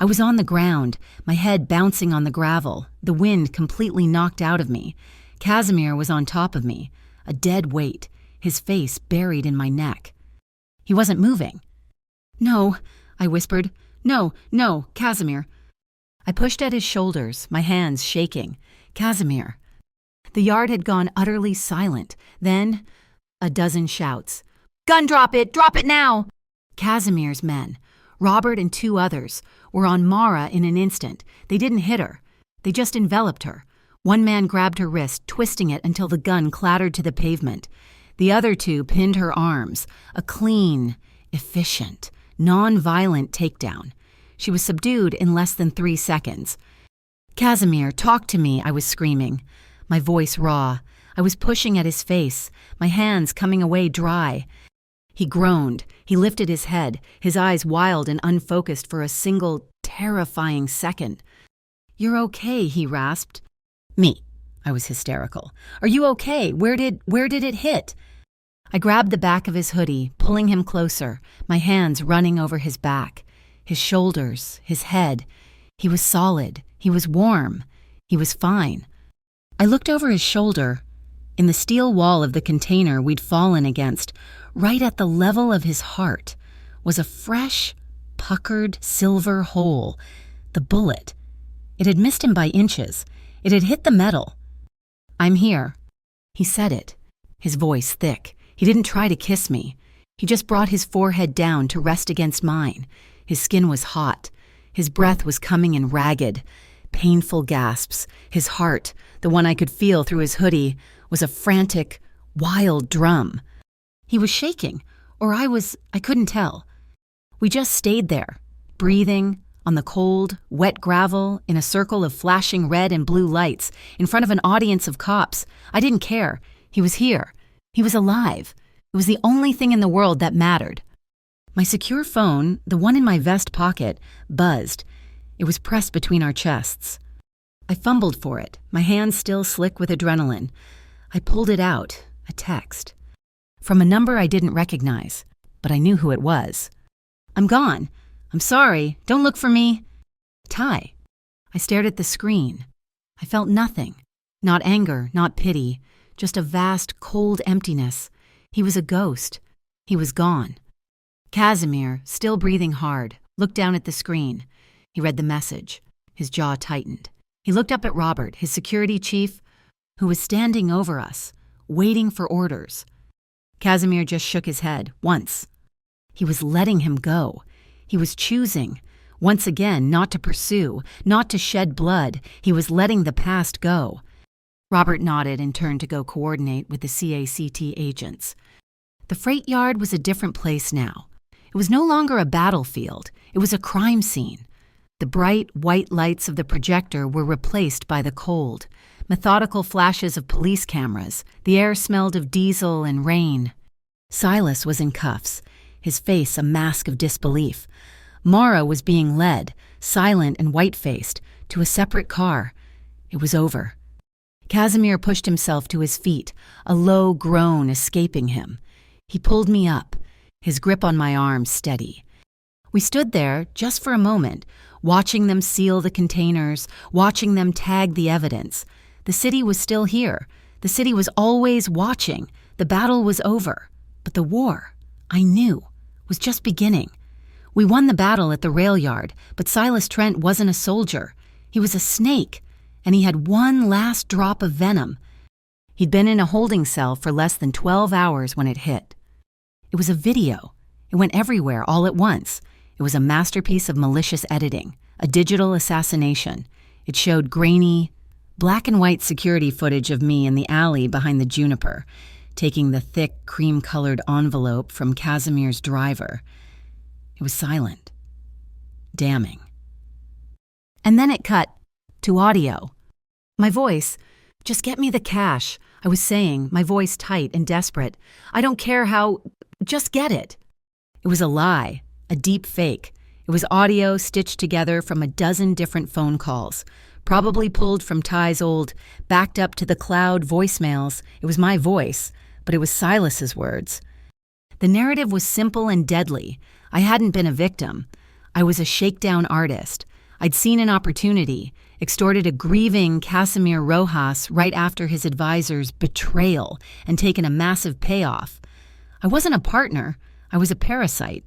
I was on the ground, my head bouncing on the gravel, the wind completely knocked out of me. Casimir was on top of me, a dead weight, his face buried in my neck. He wasn't moving. "No," I whispered. "No, no, Casimir." I pushed at his shoulders, my hands shaking. "Casimir." The yard had gone utterly silent. Then, a dozen shouts. "Gun drop it now!" Casimir's men, Robert and 2 others, were on Mara in an instant. They didn't hit her. They just enveloped her. One man grabbed her wrist, twisting it until the gun clattered to the pavement. The other 2 pinned her arms, a clean, efficient, non-violent takedown. She was subdued in less than 3 seconds. "Casimir, talk to me," I was screaming, my voice raw. I was pushing at his face, my hands coming away dry. He groaned. He lifted his head, his eyes wild and unfocused for a single, terrifying second. "You're okay," he rasped. "Me." I was hysterical. "Are you okay? Where did it hit?" I grabbed the back of his hoodie, pulling him closer, my hands running over his back, his shoulders, his head. He was solid. He was warm. He was fine. I looked over his shoulder. In the steel wall of the container we'd fallen against, right at the level of his heart, was a fresh, puckered silver hole, the bullet. It had missed him by inches. It had hit the metal. "I'm here." He said it, his voice thick. He didn't try to kiss me. He just brought his forehead down to rest against mine. His skin was hot. His breath was coming in ragged, painful gasps. His heart, the one I could feel through his hoodie, was a frantic, wild drum. He was shaking, or I couldn't tell. We just stayed there, breathing, on the cold, wet gravel, in a circle of flashing red and blue lights, in front of an audience of cops. I didn't care. He was here. He was alive. It was the only thing in the world that mattered. My secure phone, the one in my vest pocket, buzzed. It was pressed between our chests. I fumbled for it, my hands still slick with adrenaline. I pulled it out, a text. From a number I didn't recognize, but I knew who it was. "I'm gone. I'm sorry. Don't look for me." "Ty." I stared at the screen. I felt nothing. Not anger, not pity, just a vast, cold emptiness. He was a ghost. He was gone. Casimir, still breathing hard, looked down at the screen. He read the message. His jaw tightened. He looked up at Robert, his security chief, who was standing over us, waiting for orders. Casimir just shook his head, once. He was letting him go. He was choosing, once again, not to pursue, not to shed blood. He was letting the past go. Robert nodded and turned to go coordinate with the CACT agents. The freight yard was a different place now. It was no longer a battlefield. It was a crime scene. The bright, white lights of the projector were replaced by the cold, methodical flashes of police cameras. The air smelled of diesel and rain. Silas was in cuffs, his face a mask of disbelief. Mara was being led, silent and white-faced, to a separate car. It was over. Casimir pushed himself to his feet, a low groan escaping him. He pulled me up, his grip on my arm steady. We stood there, just for a moment, watching them seal the containers, watching them tag the evidence. The city was still here. The city was always watching. The battle was over. But the war, I knew, was just beginning. We won the battle at the rail yard, but Silas Trent wasn't a soldier. He was a snake, and he had one last drop of venom. He'd been in a holding cell for less than 12 hours when it hit. It was a video. It went everywhere all at once. It was a masterpiece of malicious editing, a digital assassination. It showed grainy, black and white security footage of me in the alley behind the Juniper, taking the thick, cream-colored envelope from Casimir's driver. It was silent, damning. And then it cut to audio. My voice, "Just get me the cash," I was saying, my voice tight and desperate. "I don't care how, just get it." It was a lie, a deep fake. It was audio stitched together from a dozen different phone calls, probably pulled from Ty's old, backed up to the cloud voicemails. It was my voice, but it was Silas's words. The narrative was simple and deadly. I hadn't been a victim. I was a shakedown artist. I'd seen an opportunity, extorted a grieving Casimir Rojas right after his advisor's betrayal, and taken a massive payoff. I wasn't a partner. I was a parasite.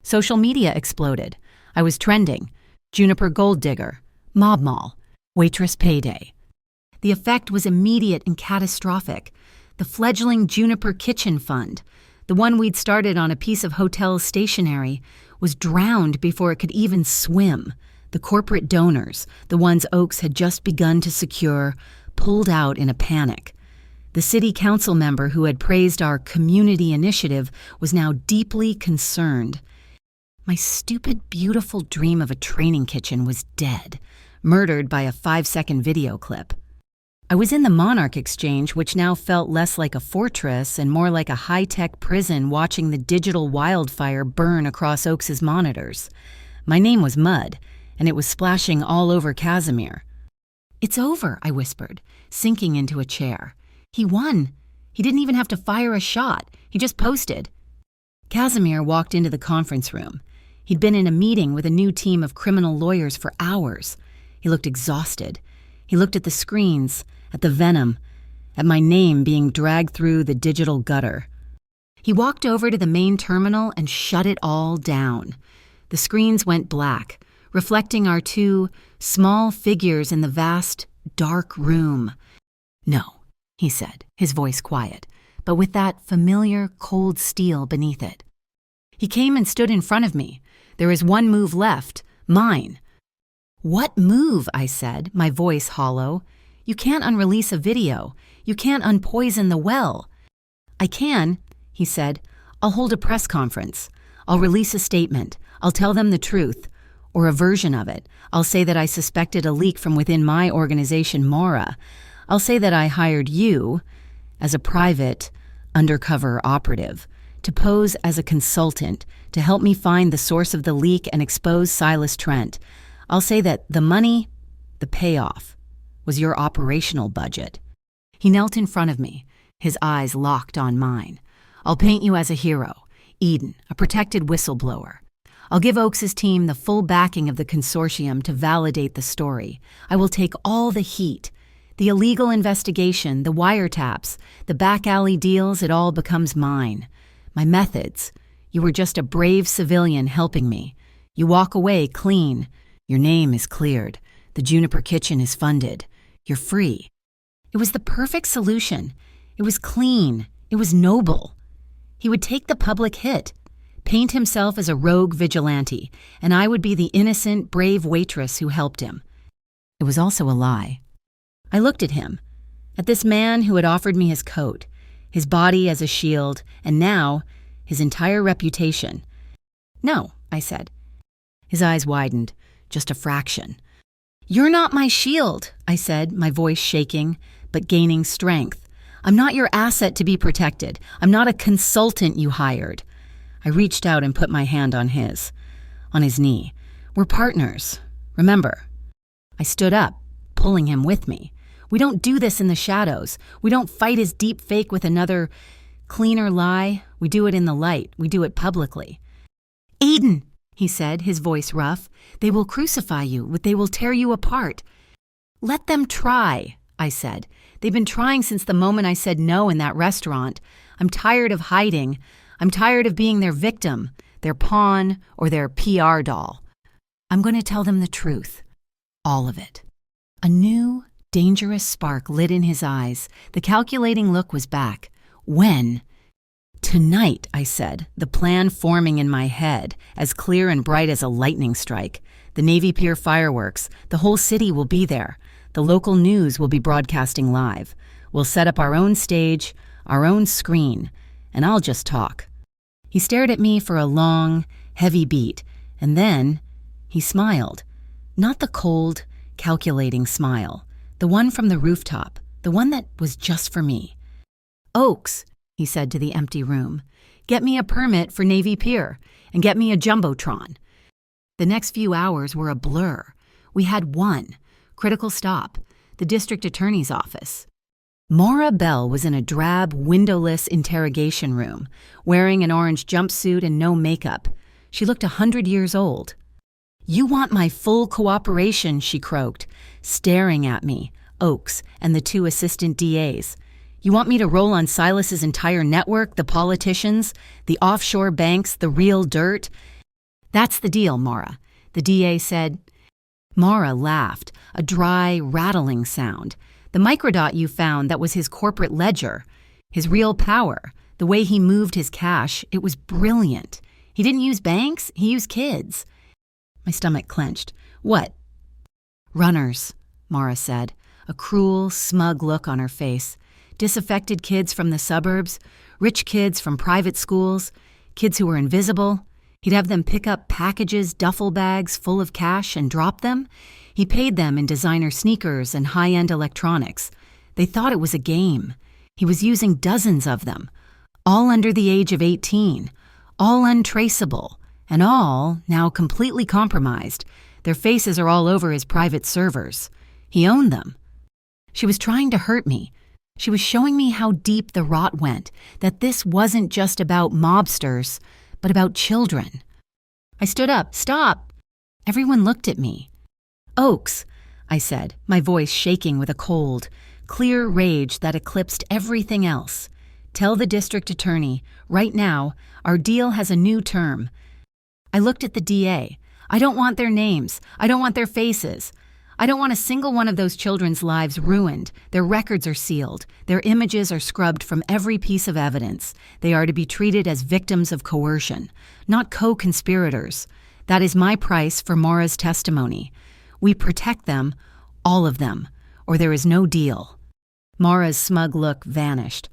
Social media exploded. I was trending. Juniper Gold Digger, Mob Mall, Waitress Payday. The effect was immediate and catastrophic. The fledgling Juniper Kitchen Fund, the one we'd started on a piece of hotel stationery, was drowned before it could even swim. The corporate donors, the ones Oaks had just begun to secure, pulled out in a panic. The city council member who had praised our community initiative was now deeply concerned. My stupid, beautiful dream of a training kitchen was dead, murdered by a 5-second video clip. I was in the Monarch Exchange, which now felt less like a fortress and more like a high-tech prison, watching the digital wildfire burn across Oaks's monitors. My name was Mud, and it was splashing all over Casimir. "It's over," I whispered, sinking into a chair. "He won. He didn't even have to fire a shot. He just posted." Casimir walked into the conference room. He'd been in a meeting with a new team of criminal lawyers for hours. He looked exhausted. He looked at the screens, at the venom, at my name being dragged through the digital gutter. He walked over to the main terminal and shut it all down. The screens went black, reflecting our two small figures in the vast, dark room. "No," he said, his voice quiet, but with that familiar, cold steel beneath it. He came and stood in front of me. "There is one move left, mine." "What move?" I said, my voice hollow. "You can't unrelease a video. You can't unpoison the well." "I can," he said. "I'll hold a press conference. I'll release a statement. I'll tell them the truth, or a version of it. I'll say that I suspected a leak from within my organization, Mora. I'll say that I hired you, as a private, undercover operative, to pose as a consultant, to help me find the source of the leak and expose Silas Trent. I'll say that the money, the payoff, was your operational budget." He knelt in front of me, his eyes locked on mine. "I'll paint you as a hero, Eden, a protected whistleblower. I'll give Oaks's team the full backing of the consortium to validate the story. I will take all the heat. The illegal investigation, the wiretaps, the back alley deals, it all becomes mine. My methods, You were just a brave civilian helping me. You walk away clean. Your name is cleared. The Juniper Kitchen is funded. You're free. It was the perfect solution. It was clean. It was noble. He would take the public hit, paint himself as a rogue vigilante, and I would be the innocent, brave waitress who helped him. It was also a lie. I looked at him, at this man who had offered me his coat, his body as a shield, and now his entire reputation. No, I said. His eyes widened, just a fraction. You're not my shield, I said, my voice shaking, but gaining strength. I'm not your asset to be protected. I'm not a consultant you hired. I reached out and put my hand on his knee. We're partners, remember. I stood up, pulling him with me. We don't do this in the shadows. We don't fight his deep fake with another cleaner lie. We do it in the light. We do it publicly. Aiden, he said, his voice rough, they will crucify you. They will tear you apart. Let them try, I said. They've been trying since the moment I said no in that restaurant. I'm tired of hiding. I'm tired of being their victim, their pawn, or their PR doll. I'm going to tell them the truth. All of it. A new, dangerous spark lit in his eyes. The calculating look was back. When? Tonight, I said, the plan forming in my head, as clear and bright as a lightning strike. The Navy Pier fireworks. The whole city will be there. The local news will be broadcasting live. We'll set up our own stage, our own screen, and I'll just talk. He stared at me for a long, heavy beat, and then he smiled. Not the cold, calculating smile. The one from the rooftop. The one that was just for me. Oaks, he said to the empty room, get me a permit for Navy Pier and get me a jumbotron. The next few hours were a blur. We had one critical stop, the district attorney's office. Maura Bell was in a drab, windowless interrogation room, wearing an orange jumpsuit and no makeup. She looked 100 years old. You want my full cooperation, she croaked, staring at me, Oaks, and the two assistant DAs. You want me to roll on Silas's entire network, the politicians, the offshore banks, the real dirt? That's the deal, Maura, the DA said. Maura laughed, a dry, rattling sound. The microdot you found, that was his corporate ledger, his real power, the way he moved his cash, it was brilliant. He didn't use banks, he used kids. My stomach clenched. What? Runners, Maura said, a cruel, smug look on her face. Disaffected kids from the suburbs, rich kids from private schools, kids who were invisible. He'd have them pick up packages, duffel bags full of cash and drop them. He paid them in designer sneakers and high-end electronics. They thought it was a game. He was using dozens of them, all under the age of 18, all untraceable, and all now completely compromised. Their faces are all over his private servers. He owned them. She was trying to hurt me. She was showing me how deep the rot went, that this wasn't just about mobsters, but about children. I stood up. Stop! Everyone looked at me. Oaks, I said, my voice shaking with a cold, clear rage that eclipsed everything else. Tell the district attorney, right now, our deal has a new term. I looked at the DA. I don't want their names. I don't want their faces. I don't want a single one of those children's lives ruined. Their records are sealed. Their images are scrubbed from every piece of evidence. They are to be treated as victims of coercion, not co-conspirators. That is my price for Maura's testimony. We protect them, all of them, or there is no deal. Maura's smug look vanished.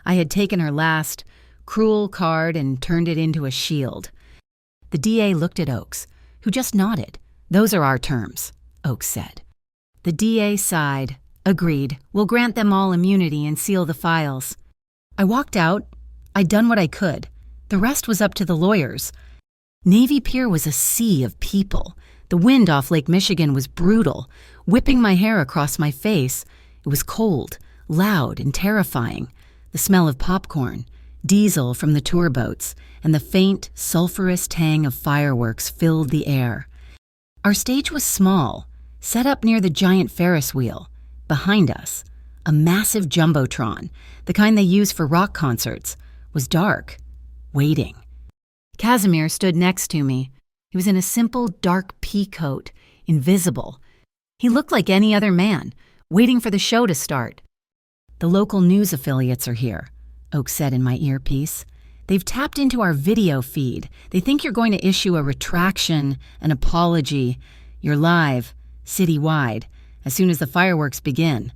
I had taken her last, cruel card and turned it into a shield. The DA looked at Oaks, who just nodded. Those are our terms, Oaks said. The DA sighed. Agreed. We'll grant them all immunity and seal the files. I walked out. I'd done what I could. The rest was up to the lawyers. Navy Pier was a sea of people. The wind off Lake Michigan was brutal, whipping my hair across my face. It was cold, loud, and terrifying. The smell of popcorn, diesel from the tour boats, and the faint, sulphurous tang of fireworks filled the air. Our stage was small, set up near the giant Ferris wheel. Behind us, a massive jumbotron, the kind they use for rock concerts, was dark, waiting. Casimir stood next to me. He was in a simple dark pea coat, invisible. He looked like any other man, waiting for the show to start. "The local news affiliates are here," Oak said in my earpiece. "They've tapped into our video feed. They think you're going to issue a retraction, an apology. You're live, citywide, as soon as the fireworks begin."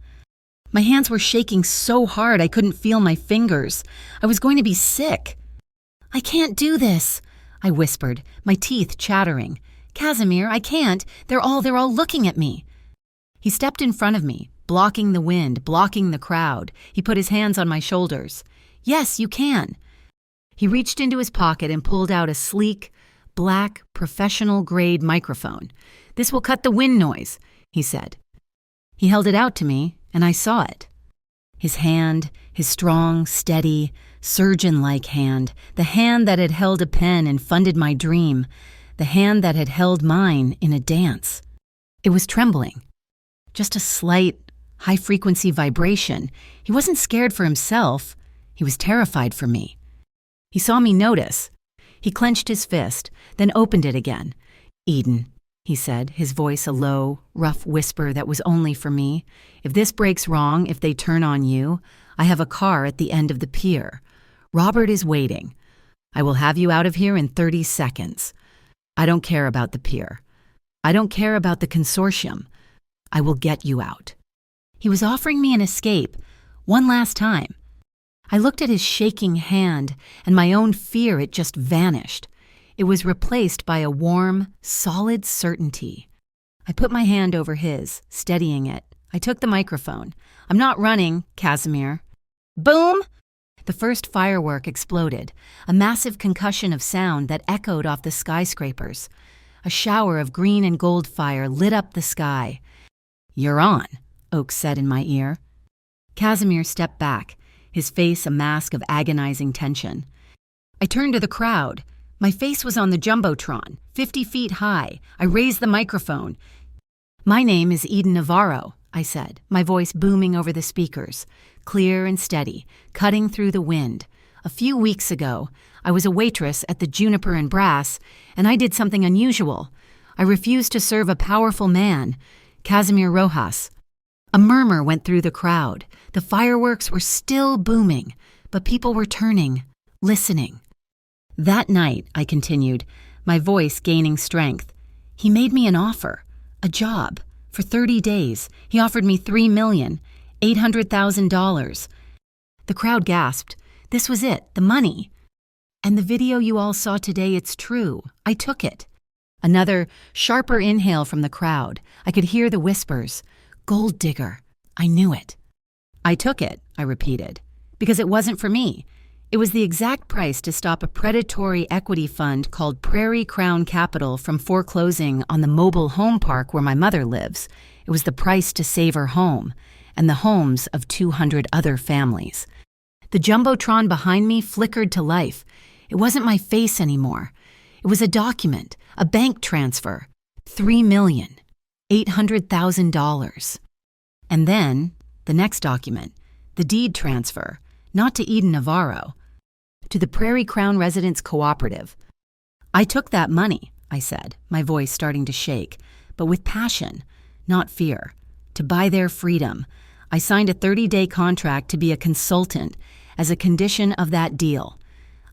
My hands were shaking so hard I couldn't feel my fingers. I was going to be sick. "I can't do this," I whispered, my teeth chattering. "Casimir, I can't. They're all looking at me." He stepped in front of me, blocking the wind, blocking the crowd. He put his hands on my shoulders. "Yes, you can." He reached into his pocket and pulled out a sleek, black, professional-grade microphone. "This will cut the wind noise," he said. He held it out to me, and I saw it. His hand, his strong, steady, surgeon-like hand, the hand that had held a pen and funded my dream, the hand that had held mine in a dance. It was trembling. Just a slight, high-frequency vibration. He wasn't scared for himself. He was terrified for me. He saw me notice. He clenched his fist, then opened it again. "Eden," he said, his voice a low, rough whisper that was only for me. "If this breaks wrong, if they turn on you, I have a car at the end of the pier. Robert is waiting. I will have you out of here in 30 seconds. I don't care about the pier. I don't care about the consortium. I will get you out." He was offering me an escape, one last time. I looked at his shaking hand, and my own fear, it just vanished. It was replaced by a warm, solid certainty. I put my hand over his, steadying it. I took the microphone. "I'm not running, Casimir." Boom! The first firework exploded, a massive concussion of sound that echoed off the skyscrapers. A shower of green and gold fire lit up the sky. "You're on," Oak said in my ear. Casimir stepped back, his face a mask of agonizing tension. I turned to the crowd. My face was on the jumbotron, 50 feet high. I raised the microphone. "My name is Eden Navarro," I said, my voice booming over the speakers, clear and steady, cutting through the wind. "A few weeks ago, I was a waitress at the Juniper and Brass, and I did something unusual. I refused to serve a powerful man, Casimir Rojas." A murmur went through the crowd. The fireworks were still booming, but people were turning, listening. "That night," I continued, my voice gaining strength, "he made me an offer, a job. For 30 days, he offered me $3 million, $800,000. The crowd gasped. This was it, the money. "And the video you all saw today, it's true. I took it." Another, sharper inhale from the crowd. I could hear the whispers. "Gold digger." I knew it. "I took it," I repeated, "because it wasn't for me. It was the exact price to stop a predatory equity fund called Prairie Crown Capital from foreclosing on the mobile home park where my mother lives. It was the price to save her home and the homes of 200 other families." The jumbotron behind me flickered to life. It wasn't my face anymore. It was a document, a bank transfer. $3,800,000. And then, the next document, the deed transfer, not to Eden Navarro, to the Prairie Crown Residents Cooperative. "I took that money," I said, my voice starting to shake, but with passion, not fear, to buy their freedom. I signed a 30-day contract to be a consultant as a condition of that deal.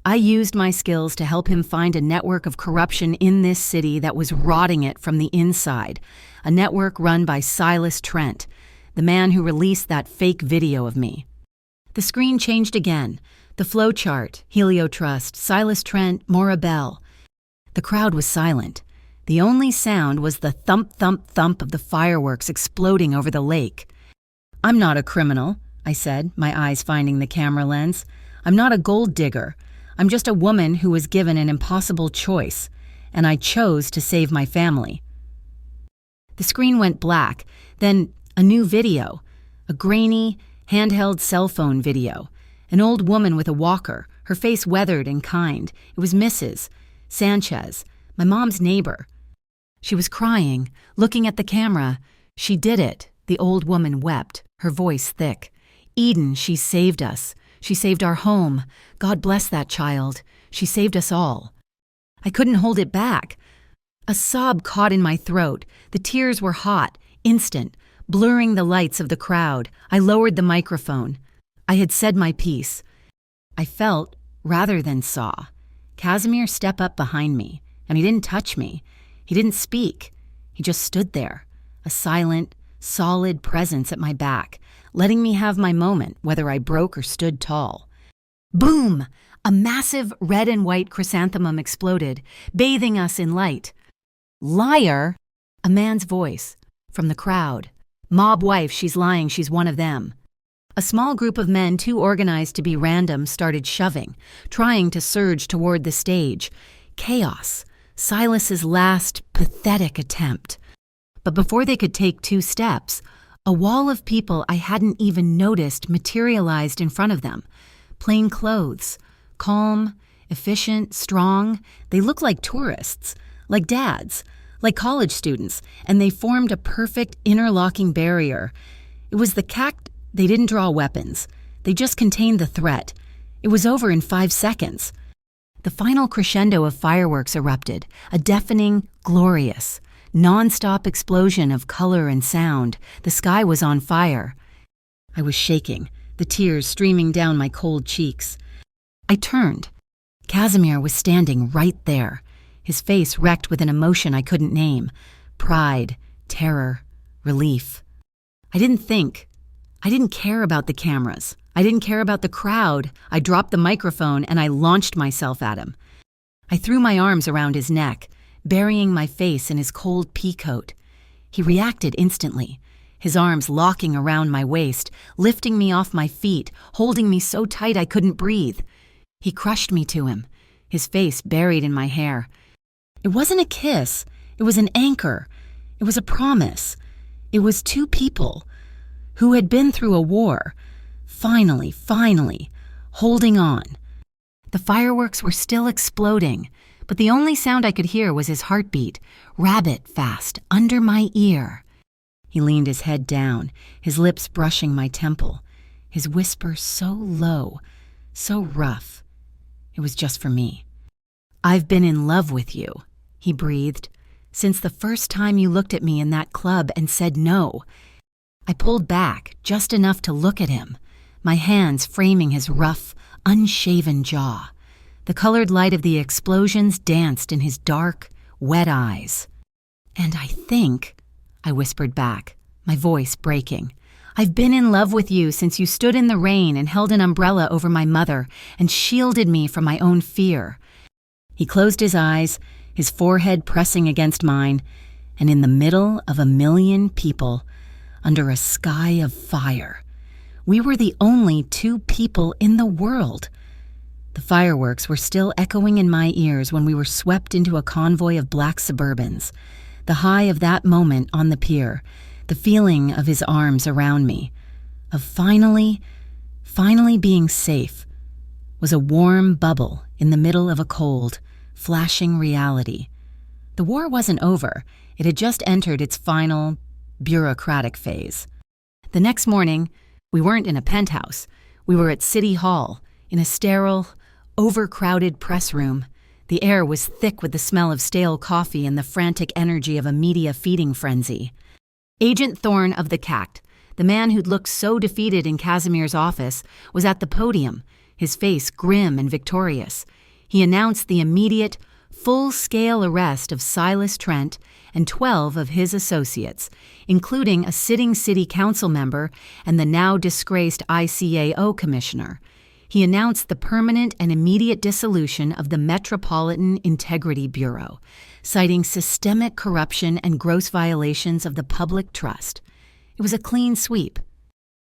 I used my skills to help him find a network of corruption in this city that was rotting it from the inside, a network run by Silas Trent, the man who released that fake video of me. The screen changed again. The flowchart, Heliotrust, Silas Trent, Morabelle. The crowd was silent. The only sound was the thump, thump, thump of the fireworks exploding over the lake. "I'm not a criminal," I said, my eyes finding the camera lens. "I'm not a gold digger. I'm just a woman who was given an impossible choice, and I chose to save my family." The screen went black, then a new video, a grainy, handheld cell phone video. An old woman with a walker, her face weathered and kind. It was Mrs. Sanchez, my mom's neighbor. She was crying, looking at the camera. "She did it," the old woman wept, her voice thick. "Eden, she saved us. She saved our home. God bless that child. She saved us all." I couldn't hold it back. A sob caught in my throat. The tears were hot, instant, blurring the lights of the crowd. I lowered the microphone. I had said my piece. I felt, rather than saw, Casimir step up behind me, and he didn't touch me. He didn't speak. He just stood there, a silent, solid presence at my back, letting me have my moment, whether I broke or stood tall. Boom! A massive red and white chrysanthemum exploded, bathing us in light. Liar! A man's voice, from the crowd. Mob wife, she's lying, she's one of them. A small group of men, too organized to be random, started shoving, trying to surge toward the stage. Chaos. Silas's last, pathetic attempt. But before they could take 2 steps, a wall of people I hadn't even noticed materialized in front of them. Plain clothes. Calm, efficient, strong. They looked like tourists, like dads, like college students, and they formed a perfect interlocking barrier. It was the CAC. They didn't draw weapons. They just contained the threat. It was over in 5 seconds. The final crescendo of fireworks erupted, a deafening, glorious, non-stop explosion of color and sound. The sky was on fire. I was shaking, the tears streaming down my cold cheeks. I turned. Casimir was standing right there, his face wrecked with an emotion I couldn't name. Pride, terror, relief. I didn't think. I didn't care about the cameras. I didn't care about the crowd. I dropped the microphone and I launched myself at him. I threw my arms around his neck, burying my face in his cold pea coat. He reacted instantly, his arms locking around my waist, lifting me off my feet, holding me so tight I couldn't breathe. He crushed me to him, his face buried in my hair. It wasn't a kiss. It was an anchor. It was a promise. It was 2 people who had been through a war, finally, holding on. The fireworks were still exploding, but the only sound I could hear was his heartbeat, rabbit fast, under my ear. He leaned his head down, his lips brushing my temple, his whisper so low, so rough. It was just for me. "I've been in love with you," he breathed, "since the first time you looked at me in that club and said no." I pulled back, just enough to look at him, my hands framing his rough, unshaven jaw. The colored light of the explosions danced in his dark, wet eyes. "And I think," I whispered back, my voice breaking, "I've been in love with you since you stood in the rain and held an umbrella over my mother and shielded me from my own fear." He closed his eyes, his forehead pressing against mine, and in the middle of a million people, under a sky of fire, we were the only 2 people in the world. The fireworks were still echoing in my ears when we were swept into a convoy of black Suburbans. The high of that moment on the pier, the feeling of his arms around me, of finally being safe, was a warm bubble in the middle of a cold, flashing reality. The war wasn't over. It had just entered its final, bureaucratic phase. The next morning, we weren't in a penthouse. We were at City Hall, in a sterile, overcrowded press room. The air was thick with the smell of stale coffee and the frantic energy of a media feeding frenzy. Agent Thorne of the CAC, the man who'd looked so defeated in Casimir's office, was at the podium, his face grim and victorious. He announced the immediate, full-scale arrest of Silas Trent and 12 of his associates, including a sitting city council member and the now-disgraced ICAO commissioner. He announced the permanent and immediate dissolution of the Metropolitan Integrity Bureau, citing systemic corruption and gross violations of the public trust. It was a clean sweep.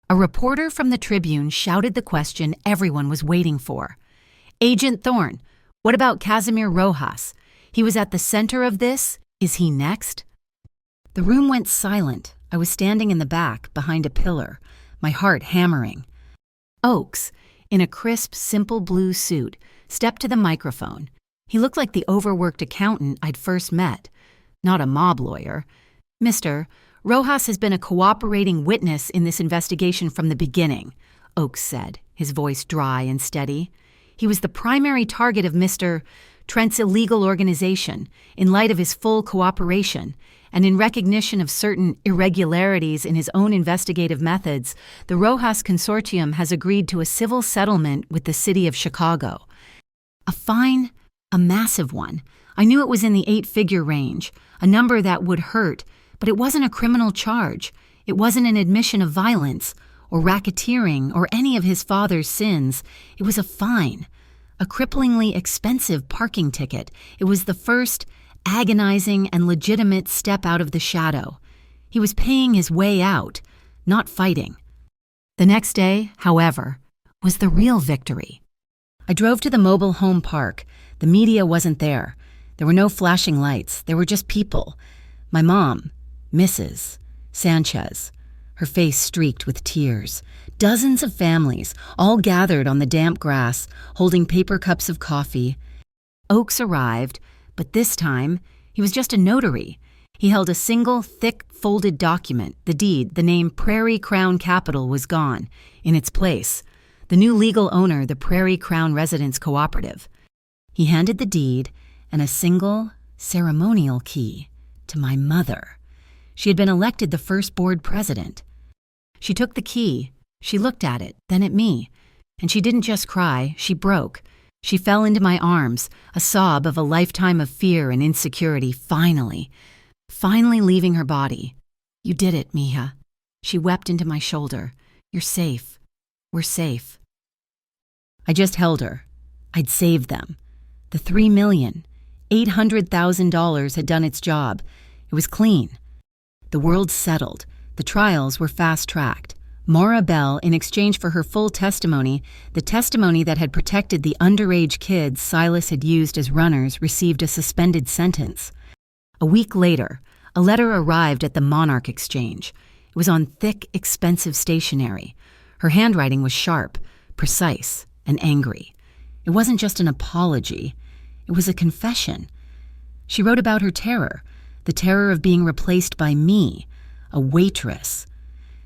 A reporter from the Tribune shouted the question everyone was waiting for. "Agent Thorne, what about Casimir Rojas? He was at the center of this. Is he next?" The room went silent. I was standing in the back, behind a pillar, my heart hammering. Oakes, in a crisp, simple blue suit, stepped to the microphone. He looked like the overworked accountant I'd first met, not a mob lawyer. "Mr. Rojas has been a cooperating witness in this investigation from the beginning," Oakes said, his voice dry and steady. "He was the primary target of Mr. Trent's illegal organization, in light of his full cooperation, and in recognition of certain irregularities in his own investigative methods, the Rojas Consortium has agreed to a civil settlement with the city of Chicago. A fine, a massive one. I knew it was in the 8-figure range, a number that would hurt, but it wasn't a criminal charge. It wasn't an admission of violence, or racketeering, or any of his father's sins. It was a fine. A cripplingly expensive parking ticket. It was the first agonizing and legitimate step out of the shadow. He was paying his way out, not fighting. The next day, however, was the real victory. I drove to the mobile home park. The media wasn't there. There were no flashing lights. There were just people. My mom, Mrs. Sanchez, her face streaked with tears. Dozens of families, all gathered on the damp grass, holding paper cups of coffee. Oakes arrived, but this time, he was just a notary. He held a single, thick, folded document, the deed. The name Prairie Crown Capital was gone. In its place, the new legal owner, the Prairie Crown Residence Cooperative. He handed the deed and a single, ceremonial key to my mother. She had been elected the first board president. She took the key. She looked at it, then at me. And she didn't just cry, she broke. She fell into my arms, a sob of a lifetime of fear and insecurity, finally leaving her body. You did it, Mija. She wept into my shoulder. You're safe. We're safe. I just held her. I'd saved them. The $3,800,000 had done its job. It was clean. The world settled. The trials were fast-tracked. Maura Bell, in exchange for her full testimony, the testimony that had protected the underage kids Silas had used as runners, received a suspended sentence. A week later, a letter arrived at the Monarch Exchange. It was on thick, expensive stationery. Her handwriting was sharp, precise, and angry. It wasn't just an apology. It was a confession. She wrote about her terror, the terror of being replaced by me, a waitress.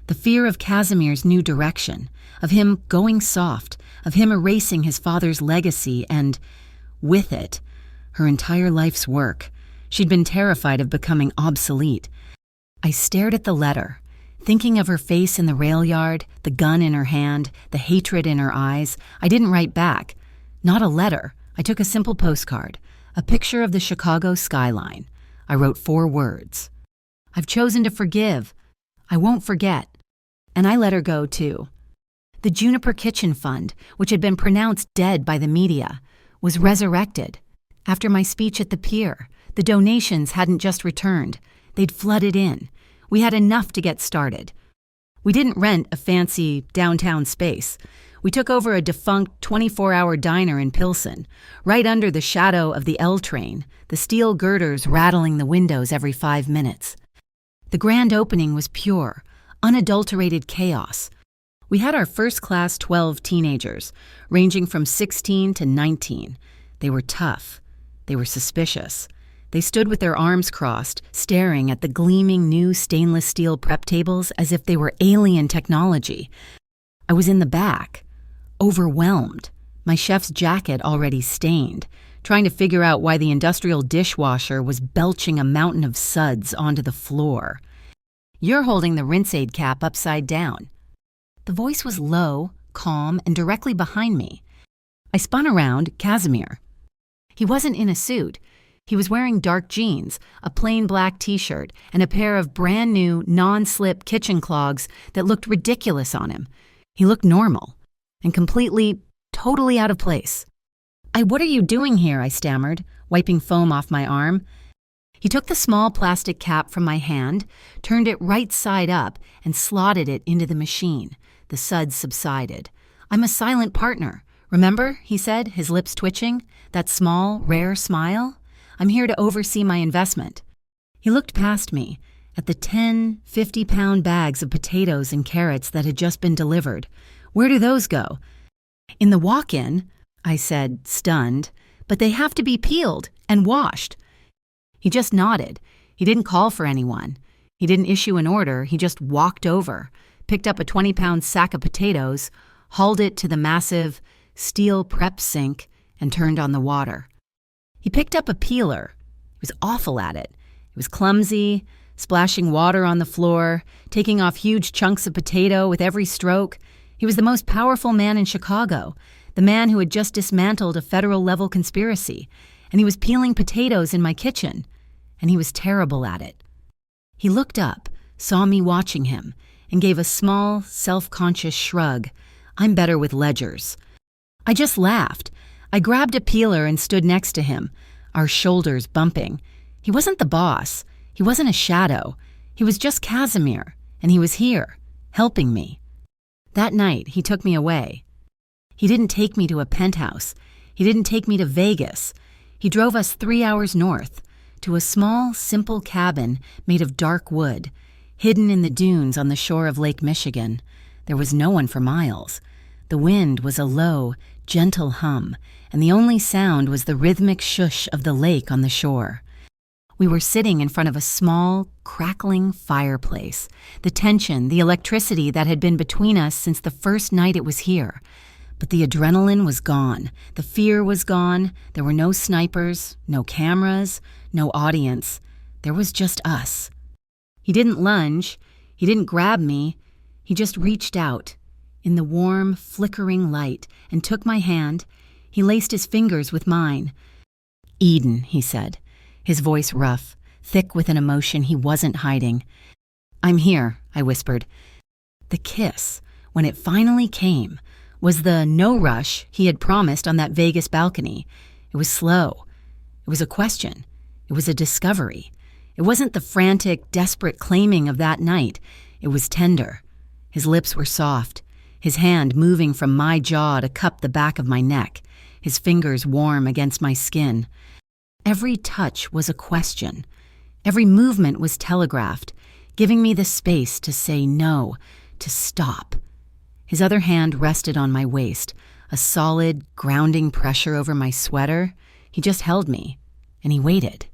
The fear of Casimir's new direction, of him going soft, of him erasing his father's legacy and, with it, her entire life's work. She'd been terrified of becoming obsolete. I stared at the letter, thinking of her face in the rail yard, the gun in her hand, the hatred in her eyes. I didn't write back. Not a letter. I took a simple postcard, a picture of the Chicago skyline. I wrote 4 words. I've chosen to forgive. I won't forget. And I let her go, too. The Juniper Kitchen Fund, which had been pronounced dead by the media, was resurrected. After my speech at the pier, the donations hadn't just returned. They'd flooded in. We had enough to get started. We didn't rent a fancy downtown space. We took over a defunct 24-hour diner in Pilsen, right under the shadow of the L train, the steel girders rattling the windows every 5 minutes. The grand opening was pure, unadulterated chaos. We had our first-class 12 teenagers, ranging from 16 to 19. They were tough. They were suspicious. They stood with their arms crossed, staring at the gleaming new stainless steel prep tables as if they were alien technology. I was in the back, overwhelmed, my chef's jacket already stained, trying to figure out why the industrial dishwasher was belching a mountain of suds onto the floor. You're holding the rinse aid cap upside down. The voice was low, calm, and directly behind me. I spun around, Casimir. He wasn't in a suit. He was wearing dark jeans, a plain black t-shirt, and a pair of brand new, non-slip kitchen clogs that looked ridiculous on him. He looked normal and totally out of place. What are you doing here?" I stammered, wiping foam off my arm. He took the small plastic cap from my hand, turned it right side up, and slotted it into the machine. The suds subsided. "I'm a silent partner. Remember?" he said, his lips twitching. "That small, rare smile? I'm here to oversee my investment." He looked past me, at the 10, 50-pound bags of potatoes and carrots that had just been delivered. "Where do those go?" "In the walk-in," I said, stunned, "but they have to be peeled and washed." He just nodded. He didn't call for anyone. He didn't issue an order. He just walked over, picked up a 20-pound sack of potatoes, hauled it to the massive steel prep sink, and turned on the water. He picked up a peeler. He was awful at it. He was clumsy, splashing water on the floor, taking off huge chunks of potato with every stroke. He was the most powerful man in Chicago, the man who had just dismantled a federal-level conspiracy, and he was peeling potatoes in my kitchen, and he was terrible at it. He looked up, saw me watching him, and gave a small, self-conscious shrug. I'm better with ledgers. I just laughed. I grabbed a peeler and stood next to him, our shoulders bumping. He wasn't the boss. He wasn't a shadow. He was just Casimir, and he was here, helping me. That night, he took me away. He didn't take me to a penthouse. He didn't take me to Vegas. He drove us 3 hours north, to a small, simple cabin made of dark wood, hidden in the dunes on the shore of Lake Michigan. There was no one for miles. The wind was a low, gentle hum, and the only sound was the rhythmic shush of the lake on the shore. We were sitting in front of a small, crackling fireplace. The tension, the electricity that had been between us since the first night it was here. But the adrenaline was gone. The fear was gone. There were no snipers, no cameras, no audience. There was just us. He didn't lunge. He didn't grab me. He just reached out in the warm, flickering light and took my hand. He laced his fingers with mine. "Eden," he said, his voice rough, thick with an emotion he wasn't hiding. "I'm here," I whispered. The kiss, when it finally came, was the no rush he had promised on that Vegas balcony. It was slow. It was a question. It was a discovery. It wasn't the frantic, desperate claiming of that night. It was tender. His lips were soft, his hand moving from my jaw to cup the back of my neck, his fingers warm against my skin. Every touch was a question. Every movement was telegraphed, giving me the space to say no, to stop. His other hand rested on my waist, a solid, grounding pressure over my sweater. He just held me, and he waited.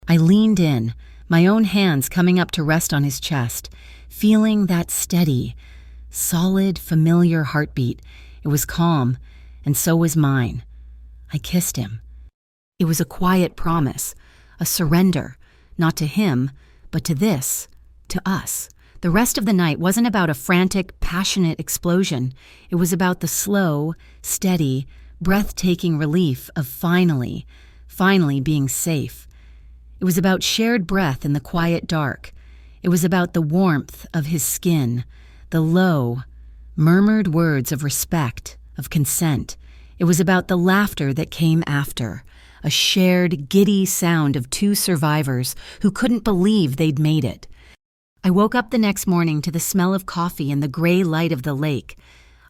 I leaned in, my own hands coming up to rest on his chest, feeling that steady, solid, familiar heartbeat. It was calm, and so was mine. I kissed him. It was a quiet promise, a surrender, not to him, but to this, to us. The rest of the night wasn't about a frantic, passionate explosion. It was about the slow, steady, breathtaking relief of finally being safe. It was about shared breath in the quiet dark. It was about the warmth of his skin, the low, murmured words of respect, of consent. It was about the laughter that came after, a shared, giddy sound of two survivors who couldn't believe they'd made it. I woke up the next morning to the smell of coffee and the gray light of the lake.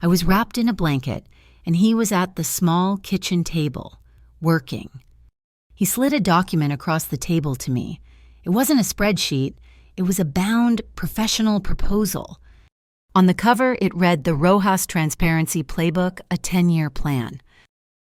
I was wrapped in a blanket, and he was at the small kitchen table, working. He slid a document across the table to me. It wasn't a spreadsheet. It was a bound, professional proposal. On the cover, it read the Rojas Transparency Playbook, a 10-year plan.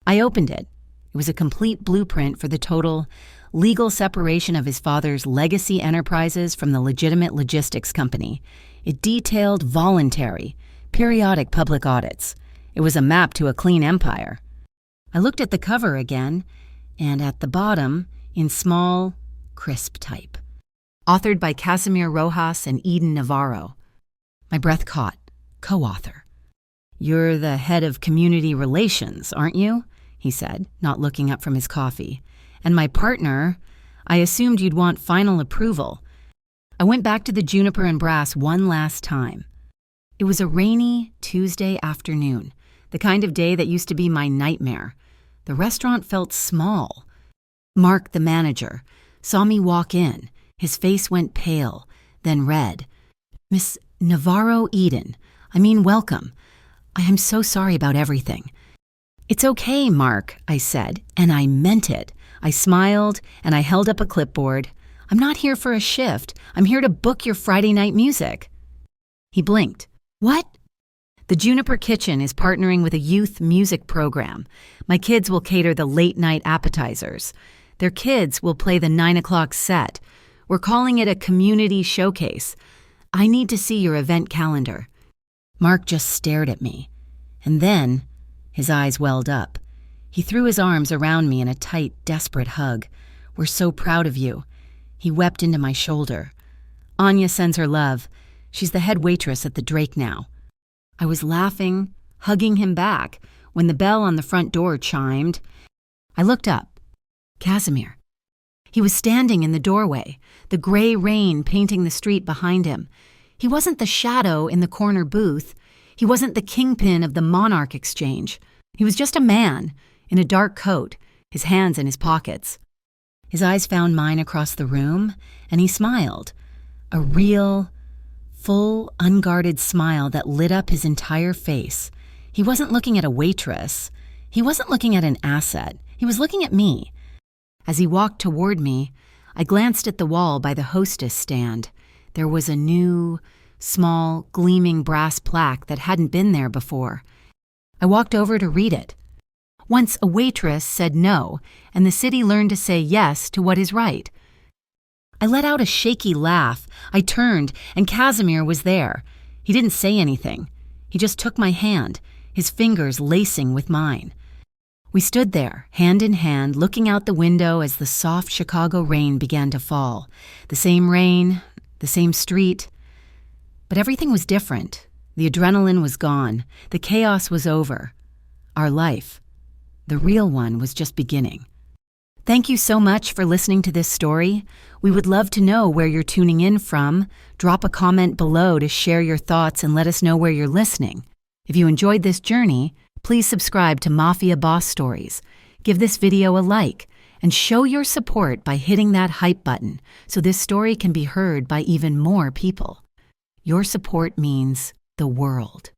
I opened it. It was a complete blueprint for the total legal separation of his father's legacy enterprises from the legitimate logistics company. It detailed voluntary, periodic public audits. It was a map to a clean empire. I looked at the cover again, and at the bottom, in small, crisp type. Authored by Casimir Rojas and Eden Navarro. My breath caught. Co-author. "You're the head of community relations, aren't you?" he said, not looking up from his coffee. "And my partner, I assumed you'd want final approval." I went back to the Juniper and Brass one last time. It was a rainy Tuesday afternoon, the kind of day that used to be my nightmare. The restaurant felt small. Mark, the manager, saw me walk in. His face went pale, then red. "Miss Navarro Eden, welcome. I am so sorry about everything." "It's okay, Mark," I said, and I meant it. I smiled, and I held up a clipboard. "I'm not here for a shift. I'm here to book your Friday night music." He blinked. "What?" "The Juniper Kitchen is partnering with a youth music program. My kids will cater the late-night appetizers. Their kids will play the 9 o'clock set. We're calling it a community showcase. I need to see your event calendar." Mark just stared at me. And then his eyes welled up. He threw his arms around me in a tight, desperate hug. "We're so proud of you." He wept into my shoulder. "Anya sends her love. She's the head waitress at the Drake now." I was laughing, hugging him back, when the bell on the front door chimed. I looked up. Casimir. He was standing in the doorway, the gray rain painting the street behind him. He wasn't the shadow in the corner booth. He wasn't the kingpin of the Monarch Exchange. He was just a man, in a dark coat, his hands in his pockets. His eyes found mine across the room, and he smiled. A real, full, unguarded smile that lit up his entire face. He wasn't looking at a waitress. He wasn't looking at an asset. He was looking at me. As he walked toward me, I glanced at the wall by the hostess stand. There was a new, small, gleaming brass plaque that hadn't been there before. I walked over to read it. Once a waitress said no, and the city learned to say yes to what is right. I let out a shaky laugh. I turned, and Casimir was there. He didn't say anything. He just took my hand, his fingers lacing with mine. We stood there, hand in hand, looking out the window as the soft Chicago rain began to fall. The same rain, the same street. But everything was different. The adrenaline was gone. The chaos was over. Our life, the real one, was just beginning. Thank you so much for listening to this story. We would love to know where you're tuning in from. Drop a comment below to share your thoughts and let us know where you're listening. If you enjoyed this journey, please subscribe to Mafia Boss Stories. Give this video a like and show your support by hitting that hype button so this story can be heard by even more people. Your support means the world.